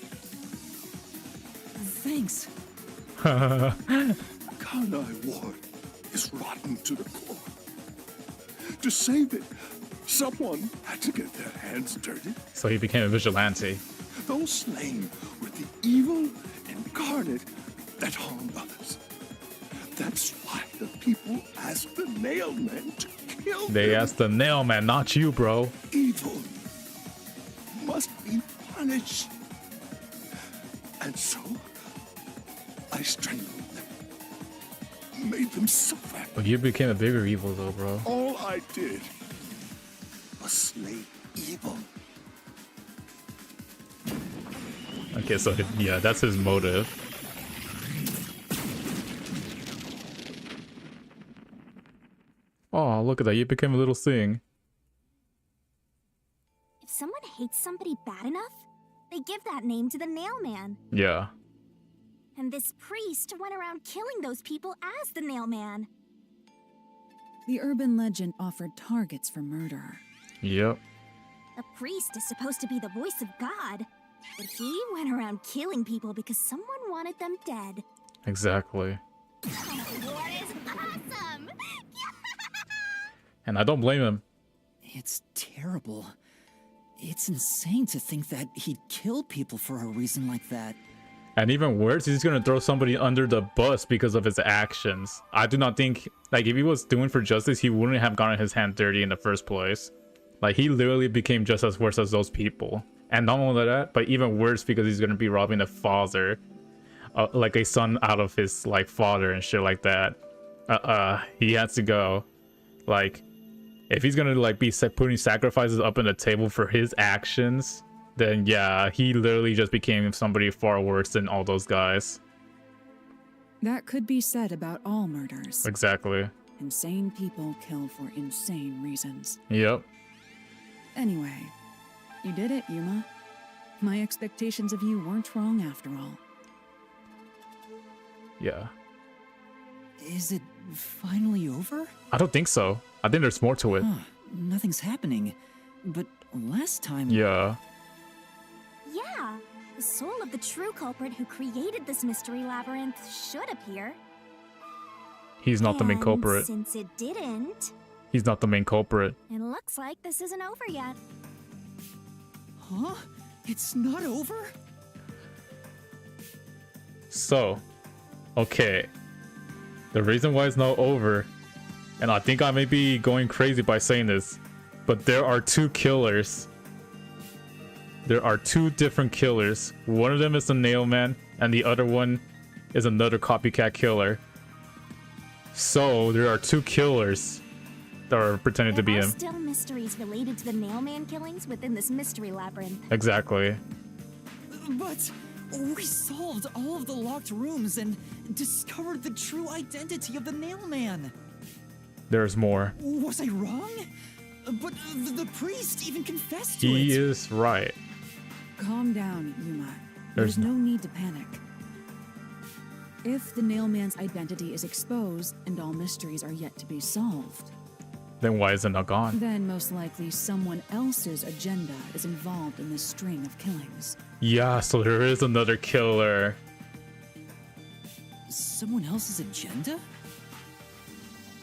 Thanks. Karnai Ward is rotten to the core. To save it, someone had to get their hands dirty. So he became a vigilante. Those slain were the evil incarnate that harmed others. That's why the people asked the Nailmen to kill them. They asked the Nailman, not you, bro. Evil must be punished. And so, I strangled them, made them suffer. But you became a bigger evil, though, bro. All I did was slay evil. Okay, so yeah, that's his motive. Oh, look at that. You became a little thing. If someone hates somebody bad enough, they give that name to the Nailman. Yeah. And this priest went around killing those people as the Nailman. The urban legend offered targets for murder. Yep. A priest is supposed to be the voice of God, but he went around killing people because someone wanted them dead. Exactly. War is awesome! And I don't blame him. It's terrible. It's insane to think that he'd kill people for a reason like that. And even worse, he's gonna throw somebody under the bus because of his actions. I do not think, like, if he was doing for justice, he wouldn't have gotten his hand dirty in the first place. Like, he literally became just as worse as those people. And not only that, but even worse because he's gonna be robbing a father. Like a son out of his, like, father and shit like that. He has to go. Like, if he's gonna, like, be putting sacrifices up on the table for his actions, then yeah, he literally just became somebody far worse than all those guys. That could be said about all murders. Exactly. Insane people kill for insane reasons. Yep. Anyway, you did it, Yuma. My expectations of you weren't wrong after all. Yeah. Is it finally over? I don't think so. I think there's more to it. Huh, nothing's happening. But last time... Yeah. Yeah, the soul of the true culprit who created this mystery labyrinth should appear. He's not the main And culprit. since it didn't, He's not the main culprit. it looks like this isn't over yet. Huh? It's not over? So, okay. The reason why it's not over, and I think I may be going crazy by saying this, but there are two killers. There are two different killers. One of them is the Nailman, and the other one is another copycat killer. So, there are two killers that are pretending to be There are him. still mysteries related to the Nailman killings within this mystery labyrinth. Exactly. But we solved all of the locked rooms and discovered the true identity of the Nailman. There's more. Was I wrong? But the priest even confessed to He it. is right. Calm down, Yuma. There's There's no need to panic. If the Nailman's identity is exposed and all mysteries are yet to be solved, Then why is it not gone? then most likely someone else's agenda is involved in this string of killings. Yeah, so there is another killer. Someone else's agenda?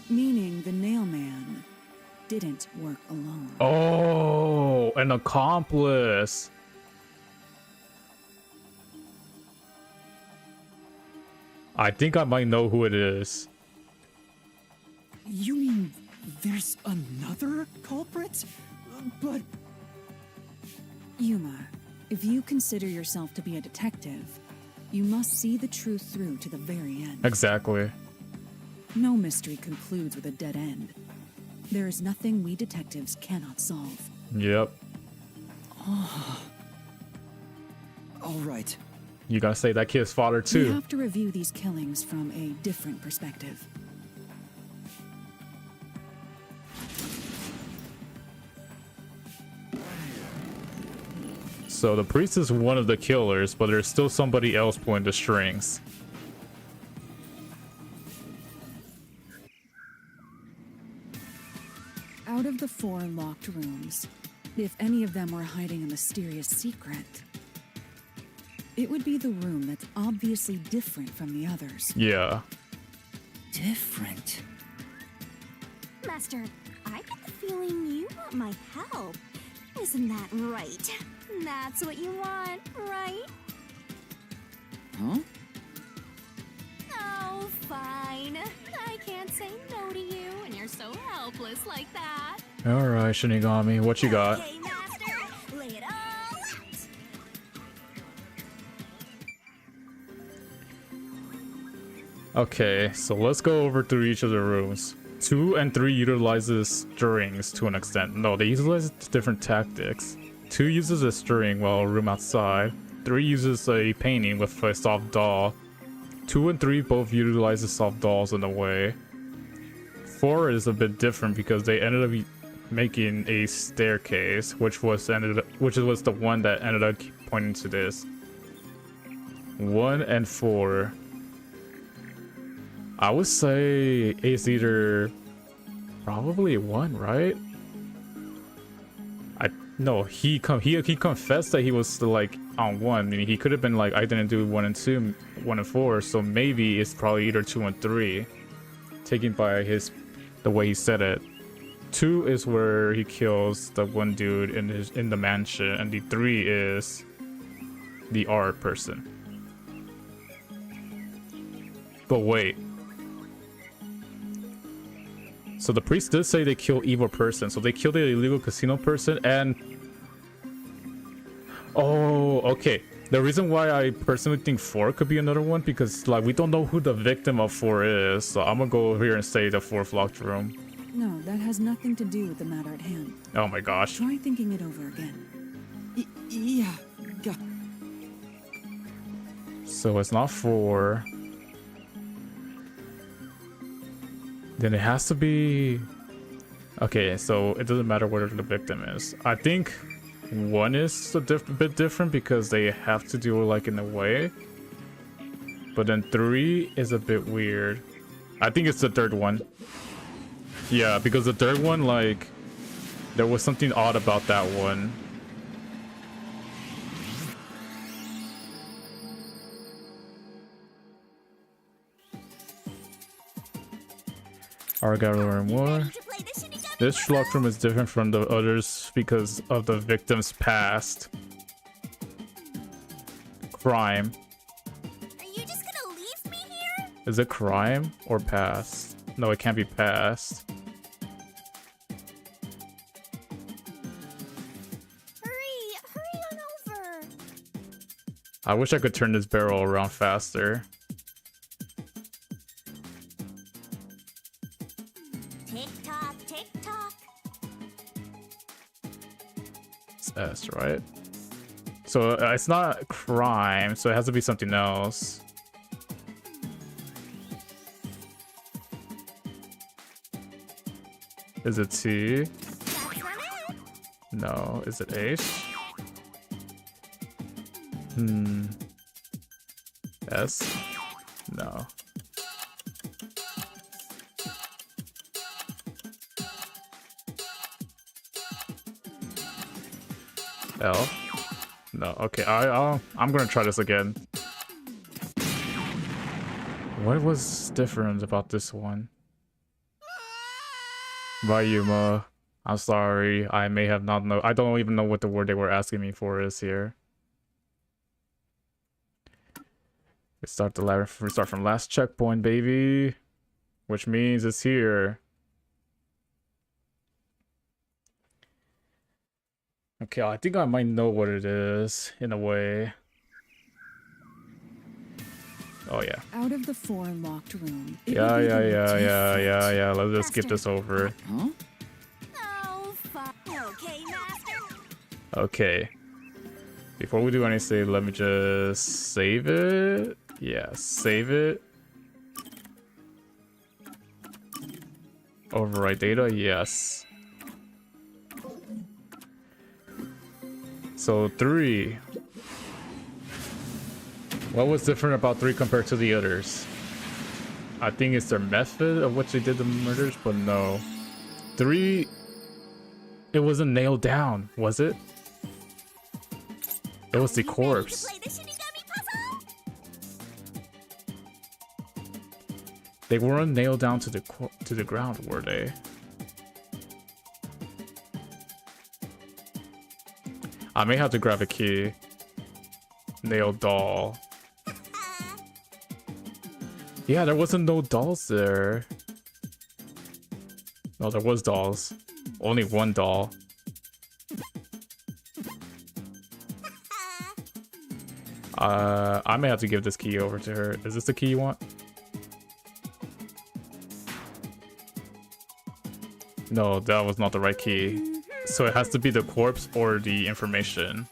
Meaning the Nailman didn't work alone. Oh, an accomplice. I think I might know who it is. You mean there's another culprit? But Yuma, if you consider yourself to be a detective, you must see the truth through to the very end. Exactly. No mystery concludes with a dead end. There is nothing we detectives cannot solve. Yep. All right. You gotta say that kid's father We too. have to review these killings from a different perspective. So the priest is one of the killers, but there's still somebody else pulling the strings. Out of the 4 locked rooms, if any of them were hiding a mysterious secret, it would be the room that's obviously different from the others. Yeah. Different. Master, I get the feeling you want my help. Isn't that right? That's what you want, right? Huh? Oh, fine. I can't say no to you, and you're so helpless like that. Alright, Shinigami, what you got? Okay, Master, lay it all out. Okay, so let's go over through each of the rooms. 2 and 3 utilizes strings to an extent. No, they utilize different tactics. 2 uses a string while a room outside. 3 uses a painting with a soft doll. 2 and 3 both utilizes soft dolls in a way. 4 is a bit different because they ended up making a staircase, which was the one that ended up pointing to this. 1 and 4. I would say it's either probably 1, right? No, he confessed that he was still like on 1. I mean, he could have been like, I didn't do 1 and 2, 1 and 4, so maybe it's probably either 2 and 3. Taken by the way he said it. 2 is where he kills the one dude in the mansion, and the 3 is the art person. But wait. So the priest did say they kill evil person, so they killed the illegal casino person and... Oh, okay. The reason why I personally think 4 could be another one, because like we don't know who the victim of 4 is, so I'm gonna go over here and say the 4th locked room. No, that has nothing to do with the matter at hand. Oh my gosh. Try thinking it over again. Yeah. So it's not 4. Then it has to be... Okay, so it doesn't matter where the victim is. I think 1 is a bit different because they have to do it like in a way. But then 3 is a bit weird. I think it's the 3rd one. Yeah, because the 3rd one, like, there was something odd about that one. Alright, got room more. This locked room is different from the others because of the victim's past. Crime. Are you just gonna leave me here? Is it crime or past? No, it can't be past. Hurry on over. I wish I could turn this barrel around faster. Tick tock, tick tock. It's S, right? So it's not crime, so it has to be something else. Is it T? That's not it. No. Is it H? S? No. L? No. Okay, I'm gonna try this again. What was different about this one? Ryuma, I'm sorry. I may have not know. I don't even know what the word they were asking me for is here. We start the labyrinth. We start from last checkpoint, baby, which means it's here. Okay, I think I might know what it is in a way. Oh yeah. Out of the 4 locked room. Yeah. Let's just skip this over. Huh? Oh, fuck. Okay, Master. Okay. Before we do anything, let me just save it. Yeah, save it. Overwrite data, yes. So 3. What was different about 3 compared to the others? I think it's their method of which they did the murders, but no. 3, it wasn't nailed down, was it? It was the corpse. They weren't nailed down to the ground, were they? I may have to grab a key. Nail doll. Yeah, there wasn't no dolls there. No, there was dolls. Only one doll. I may have to give this key over to her. Is this the key you want? No, that was not the right key. So it has to be the corpse or the information.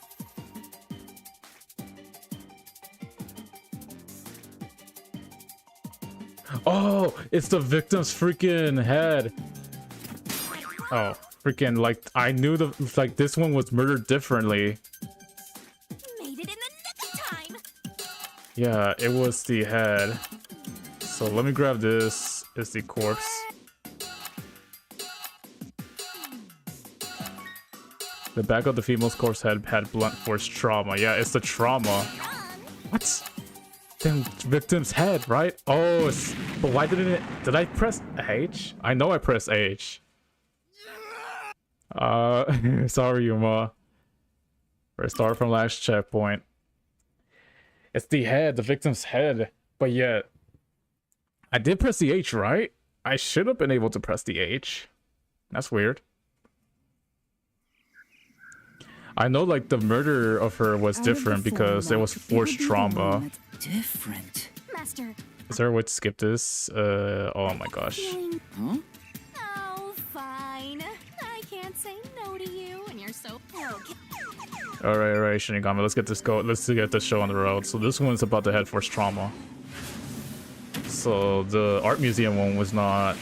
Oh, it's the victim's freaking head. Oh, freaking, like, I knew like this one was murdered differently. Made it in the nick of time. Yeah, it was the head. So let me grab this. It's the corpse. The back of the female's corpse head had blunt force trauma. Yeah, it's the trauma. What? The victim's head, right? Oh, but why didn't it? Did I press H? I know I pressed H. Sorry, Yuma. Restart from last checkpoint. It's the head, the victim's head. But yet, I did press the H, right? I should have been able to press the H. That's weird. I know, like, the murder of her was different because there was forced trauma. Different. Master. Is there a way to skip this? Oh my gosh. Huh? Oh, fine. I can't say no to you, and you're so okay. Alright, Shinigami, let's get this show on the road. So this one's about the head force trauma. So the art museum one was not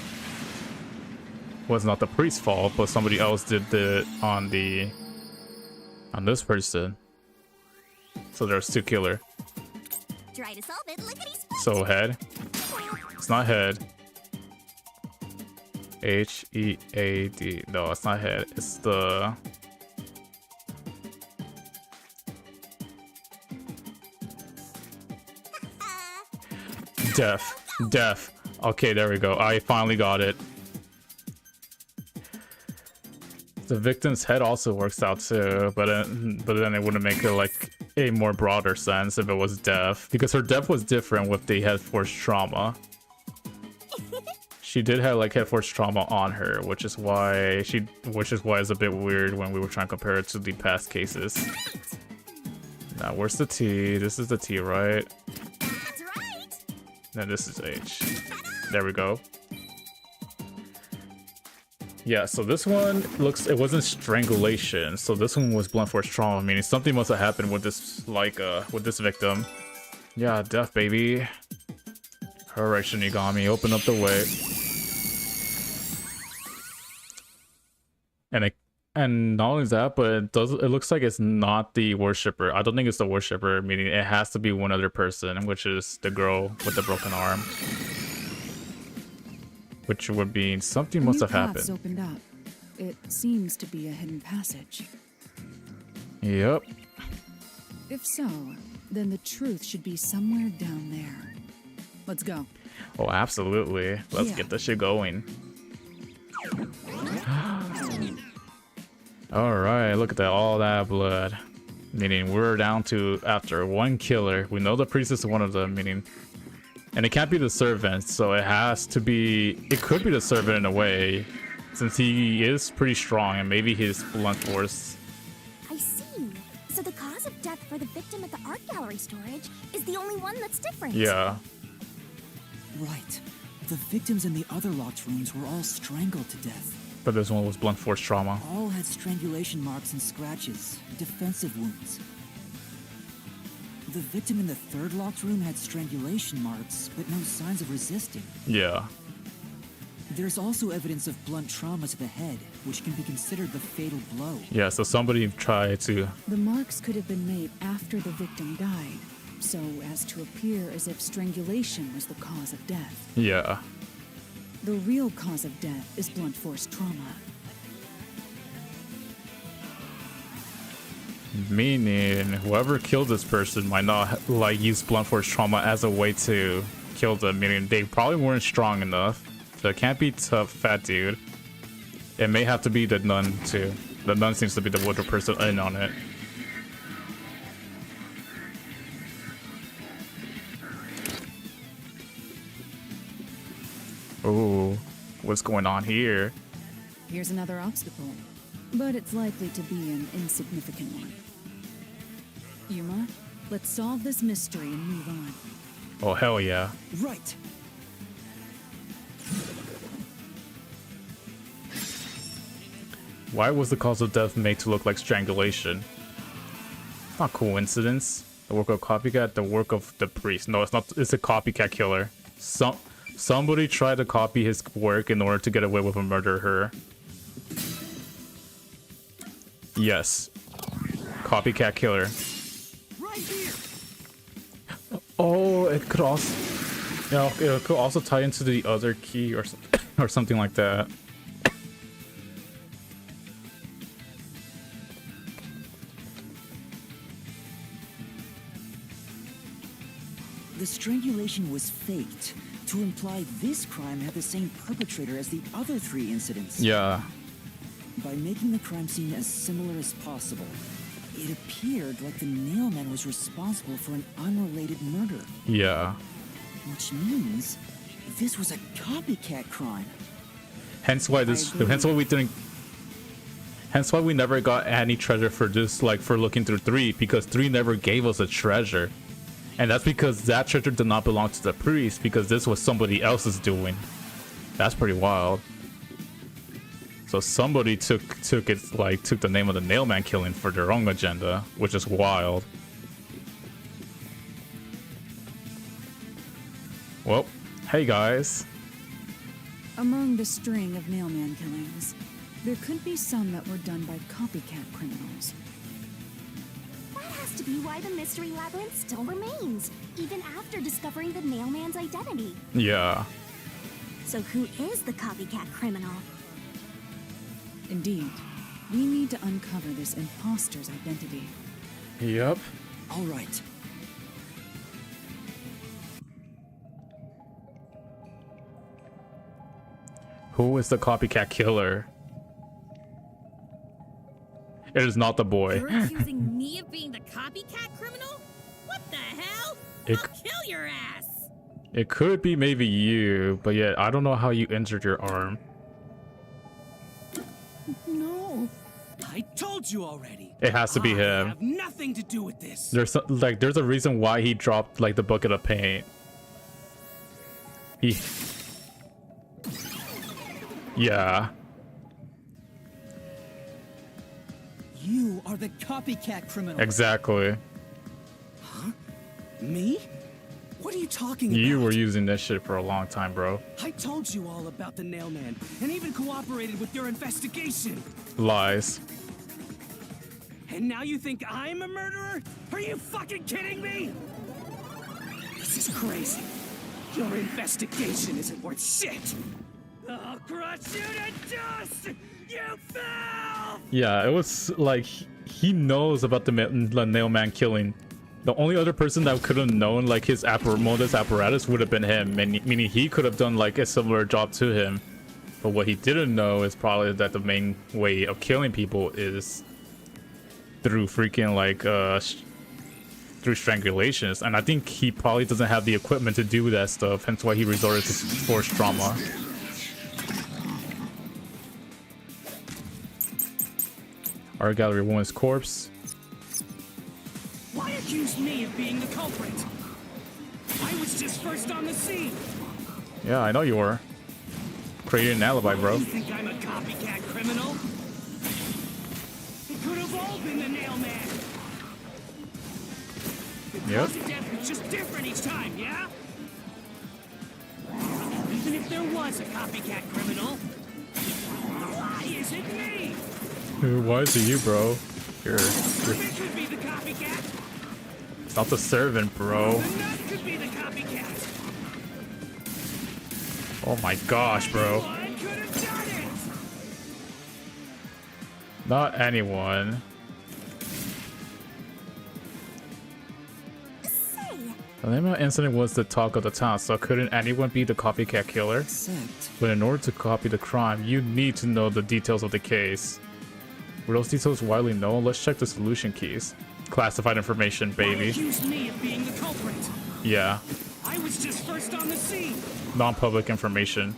the priest's fault, but somebody else did it on this person. So there's 2 killer. Try to solve it, lickety-split. So head. It's not head. H-E-A-D. No, it's not head. It's the... Deaf. Okay, there we go. I finally got it. The victim's head also works out too, but then it wouldn't make it like a more broader sense if it was deaf, because her death was different with the head force trauma. She did have like head force trauma on her, which is why it's a bit weird when we were trying to compare it to the past cases. Now where's the T? This is the T, right? That's right. Then this is H. There we go. Yeah, so this one it wasn't strangulation. So this one was blunt force trauma, meaning something must have happened with this, like, with this victim. Yeah, death, baby. Alright, Shinigami, open up the way. And not only that, but it looks like it's not the worshipper. I don't think it's the worshipper, meaning it has to be one other person, which is the girl with the broken arm. Which would be something must have happened. Opened up. It seems to be a hidden passage. Yep. If so, then the truth should be somewhere down there. Let's go. Oh, absolutely. Let's get this shit going. Alright, look at that. All that blood. Meaning we're down to after 1 killer. We know the priest is one of them, meaning... And it can't be the servant, so it has to be... It could be the servant in a way, since he is pretty strong, and maybe his blunt force. I see. So the cause of death for the victim at the art gallery storage is the only one that's different. Yeah. Right. The victims in the other locked rooms were all strangled to death. But this one was blunt force trauma. All had strangulation marks and scratches, defensive wounds. The victim in the third locked room had strangulation marks, but no signs of resisting. Yeah. There's also evidence of blunt trauma to the head, which can be considered the fatal blow. Yeah, so somebody tried to... The marks could have been made after the victim died, so as to appear as if strangulation was the cause of death. Yeah. The real cause of death is blunt force trauma. Meaning, whoever killed this person might not, like, use blunt force trauma as a way to kill them, meaning they probably weren't strong enough. So it can't be tough, fat dude. It may have to be the nun, too. The nun seems to be the older person in on it. Oh, what's going on here? Here's another obstacle, but it's likely to be an insignificant one. Yuma, let's solve this mystery and move on. Oh, hell yeah. Right. Why was the cause of death made to look like strangulation? Not coincidence. The work of copycat, the work of the priest. No, it's not. It's a copycat killer. Somebody tried to copy his work in order to get away with a murderer. Yes. Copycat killer. Right here. Oh, it could also, you know, it could also tie into the other key or or something like that. The strangulation was faked to imply this crime had the same perpetrator as the other 3 incidents. Yeah. By making the crime scene as similar as possible, it appeared like the nailman was responsible for an unrelated murder. Yeah. Which means this was a copycat crime. Hence why we never got any treasure for this, like for looking through 3, because 3 never gave us a treasure. And that's because that treasure did not belong to the priest, because this was somebody else's doing. That's pretty wild. So somebody took the name of the nailman killing for their own agenda, which is wild. Well, hey guys. Among the string of nailman killings, there could be some that were done by copycat criminals. That has to be why the mystery labyrinth still remains, even after discovering the nailman's identity. Yeah. So who is the copycat criminal? Indeed, we need to uncover this imposter's identity. Yep. All right. Who is the copycat killer? It is not the boy. You're accusing me of being the copycat criminal? What the hell? I'll kill your ass! It could be maybe you, but yeah, I don't know how you injured your arm. No. I told you already. It has to be I him. have nothing to do with this. There's a reason why he dropped like the bucket of paint. Yeah. You are the copycat criminal. Exactly. Huh? Me? What are you talking about? You were using this shit for a long time, bro. I told you all about the nailman and even cooperated with your investigation. Lies. And now you think I'm a murderer? Are you fucking kidding me? This is crazy. Your investigation isn't worth shit. I'll crush you to dust! You fool! Yeah, it was like he knows about the nailman killing. The only other person that could have known like his modus apparatus would have been him, meaning he could have done like a similar job to him. But what he didn't know is probably that the main way of killing people is through freaking like through strangulations, and I think he probably doesn't have the equipment to do that stuff, hence why he resorted to forced trauma. Art gallery, woman's corpse. Why accuse me of being the culprit? I was just first on the scene. Yeah, I know you were. Created an alibi, bro. You think I'm a copycat criminal? It could have all been the nailman. It Yep. It's just different each time, yeah? Even if there was a copycat criminal, why is it me? Why is it you, bro? You're It could be the copycat. it's not the servant, bro. The nut could be the copycat. Oh my gosh, bro. I could have done it. Not anyone. Say, The name of the incident was the talk of the town, so couldn't anyone be the copycat killer? Except, But in order to copy the crime, you need to know the details of the case. Were those details widely known? Let's check the solution keys. Classified information, baby. Accused me of being the culprit. Yeah. I was just first on the scene. Non-public information.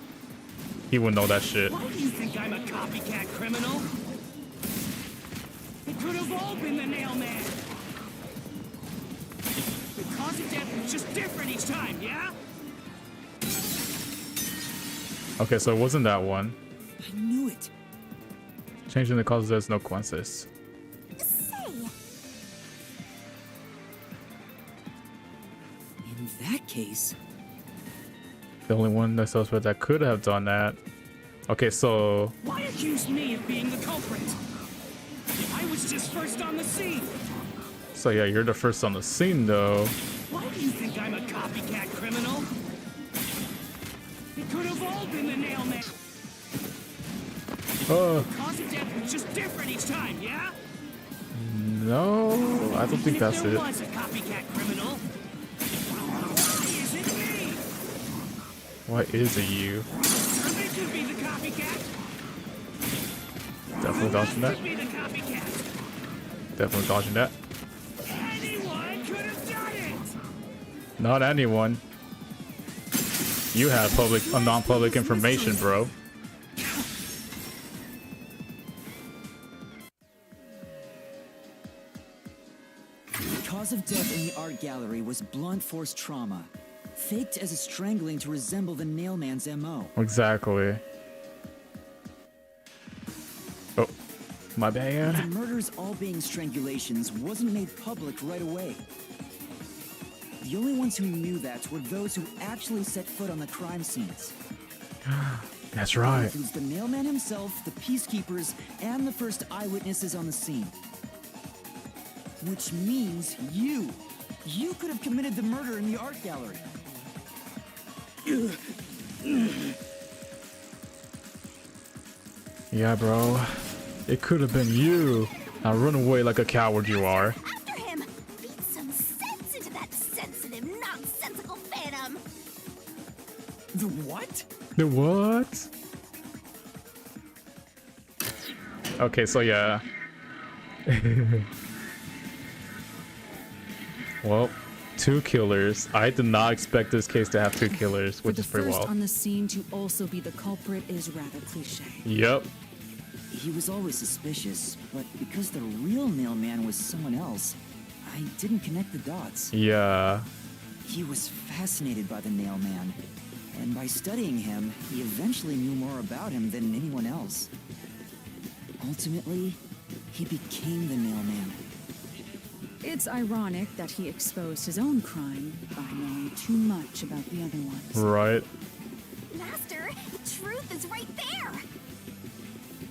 He would know that shit. Why do you think I'm a copycat criminal? It could have all been the nail man. The cause of death was just different each time, yeah? Okay, so it wasn't that one. I knew it. Changing the causes has no consequences. say, In that case, The only one that suspect that could have done that. Okay, so Why accuse me of being the culprit? I was just first on the scene. yeah, you're the first on the scene though. Why do you think I'm a copycat criminal? It could have all been the nail man. Oh The cause of death was just different each time, yeah? no, I don't think that's If there it. was a copycat criminal, why is it me? Why is it you? It could be the copycat. Definitely dodging that. Could be the copycat. Definitely dodging that. Anyone could have done it. Not anyone. You have non-public information, bro. the cause of death in the art gallery was blunt force trauma, faked as a strangling to resemble the nailman's MO. Exactly. Oh, my The bad. murders all being strangulations wasn't made public right away. The only ones who knew that were those who actually set foot on the crime scenes. That's That right. includes the mailman himself, the peacekeepers, and the first eyewitnesses on the scene. Which means you. You could have committed the murder in the art gallery. Yeah, bro. It could have been you. Now run away like a coward you are. after him! Beat some sense into that sensitive, nonsensical phantom! The what? The what? Okay, so yeah. Well, 2 killers. I did not expect this case to have 2 killers, For which the is pretty first well. on the scene to also be the culprit is rather cliche. Yep. He was always suspicious, but because the real mailman was someone else, I didn't connect the dots. Yeah. He was fascinated by the nailman, and by studying him, he eventually knew more about him than anyone else. Ultimately, he became the nailman. It's ironic that he exposed his own crime by knowing too much about the other ones. Right. Master, the truth is right there!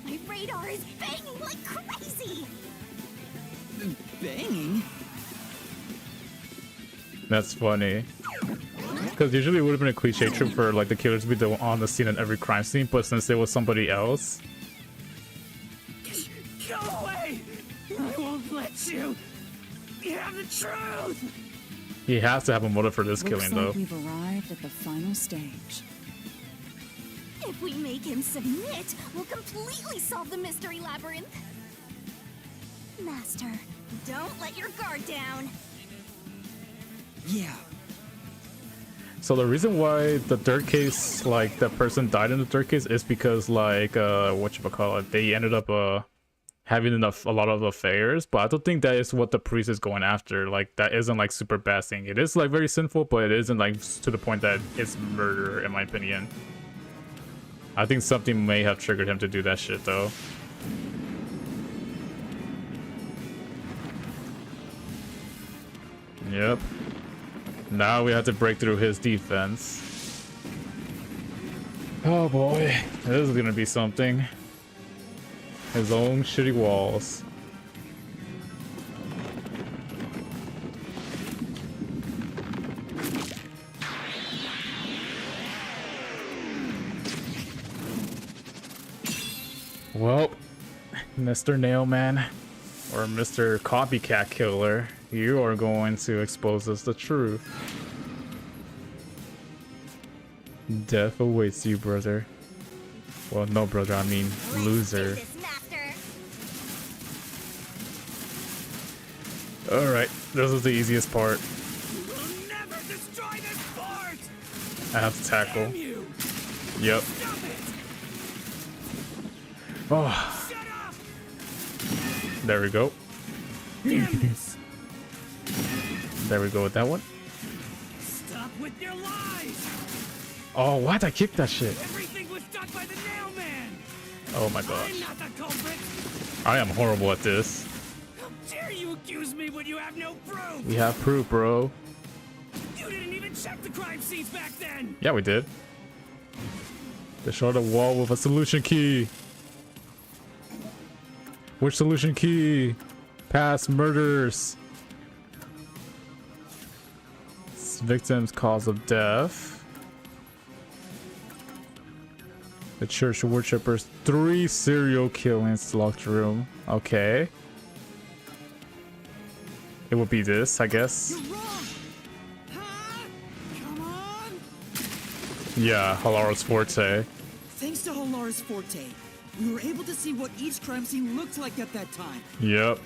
My radar is banging like crazy! Banging? That's funny. Because usually it would have been a cliche trope for like the killers to be the on the scene in every crime scene, but since there was somebody else, Go away! I won't let you. You have the truth. he has to have a motive for this Looks killing, like though. we've arrived at the final stage. If we make him submit, we'll completely solve the mystery labyrinth. Master, don't let your guard down. Yeah. So the reason why the third case, like the person died in the third case, is because like whatchamacallit, they ended up having a lot of affairs. But I don't think that is what the priest is going after. Like that isn't like super bad thing. It is like very sinful, but it isn't like to the point that it's murder, in my opinion. I think something may have triggered him to do that shit though. Yep. Now we have to break through his defense. Oh boy, this is gonna be something. His own shitty walls. Well, Mr. Nailman, or Mr. Copycat Killer, you are going to expose us the truth. Death awaits you, brother. Well, no, brother, I mean loser. Alright, this is the easiest part. We'll never destroy this fort! I have to tackle. Damn you! Yep. Stop it! Oh, Shut up! there we go. Damn this! There we go with that one. Stop with your lies! Oh, why'd I kick that shit? Everything was done by the Nailman! Oh my I'm gosh. not the culprit! I am horrible at this. How dare you accuse me when you have no proof? We have proof, bro. You didn't even check the crime scenes back then! Yeah, we did. Destroy the wall with a solution key. Which solution key? Past murders. Victim's cause of death. The church worshippers, 3 serial killings locked room. Okay. It would be this, I guess. You're wrong! Huh? Come on! Yeah, Halara's forte. Thanks to Halara's forte, we were able to see what each crime scene looked like at that time. Yep.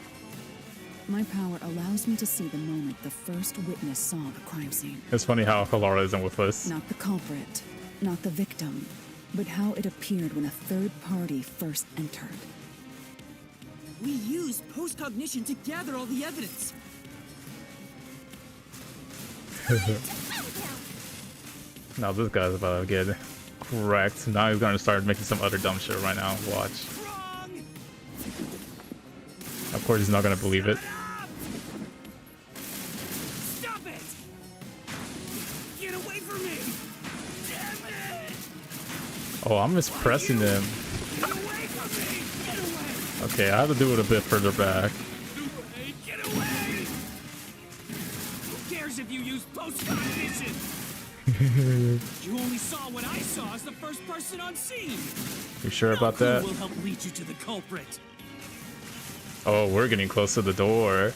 My power allows me to see the moment the first witness saw the crime scene. It's funny how Halara isn't with us. Not the culprit, not the victim, but how it appeared when a third party first entered. We used post-cognition to gather all the evidence. Now this guy's about to get wrecked. Now he's gonna start making some other dumb shit right now. Watch. Wrong! Of course he's not gonna believe it. Stop it! Get away from me! Damn it! Oh, I'm just pressing him. Get away from me! Get away! Okay, I have to do it a bit further back. Get away! Who cares if you use post-cognition? You only saw what I saw as the first person on scene. You sure No about clue that? will help lead you to the culprit. Oh, we're getting close to the door.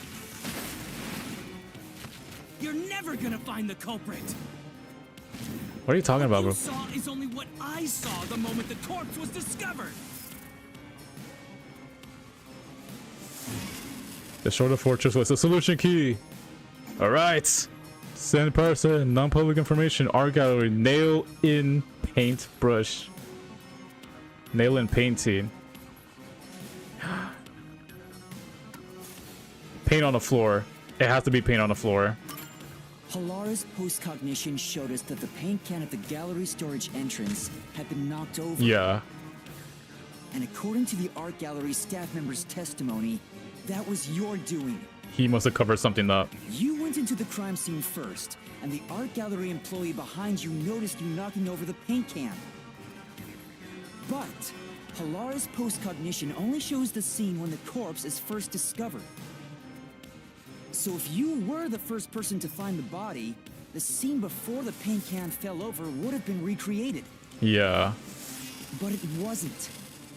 You're never gonna find the culprit. What are you talking about, What bro? you saw is only what I saw the moment the corpse was discovered. Destroy the fortress with the solution key. Alright. Send person, non-public information, art gallery, nail in paintbrush. Nail in painting. Paint on the floor. It has to be paint on the floor. Halara's post-cognition showed us that the paint can at the gallery storage entrance had been knocked over. Yeah. And according to the art gallery staff member's testimony, that was your doing. He must have covered something up. You went into the crime scene first, and the art gallery employee behind you noticed you knocking over the paint can. But Halara's post-cognition only shows the scene when the corpse is first discovered. So if you were the first person to find the body, the scene before the paint can fell over would have been recreated. Yeah. But it wasn't.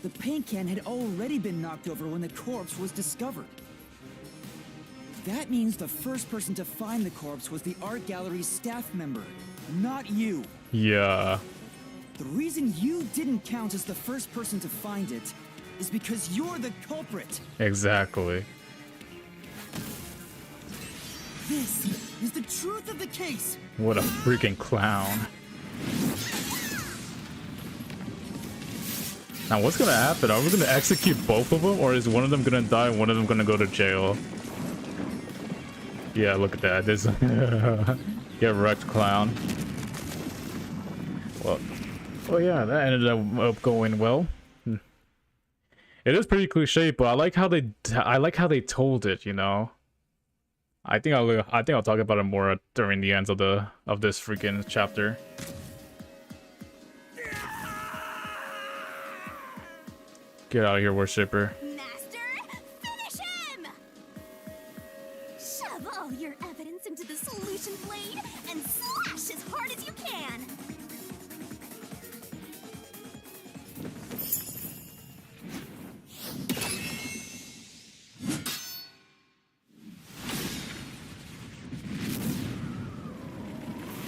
The paint can had already been knocked over when the corpse was discovered. That means the first person to find the corpse was the art gallery's staff member, not you. Yeah. The reason you didn't count as the first person to find it is because you're the culprit. Exactly. This is the truth of the case. What a freaking clown. Now what's gonna happen? Are we gonna execute both of them, or is one of them gonna die and one of them gonna go to jail? Yeah, look at that. This get wrecked, clown. Well, yeah, that ended up going well. It is pretty cliche, but I like how they told it, you know. I think I'll talk about it more during the ends of this freaking chapter. Get out of here, worshipper. Master, finish him! Shove all your evidence into the solution blade and slash as hard as you can!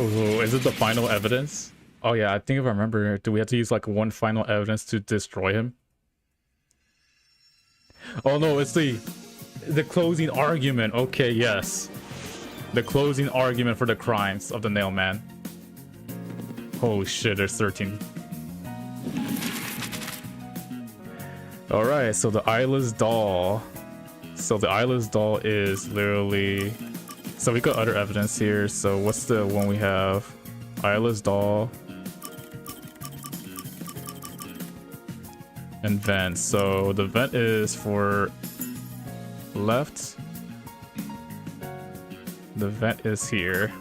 Oh, is it the final evidence? Oh yeah, I think if I remember, do we have to use like one final evidence to destroy him? Oh no, it's the closing argument. Okay, yes. The closing argument for the crimes of the nail man. Holy shit, there's 13. Alright, so the eyeless doll. So the eyeless doll is literally... So we got other evidence here. So what's the one we have? Eyeless doll. And vent. So the vent is for left. The vent is here.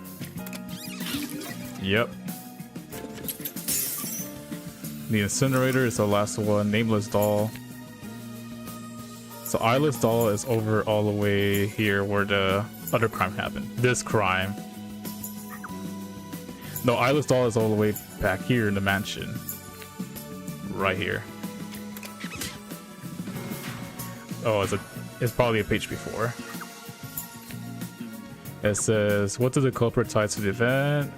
Yep. The incinerator is the last one. Nameless doll. So eyeless doll is over all the way here where the other crime happened. This crime. No, eyeless doll is all the way back here in the mansion. Right here. Oh, it's probably a page before. It says, what did the culprit tie to the event?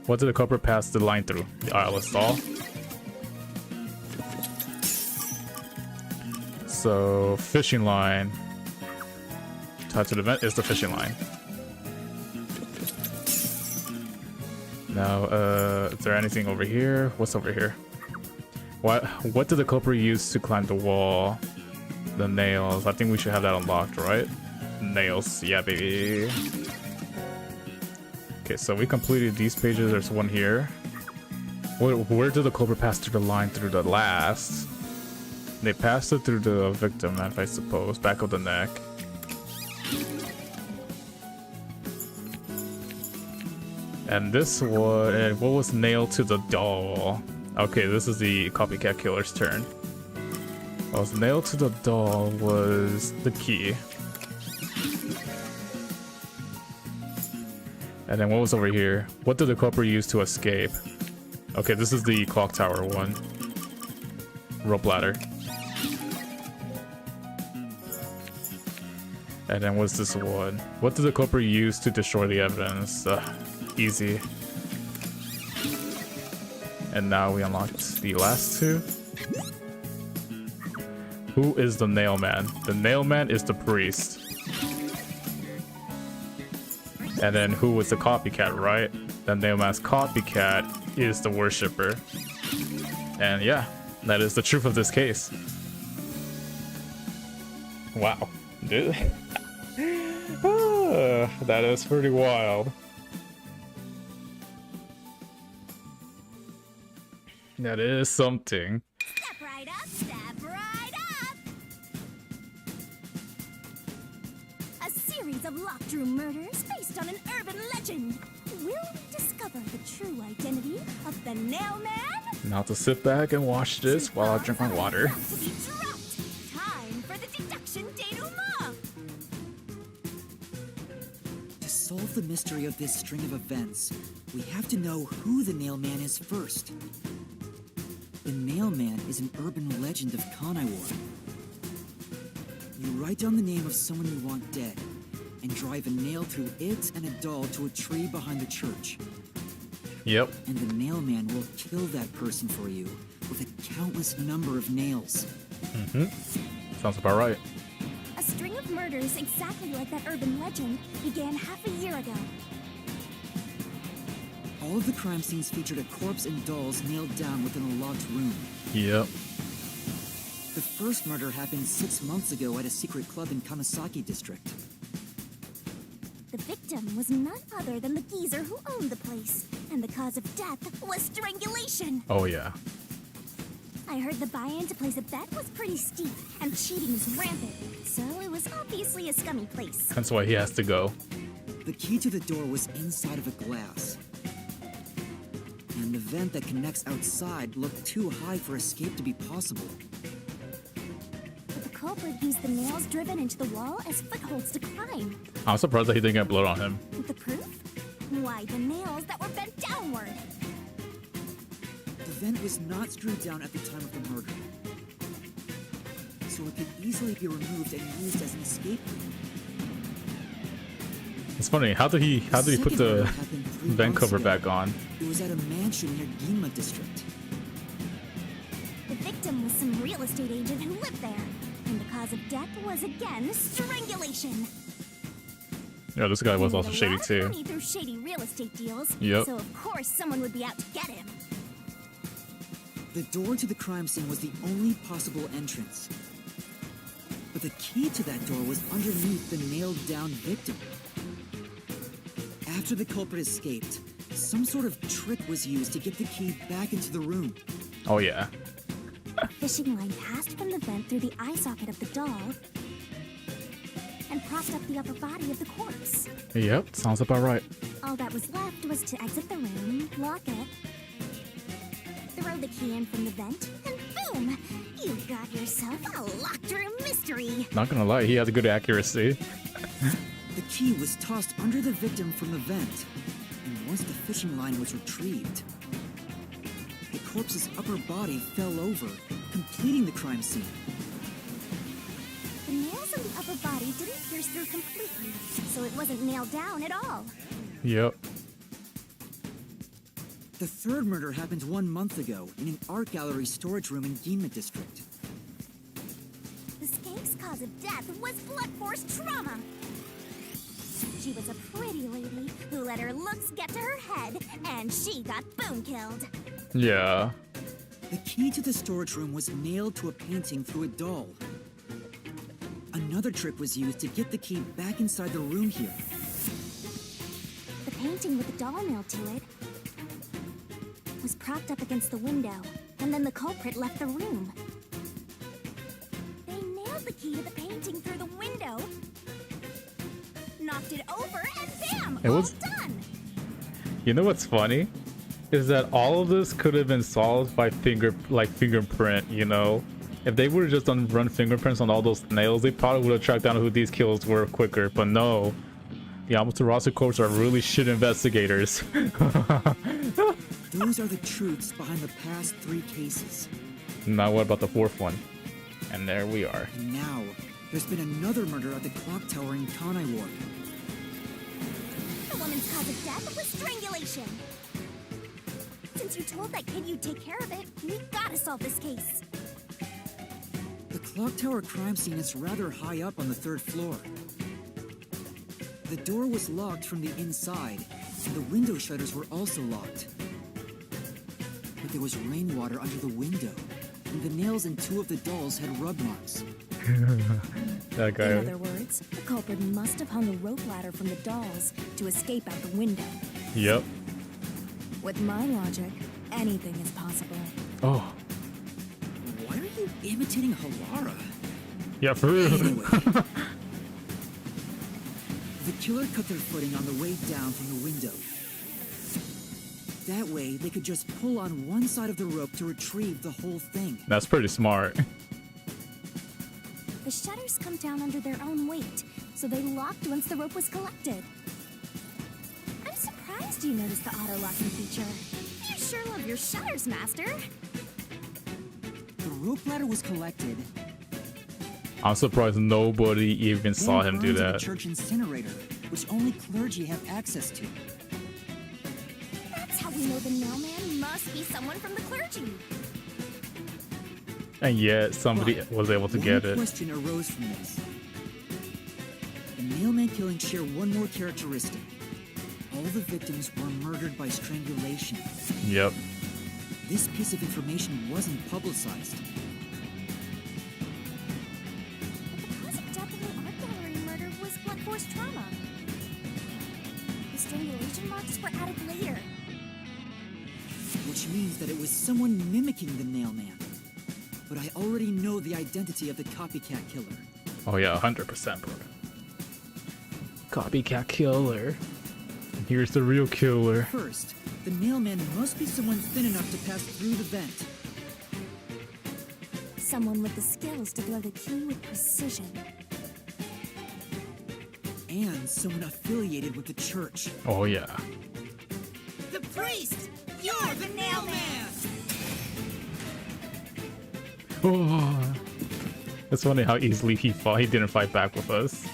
What did the culprit pass the line through? The eyeless doll. So, fishing line tied to the event is the fishing line. Now, is there anything over here? What's over here? What did the culprit use to climb the wall? The nails. I think we should have that unlocked, right? Nails. Yeah, baby. Okay, so we completed these pages. There's one here. Where did the culprit pass through the line through the last? They passed it through the victim, I suppose. Back of the neck. And this one, what was nailed to the doll? Okay, this is the copycat killer's turn. What was nailed to the doll was the key. And then what was over here? What did the culprit use to escape? Okay, this is the clock tower one. Rope ladder. And then what's this one? What did the culprit use to destroy the evidence? Easy. And now we unlocked the last two. Who is the nail man? The nail man is the priest. And then who was the copycat, right? The nail man's copycat is the worshipper. And yeah, that is the truth of this case. Wow. Dude. That is pretty wild. That is something. Step right up, step right up! A series of locked room murders based on an urban legend. Will we discover the true identity of the nail man? Now to sit back and watch this while I drink my water. About to be dropped. Time for the deduction denouement. To solve the mystery of this string of events, we have to know who the nail man is first. The nail man is an urban legend of Conaiwar. You write down the name of someone you want dead, and drive a nail through it and a doll to a tree behind the church. Yep. And the nail man will kill that person for you with a countless number of nails. Sounds about right. A string of murders exactly like that urban legend began half a year ago. All of the crime scenes featured a corpse and dolls nailed down within a locked room. Yep. The first murder happened 6 months ago at a secret club in Kamasaki district. The victim was none other than the geezer who owned the place, and the cause of death was strangulation. Oh yeah. I heard the buy-in to place a bet was pretty steep, and cheating is rampant, so it was obviously a scummy place. That's why he has to go. The key to the door was inside of a glass. And the vent that connects outside looked too high for escape to be possible. But the culprit used the nails driven into the wall as footholds to climb. I'm surprised that he didn't get blood on him. The proof? Why, the nails that were bent downward. The vent was not screwed down at the time of the murder, so it could easily be removed and used as an escape route. It's funny. How did he put second the murder happened 3 vent months cover ago. back on? It was at a mansion near Ginma district. The victim was some real estate agent who lived there, and the cause of death was again strangulation. Yeah, this guy was He also made a shady lot of too. money through shady real estate deals. Yep. So of course someone would be out to get him. The door to the crime scene was the only possible entrance. But the key to that door was underneath the nailed-down victim. After the culprit escaped, some sort of trick was used to get the key back into the room. Oh yeah. A fishing line passed from the vent through the eye socket of the doll and propped up the upper body of the corpse. Yep, sounds about right. All that was left was to exit the room, lock it, throw the key in from the vent, and boom! You got yourself a locked room mystery! Not gonna lie, he has a good accuracy. The key was tossed under the victim from the vent, and once the fishing line was retrieved, the corpse's upper body fell over, completing the crime scene. The nails in the upper body didn't pierce through completely, so it wasn't nailed down at all. Yep. The third murder happened 1 month ago in an art gallery storage room in Ginma district. The skank's cause of death was blunt force trauma. She was a pretty lady who let her looks get to her head, and she got boom killed. Yeah. The key to the storage room was nailed to a painting through a doll. Another trick was used to get the key back inside the room here. The painting with the doll nailed to it was propped up against the window, and then the culprit left the room. They nailed the key to the painting through the window, knocked it over, and bam! It all was- done! You know what's funny? Is that all of this could have been solved by fingerprint, you know? If they would have just run fingerprints on all those nails, they probably would have tracked down who these kills were quicker. But no. The Amaterasu Corps are really shit investigators. Those are the truths behind the past 3 cases. Now what about the 4th one? And there we are. And now, there's been another murder at the clock tower in Kanai Ward. The woman's cause of death was strangulation. Since you told that kid you'd take care of it, we gotta solve this case. The clock tower crime scene is rather high up on the 3rd floor. The door was locked from the inside, and the window shutters were also locked. But there was rainwater under the window, and the nails in 2 of the dolls had rub marks. That In guy. other words, the culprit must have hung the rope ladder from the dolls to escape out the window. Yep. With my logic, anything is possible. Oh. Why are you imitating Halara? Yeah, for real. Anyway. The killer cut their footing on the way down from the window. That way, they could just pull on one side of the rope to retrieve the whole thing. That's pretty smart. The shutters come down under their own weight, so they locked once the rope was collected. I'm surprised you noticed the auto-locking feature. You sure love your shutters, Master. The rope ladder was collected, I'm surprised nobody even saw then him do burned in that. the church incinerator, which only clergy have access to. That's how we know the mailman must be someone from the clergy. And yet somebody But was able to one get it. question arose from this. The mailman killings share one more characteristic. All the victims were murdered by strangulation. Yep. This piece of information wasn't publicized. But the cause of death in the art gallery murder was blunt force trauma. The strangulation marks were added later. Which means that it was someone mimicking the mailman. but I already know the identity of the copycat killer. Oh yeah, 100%, bro. Copycat killer. And here's the real killer. First, the mailman must be someone thin enough to pass through the vent. Someone with the skills to throw the key with precision. And someone affiliated with the church. Oh yeah. The priest! You're the mailman! Oh. It's funny how easily he fought. He didn't fight back with us.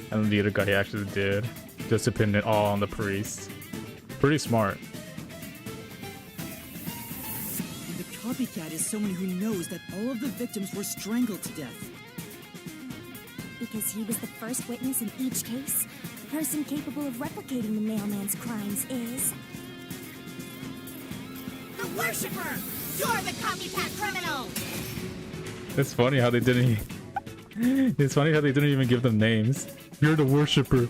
And the other guy actually did. Just depended all on the priest. Pretty smart. And the copycat is someone who knows that all of the victims were strangled to death. Because he was the first witness in each case, the person capable of replicating the mailman's crimes is... The Worshipper! You're the copycat criminal! It's funny how they didn't. It's funny how they didn't even give them names. You're the Worshipper.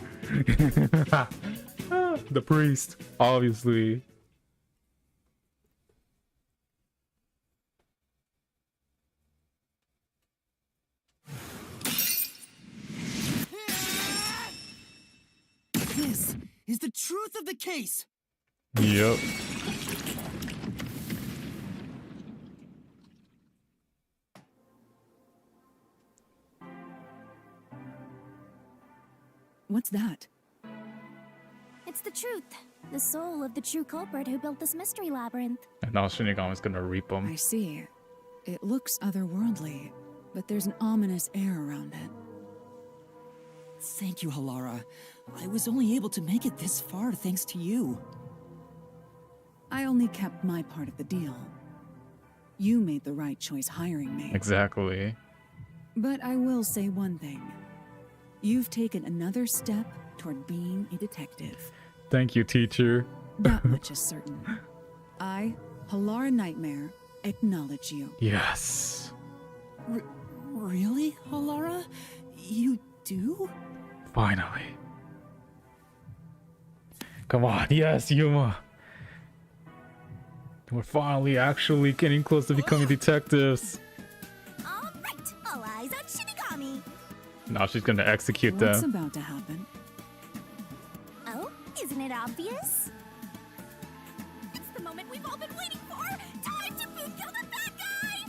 The priest, obviously. This is the truth of the case! Yep. What's that? It's the truth. The soul of the true culprit who built this mystery labyrinth. And now Shinigami's gonna reap them. I see. It looks otherworldly, but there's an ominous air around it. Thank you, Halara. I was only able to make it this far thanks to you. I only kept my part of the deal. You made the right choice hiring me. Exactly. But I will say one thing. You've taken another step toward being a detective. Thank you, teacher. That much is certain. I, Halara Nightmare, acknowledge you. Yes. Really, Halara? You do? Finally. Come on, yes, Yuma. We're finally actually getting close to becoming detectives. All right, all eyes on Shinigami. Now she's gonna execute What's them. about to happen? Oh, isn't it obvious? It's the moment we've all been waiting for. Time to boot kill the bad guy.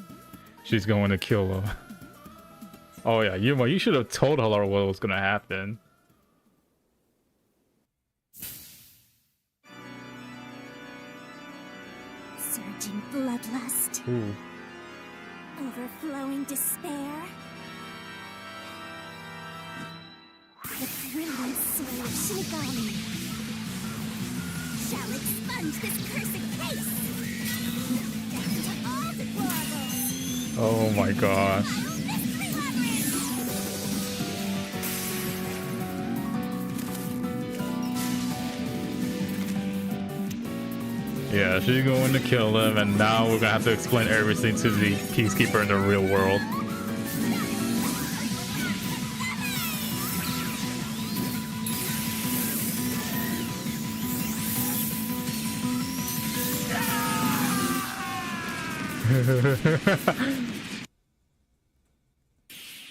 She's going to kill him. Oh yeah, Yuma, you should have told Halara what was gonna happen. Surging bloodlust. Ooh. Overflowing despair. The brilliant soul of Shinigami shall expunge this cursed case. Down to all deplorables. Oh my gosh. Mystery labyrinth. Yeah, she's going to kill him, and now we're gonna have to explain everything to the Peacekeeper in the real world.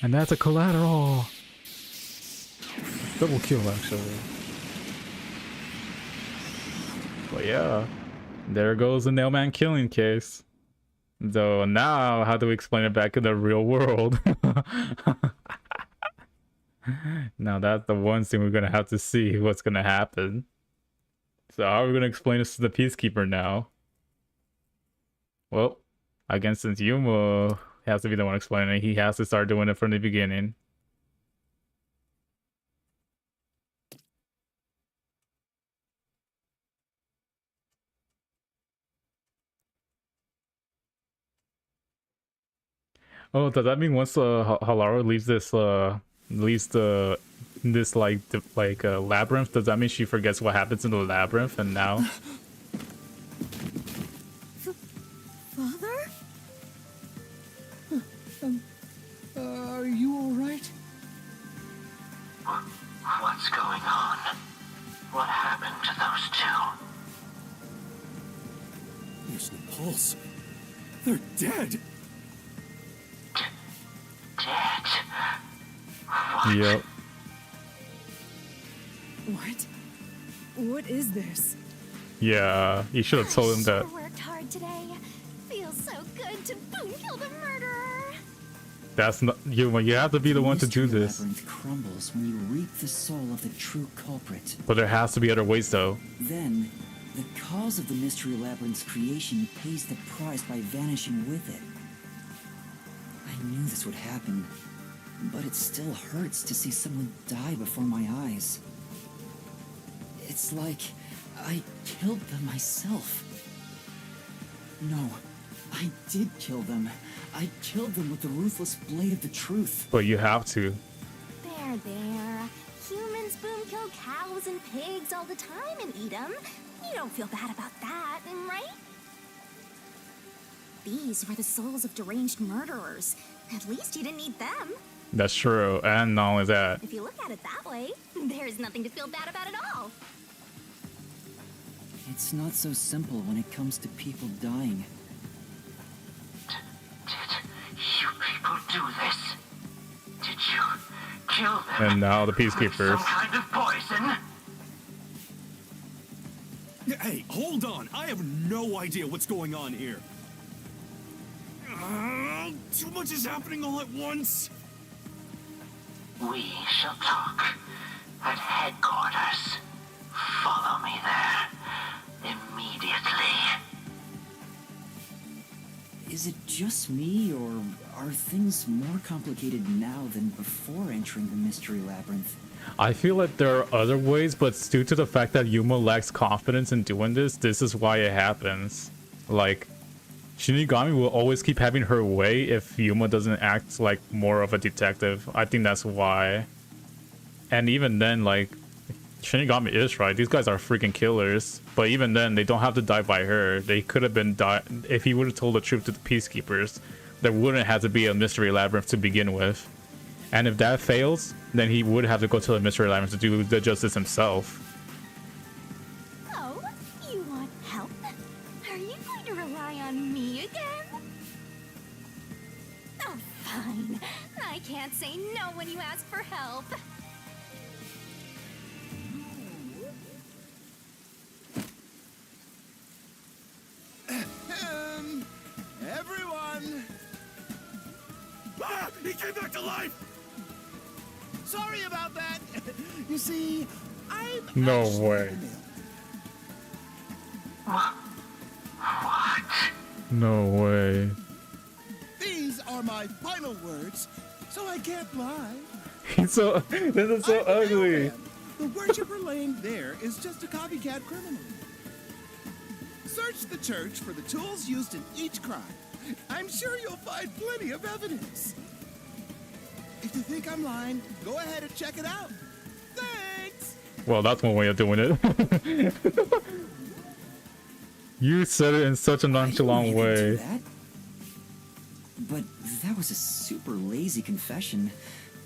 And that's a collateral. Double kill, actually. But yeah, there goes the Nailman killing case. So now, how do we explain it back in the real world? Now that's the one thing we're gonna have to see what's gonna happen. So how are we gonna explain this to the Peacekeeper now? Well, I guess since Yuma has to be the one explaining it, he has to start doing it from the beginning. Oh, does that mean once Halara leaves this labyrinth, does that mean she forgets what happens in the labyrinth and now? Father? Are you alright? What's going on? What happened to those two? There's no pulse. They're dead. dead. Yep. What? What is this? Yeah, you should have told him that. Sure worked hard today. Feels so good to boom kill the murderer. That's not you. You have to be the one to do Mystery this. Labyrinth crumbles when you reap the soul of the true culprit. But there has to be other ways, though. Then, the cause of the Mystery Labyrinth's creation pays the price by vanishing with it. I knew this would happen, but it still hurts to see someone die before my eyes. It's like I killed them myself. No, I did kill them. I killed them with the ruthless blade of the truth. But you have to. There. Humans boom kill cows and pigs all the time and eat them. You don't feel bad about that, right? These were the souls of deranged murderers. At least you didn't eat them. That's true. And not only that. If you look at it that way, there's nothing to feel bad about at all. It's not so simple when it comes to people dying. Did you people do this? Did you kill them? And now the with peacekeepers. some kind of poison? Hey, hold on. I have no idea what's going on here. Too much is happening all at once. We shall talk at headquarters. Follow me there immediately. Is it just me, or are things more complicated now than before entering the Mystery Labyrinth? I feel like there are other ways, but it's due to the fact that Yuma lacks confidence in doing this. This is why it happens. Like, Shinigami will always keep having her way if Yuma doesn't act like more of a detective. I think that's why. And even then, like, Shinigami is right. These guys are freaking killers. But even then, they don't have to die by her. They could have been if he would have told the truth to the peacekeepers. There wouldn't have to be a Mystery Labyrinth to begin with. And if that fails, then he would have to go to the Mystery Labyrinth to do the justice himself. Oh, you want help? Are you going to rely on me again? Oh, fine. I can't say no when you ask for help. Everyone! Ah! He came back to life! Sorry about that. You see, I'm No actually way. the What? No way. These are my final words, so I can't lie. He's so. This is so I'm the ugly. mailman. The worshiper laying there is just a copycat criminal. Search the church for the tools used in each crime. I'm sure you'll find plenty of evidence. If you think I'm lying, go ahead and check it out. Thanks! Well, that's one way of doing it. You said it in such a nonchalant I didn't do way. that. But that was a super lazy confession.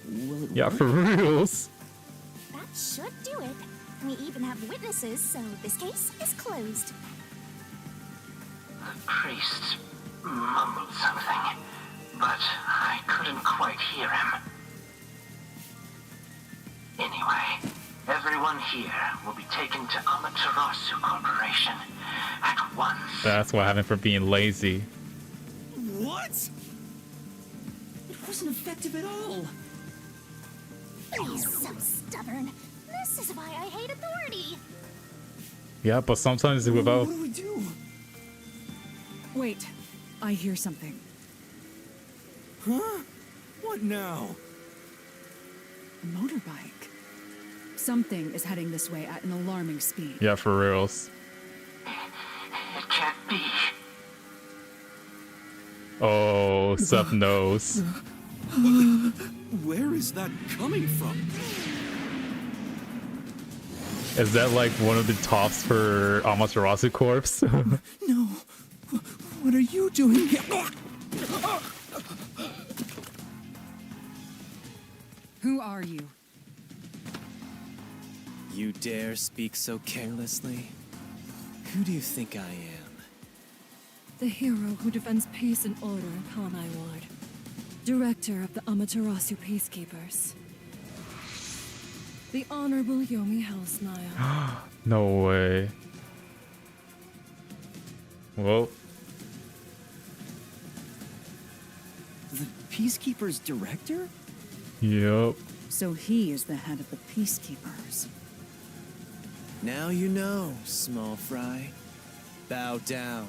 Will it Yeah, work? for reals. That should do it. We even have witnesses, so this case is closed. The priest mumbled something, but I couldn't quite hear him. Anyway, everyone here will be taken to Amaterasu Corporation at once. That's what happened for being lazy. What? It wasn't effective at all. He's so stubborn. This is why I hate authority. Yeah, but sometimes without. What do we do? Wait, I hear something. Huh? What now? A motorbike. Something is heading this way at an alarming speed. Yeah, for reals. It can't be. Oh, Seth knows. Where is that coming from? Is that like one of the tops for Amaterasu Corps? No. What are you doing here? Who are you? You dare speak so carelessly? Who do you think I am? The hero who defends peace and order upon my ward. Director of the Amaterasu Peacekeepers. The Honorable Yomi Hellsmile. No way. Well, The Peacekeeper's director? yep. So he is the head of the Peacekeepers. Now you know, small fry. Bow down.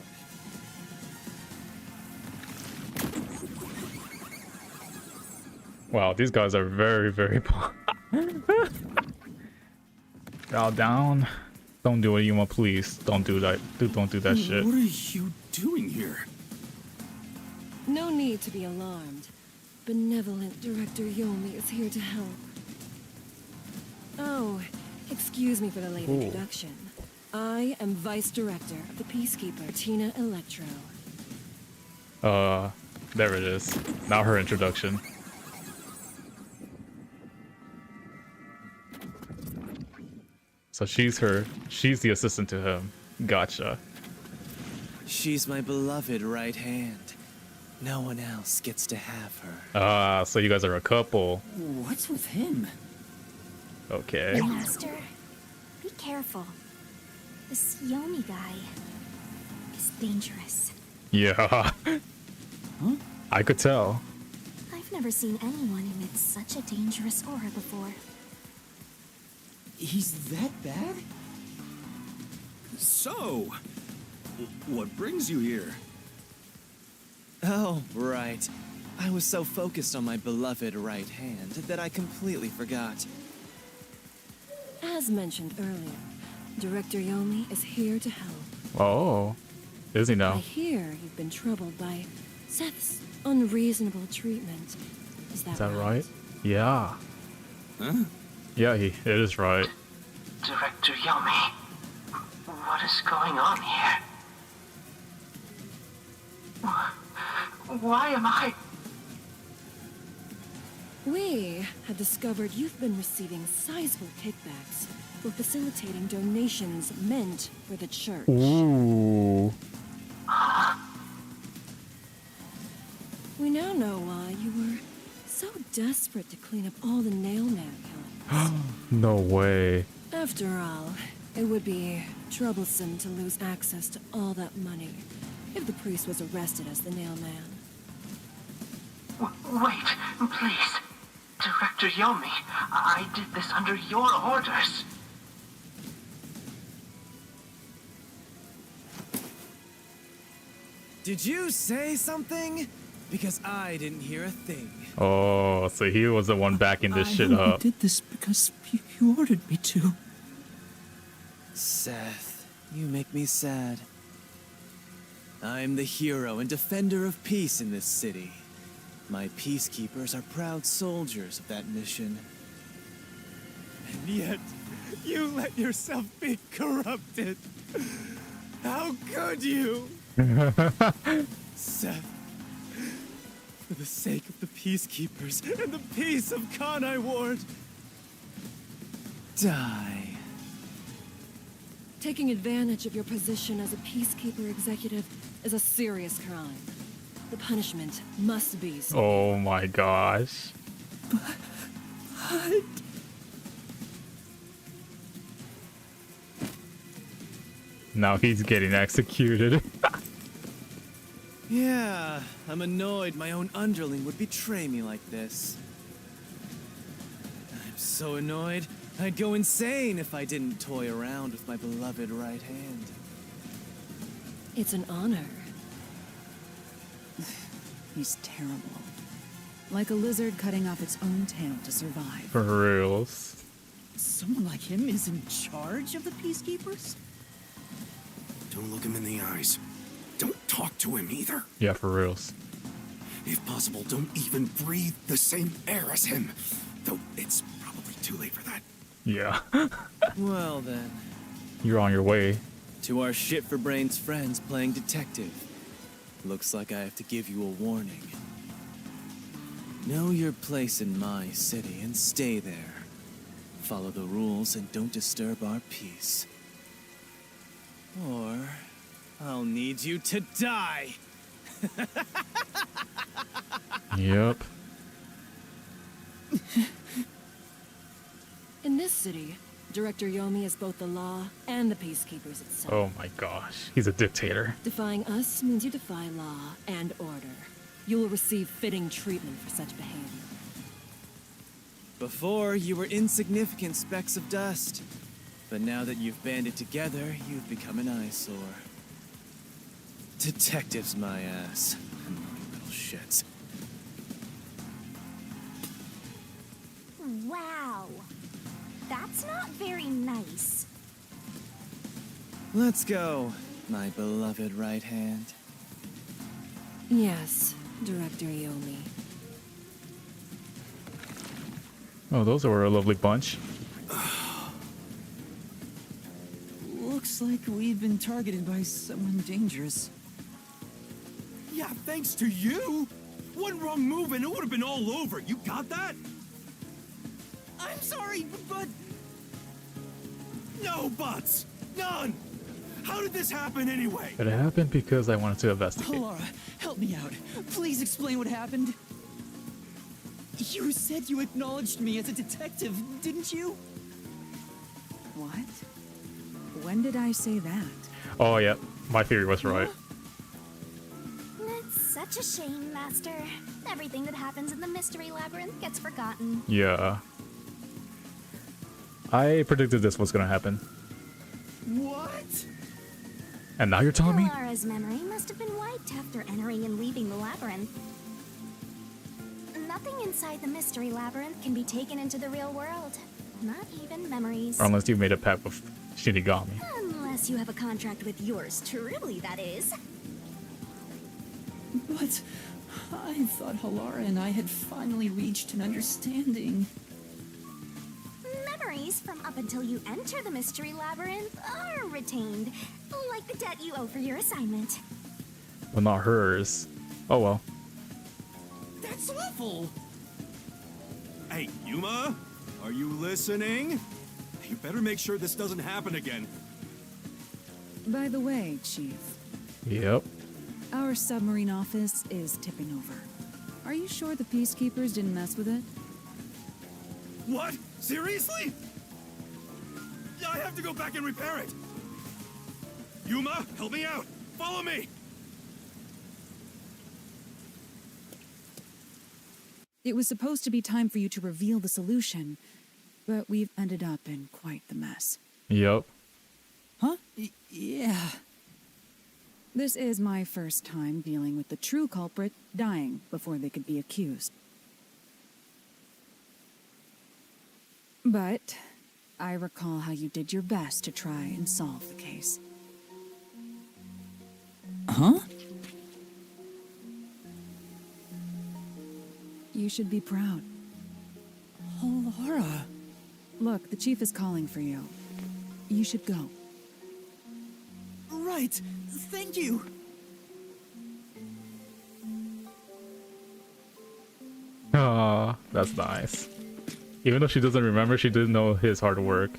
Wow, these guys are very, very bow down. Don't do it, Yuma, please. Don't do that. Don't do that shit. What are you doing here? No need to be alarmed. Benevolent Director Yomi is here to help. Oh, excuse me for the late introduction. I am Vice Director of the Peacekeeper, Tina Electro. There it is. Now her introduction. So she's the assistant to him. Gotcha. She's my beloved right hand. No one else gets to have her. Ah, so you guys are a couple. What's with him? Okay. Master, be careful. This Yomi guy is dangerous. Yeah. I could tell. I've never seen anyone emit such a dangerous aura before. He's that bad? So, what brings you here? Oh, right. I was so focused on my beloved right hand that I completely forgot. As mentioned earlier, Director Yomi is here to help. Oh. Is he I now? hear you've been troubled by Seth's unreasonable treatment. Is that, Is that right? Yeah. Huh? Yeah, it is right. Director Yomi, what is going on here? Why am I... We have discovered you've been receiving sizable kickbacks for facilitating donations meant for the church. Ooh. We now know why you were so desperate to clean up all the nailman killings. No way. After all, it would be troublesome to lose access to all that money if the priest was arrested as the nailman. Wait, please. Director Yomi, I did this under your orders. Did you say something? Because I didn't hear a thing. Oh, so he was the one backing this shit I up. did this because you ordered me to. Seth, you make me sad. I'm the hero and defender of peace in this city. My peacekeepers are proud soldiers of that mission. And yet, you let yourself be corrupted. How could you? Seth, for the sake of the peacekeepers and the peace of Kanai Ward, die. Taking advantage of your position as a peacekeeper executive is a serious crime. The punishment must be severe. Oh my gosh. But... Now he's getting executed. Yeah, I'm annoyed my own underling would betray me like this. I'm so annoyed, I'd go insane if I didn't toy around with my beloved right hand. It's an honor. He's terrible. Like a lizard cutting off its own tail to survive. For reals. Someone like him is in charge of the Peacekeepers? Don't look him in the eyes. Don't talk to him either. Yeah, for reals. If possible, don't even breathe the same air as him. Though it's probably too late for that. Yeah. Well then, You're on your way. to our shit-for-brains friends playing detective. Looks like I have to give you a warning. Know your place in my city and stay there. Follow the rules and don't disturb our peace. Or I'll need you to die! Yep. In this city, Director Yomi is both the law and the peacekeepers itself. Oh my gosh, he's a dictator. Defying us means you defy law and order. You will receive fitting treatment for such behavior. Before, you were insignificant specks of dust. But now that you've banded together, you've become an eyesore. Detectives, my ass. Little shits. Wow. That's not very nice. Let's go, my beloved right hand. Yes, Director Yomi. Oh, those were a lovely bunch. Looks like we've been targeted by someone dangerous. Yeah, thanks to you. One wrong move and it would have been all over. You got that? I'm sorry, but... No buts. None. How did this happen anyway? It happened because I wanted to investigate. Laura, help me out. Please explain what happened. You said you acknowledged me as a detective, didn't you? What? When did I say that? Oh yeah, my theory was right. It's such a shame, Master. Everything that happens in the Mystery Labyrinth gets forgotten. Yeah. I predicted this was gonna happen. What? And now you're telling me? Lara's memory must have been wiped after entering and leaving the labyrinth. Nothing inside the Mystery Labyrinth can be taken into the real world. Not even memories. Or unless you made a pact with Shinigami. Unless you have a contract with yours truly, that is. But I thought Halara and I had finally reached an understanding. Memories from up until you enter the Mystery Labyrinth are retained, like the debt you owe for your assignment. But not hers. Oh well. That's awful. Hey, Yuma, are you listening? You better make sure this doesn't happen again. By the way, Chief, Yep. our submarine office is tipping over. Are you sure the peacekeepers didn't mess with it? What? Seriously? I have to go back and repair it. Yuma, help me out. Follow me. It was supposed to be time for you to reveal the solution, but we've ended up in quite the mess. Yep. Huh? Yeah. This is my first time dealing with the true culprit dying before they could be accused. But I recall how you did your best to try and solve the case. Huh? You should be proud. Laura. Look, the chief is calling for you. You should go. Right. Thank you. Ah, that's nice. Even though she doesn't remember, she did know his hard work.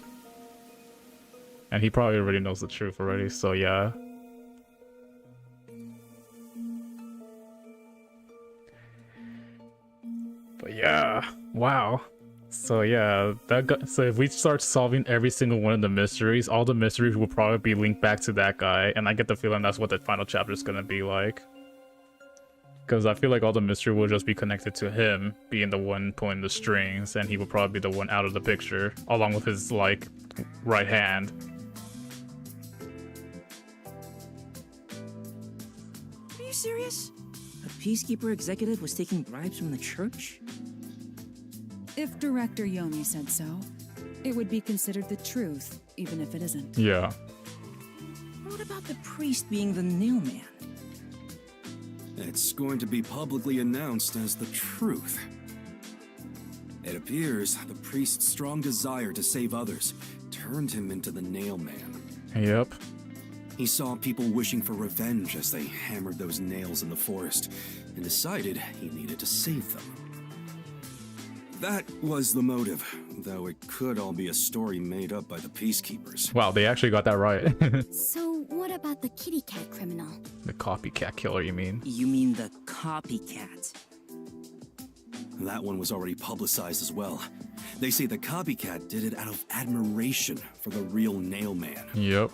And he probably already knows the truth already, so yeah. But yeah, wow. So yeah, so if we start solving every single one of the mysteries, all the mysteries will probably be linked back to that guy, and I get the feeling that's what the final chapter is gonna be like. Because I feel like all the mystery will just be connected to him being the one pulling the strings, and he will probably be the one out of the picture, along with his, like, right hand. Are you serious? A peacekeeper executive was taking bribes from the church? If Director Yomi said so, it would be considered the truth, even if it isn't. Yeah. What about the priest being the nailman? It's going to be publicly announced as the truth. It appears the priest's strong desire to save others turned him into the nailman. Yep. He saw people wishing for revenge as they hammered those nails in the forest, and decided he needed to save them. That was the motive, though it could all be a story made up by the peacekeepers. Wow, they actually got that right. So, what about the kitty cat criminal? The copycat killer, you mean? You mean the copycat? That one was already publicized as well. They say the copycat did it out of admiration for the real Nail Man. Yep.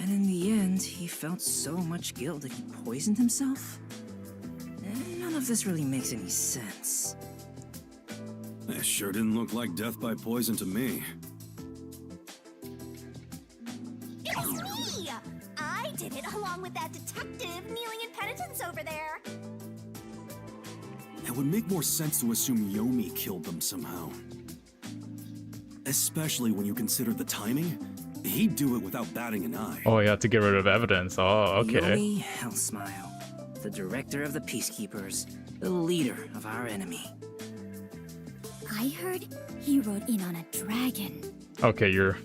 And in the end, he felt so much guilt that he poisoned himself? None of this really makes any sense. It sure didn't look like death by poison to me. It's me! I did it along with that detective kneeling in penitence over there. It would make more sense to assume Yomi killed them somehow. Especially when you consider the timing. He'd do it without batting an eye. Oh, yeah, to get rid of evidence. Oh, okay. Yomi Hellsmile, the director of the Peacekeepers, the leader of our enemy. I heard he rode in on a dragon. Okay, you're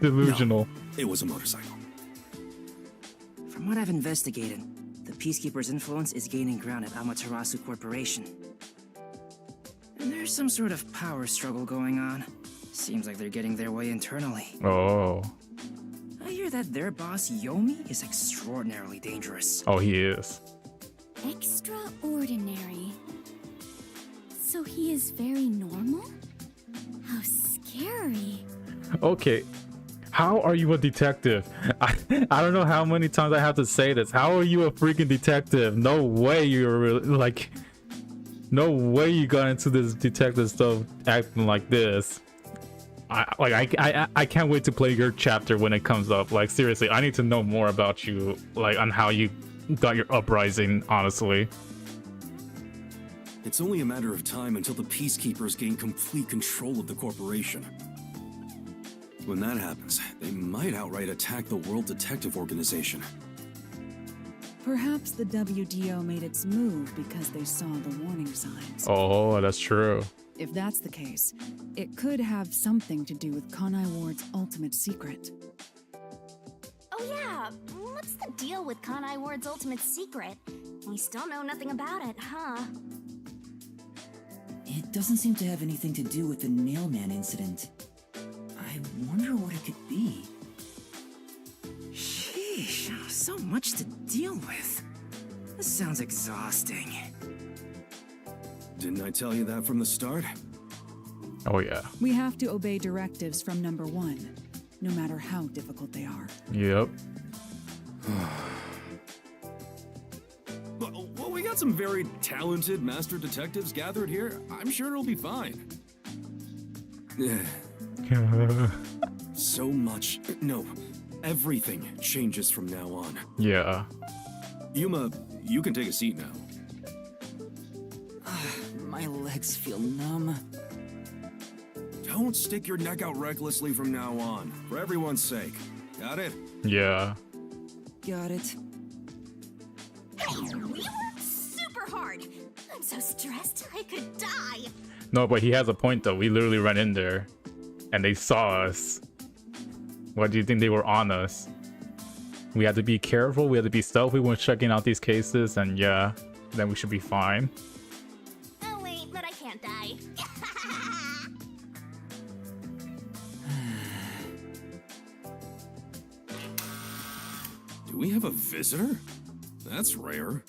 delusional. No, it was a motorcycle. From what I've investigated, the Peacekeepers' influence is gaining ground at Amaterasu Corporation. And there's some sort of power struggle going on. Seems like they're getting their way internally. Oh. I hear that their boss, Yomi, is extraordinarily dangerous. Oh, he is. Extraordinary. So he is very normal? How scary. Okay. How are you a detective? I don't know how many times I have to say this. How are you a freaking detective? No way you're really, like... No way you got into this detective stuff acting like this. I can't wait to play your chapter when it comes up. Like, seriously, I need to know more about you, like, on how you got your uprising, honestly. It's only a matter of time until the Peacekeepers gain complete control of the corporation. When that happens, they might outright attack the World Detective Organization. Perhaps the WDO made its move because they saw the warning signs. Oh, that's true. If that's the case, it could have something to do with Kanai Ward's ultimate secret. Oh yeah, what's the deal with Kanai Ward's ultimate secret? We still know nothing about it, huh? It doesn't seem to have anything to do with the Nailman incident. I wonder what it could be. Sheesh, so much to deal with. This sounds exhausting. Didn't I tell you that from the start? Oh, yeah. We have to obey directives from number one, no matter how difficult they are. Yep. Well, we got some very talented master detectives gathered here. I'm sure it'll be fine. So much. No, everything changes from now on. Yeah. Yuma, you can take a seat now. My legs feel numb. Don't stick your neck out recklessly from now on, for everyone's sake. Got it? Yeah. Got it. Hey, we worked super hard. I'm so stressed I could die. No, but he has a point, though. We literally ran in there, and they saw us. What do you think they were on us? We had to be careful. We had to be stealthy when checking out these cases, and yeah, then we should be fine. Oh wait, but I can't die. Do we have a visitor? That's rare.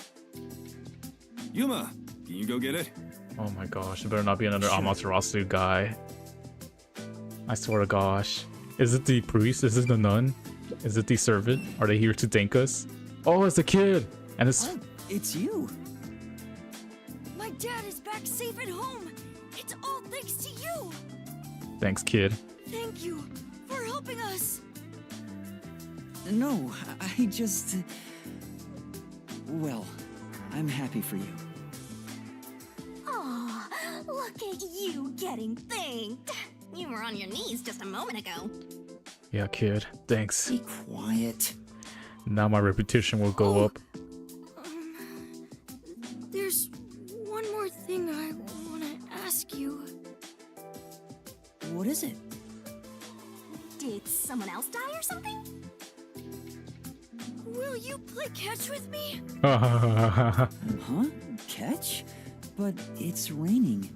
Yuma, can you go get it? Oh my gosh, it better not be another Amaterasu guy. I swear to gosh. Is it the priest? Is it the nun? Is it the servant? Are they here to thank us? Oh, it's a kid! And it's... Oh, it's you! My dad is back safe at home! It's all thanks to you! Thanks, kid. Thank you for helping us! No, I just... Well, I'm happy for you. Aw, look at you getting thanked. You were on your knees just a moment ago. Yeah, kid. Thanks. Be quiet. Now my reputation will go up. There's one more thing I want to ask you. What is it? Did someone else die or something? Will you play catch with me? Huh? Catch? But it's raining.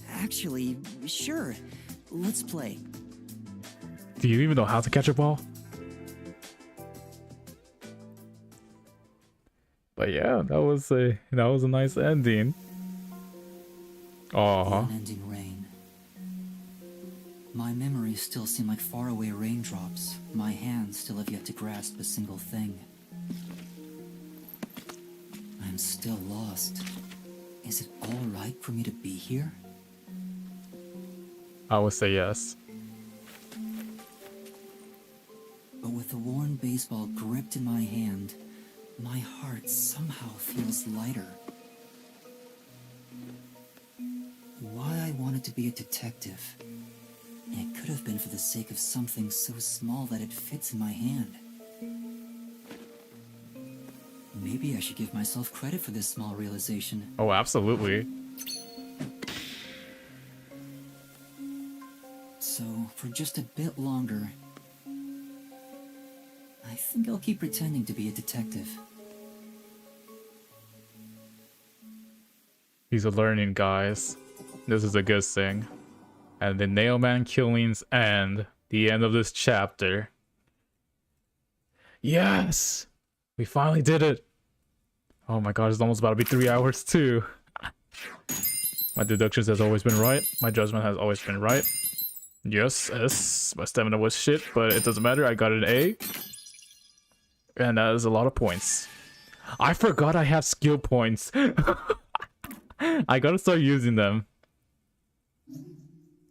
Actually, sure. Let's play. Do you even know how to catch a ball? But yeah, that was a nice ending. Aww. Unending rain. My memories still seem like faraway raindrops. My hands still have yet to grasp a single thing. I'm still lost. Is it all right for me to be here? I would say yes. But with the worn baseball gripped in my hand, my heart somehow feels lighter. Why I wanted to be a detective. It could have been for the sake of something so small that it fits in my hand. Maybe I should give myself credit for this small realization. Oh, absolutely. So, for just a bit longer, I think I'll keep pretending to be a detective. He's learning, guys. This is a good thing. And the Nailman killings end. The end of this chapter. Yes! We finally did it! Oh my god, it's almost about to be 3 hours too. My deductions has always been right. My judgment has always been right. Yes, my stamina was shit, but it doesn't matter. I got an A. And that is a lot of points. I forgot I have skill points. I gotta start using them.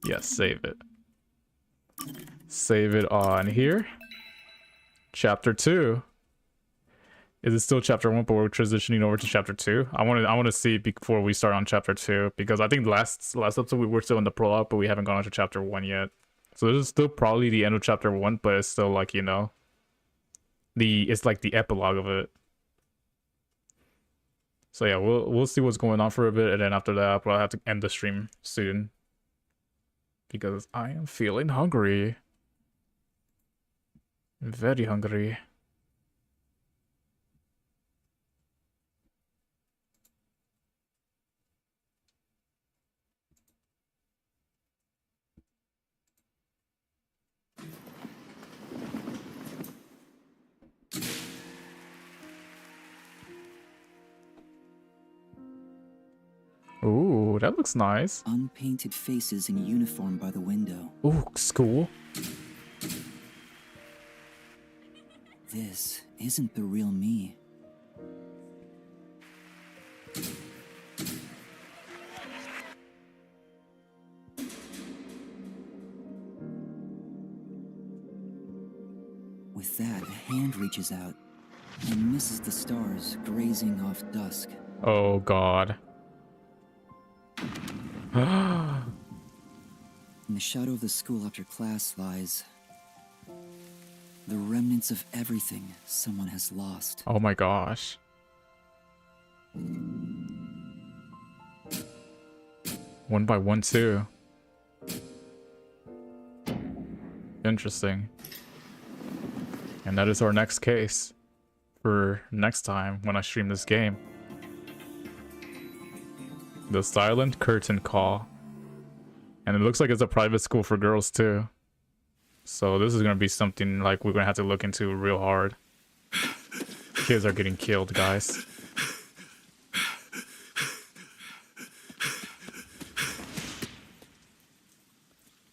Yes, save it. Save it on here. Chapter 2. Is it still chapter 1, but we're transitioning over to chapter 2? I want to see before we start on chapter 2, because I think last episode we were still in the prologue, but we haven't gone on to chapter 1 yet. So this is still probably the end of chapter 1, but it's still like, you know, it's like the epilogue of it. So yeah, we'll see what's going on for a bit, and then after that, we'll have to end the stream soon. Because I am feeling hungry. Very hungry. Ooh, that looks nice. Unpainted faces in uniform by the window. Ooh, school. This isn't the real me. With that, a hand reaches out and misses the stars grazing off dusk. Oh god. In the shadow of the school after class lies the remnants of everything someone has lost. Oh my gosh. One by one too. Interesting. And that is our next case for next time when I stream this game. The Silent Curtain Call. And it looks like it's a private school for girls too. So this is gonna be something like we're gonna have to look into real hard. Kids are getting killed, guys.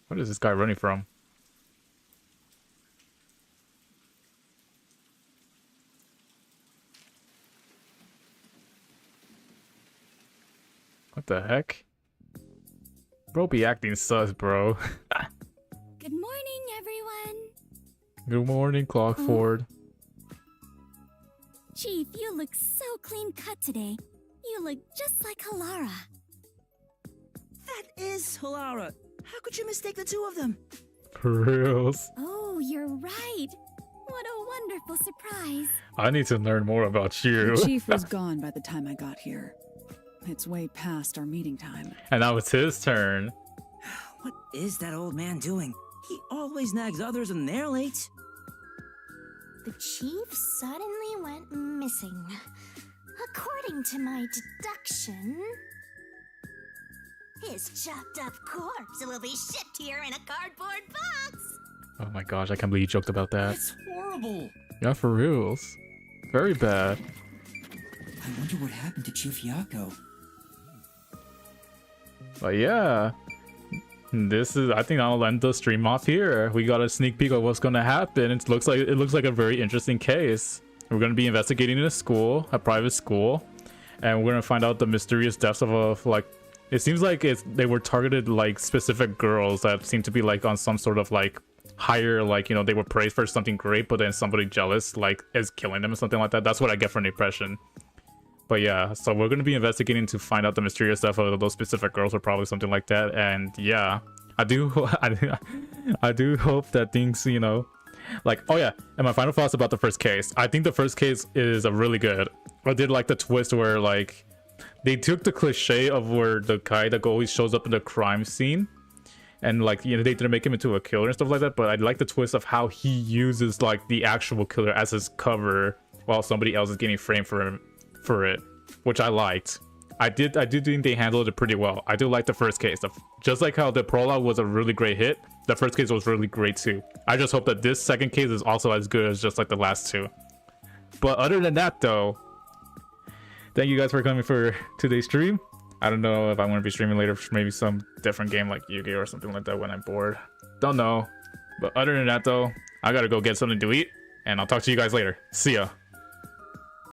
What is this guy running from? What the heck? Bro be acting sus, bro. Good morning, everyone. Good morning, Clockford. Chief, you look so clean cut today. You look just like Halara. That is Halara. How could you mistake the two of them? For reals. Oh, you're right. What a wonderful surprise. I need to learn more about you. The chief was gone by the time I got here. It's way past our meeting time. And now it's his turn. What is that old man doing? He always nags others when they're late. The chief suddenly went missing. According to my deduction, his chopped up corpse will be shipped here in a cardboard box. Oh my gosh, I can't believe you joked about that. That's horrible. Yeah, for reals. Very bad. I wonder what happened to Chief Yako. But yeah, I think I'll end the stream off here. We got a sneak peek of what's gonna happen. It looks like a very interesting case. We're gonna be investigating a private school, and we're gonna find out the mysterious deaths of like, it seems like they were targeted like specific girls that seem to be like on some sort of like higher, like, you know, they were praised for something great, but then somebody jealous like is killing them or something like that. That's what I get from the impression. But yeah, so we're going to be investigating to find out the mysterious stuff of those specific girls, or probably something like that. And yeah, I do hope that things, you know, like, oh yeah, and my final thoughts about the first case. I think the first case is a really good. I did like the twist where like they took the cliche of where the guy that always shows up in the crime scene, and like, you know, they didn't make him into a killer and stuff like that, but I like the twist of how he uses like the actual killer as his cover while somebody else is getting framed for it, which I liked. I do think they handled it pretty well. I do like the first case. Just like how the prologue was a really great hit, the first case was really great too. I just hope that this second case is also as good as just like the last two. But other than that though, thank you guys for coming for today's stream. I don't know if I'm going to be streaming later for maybe some different game like Yu-Gi-Oh or something like that when I'm bored. Don't know. But other than that though, I gotta go get something to eat, and I'll talk to you guys later. See ya.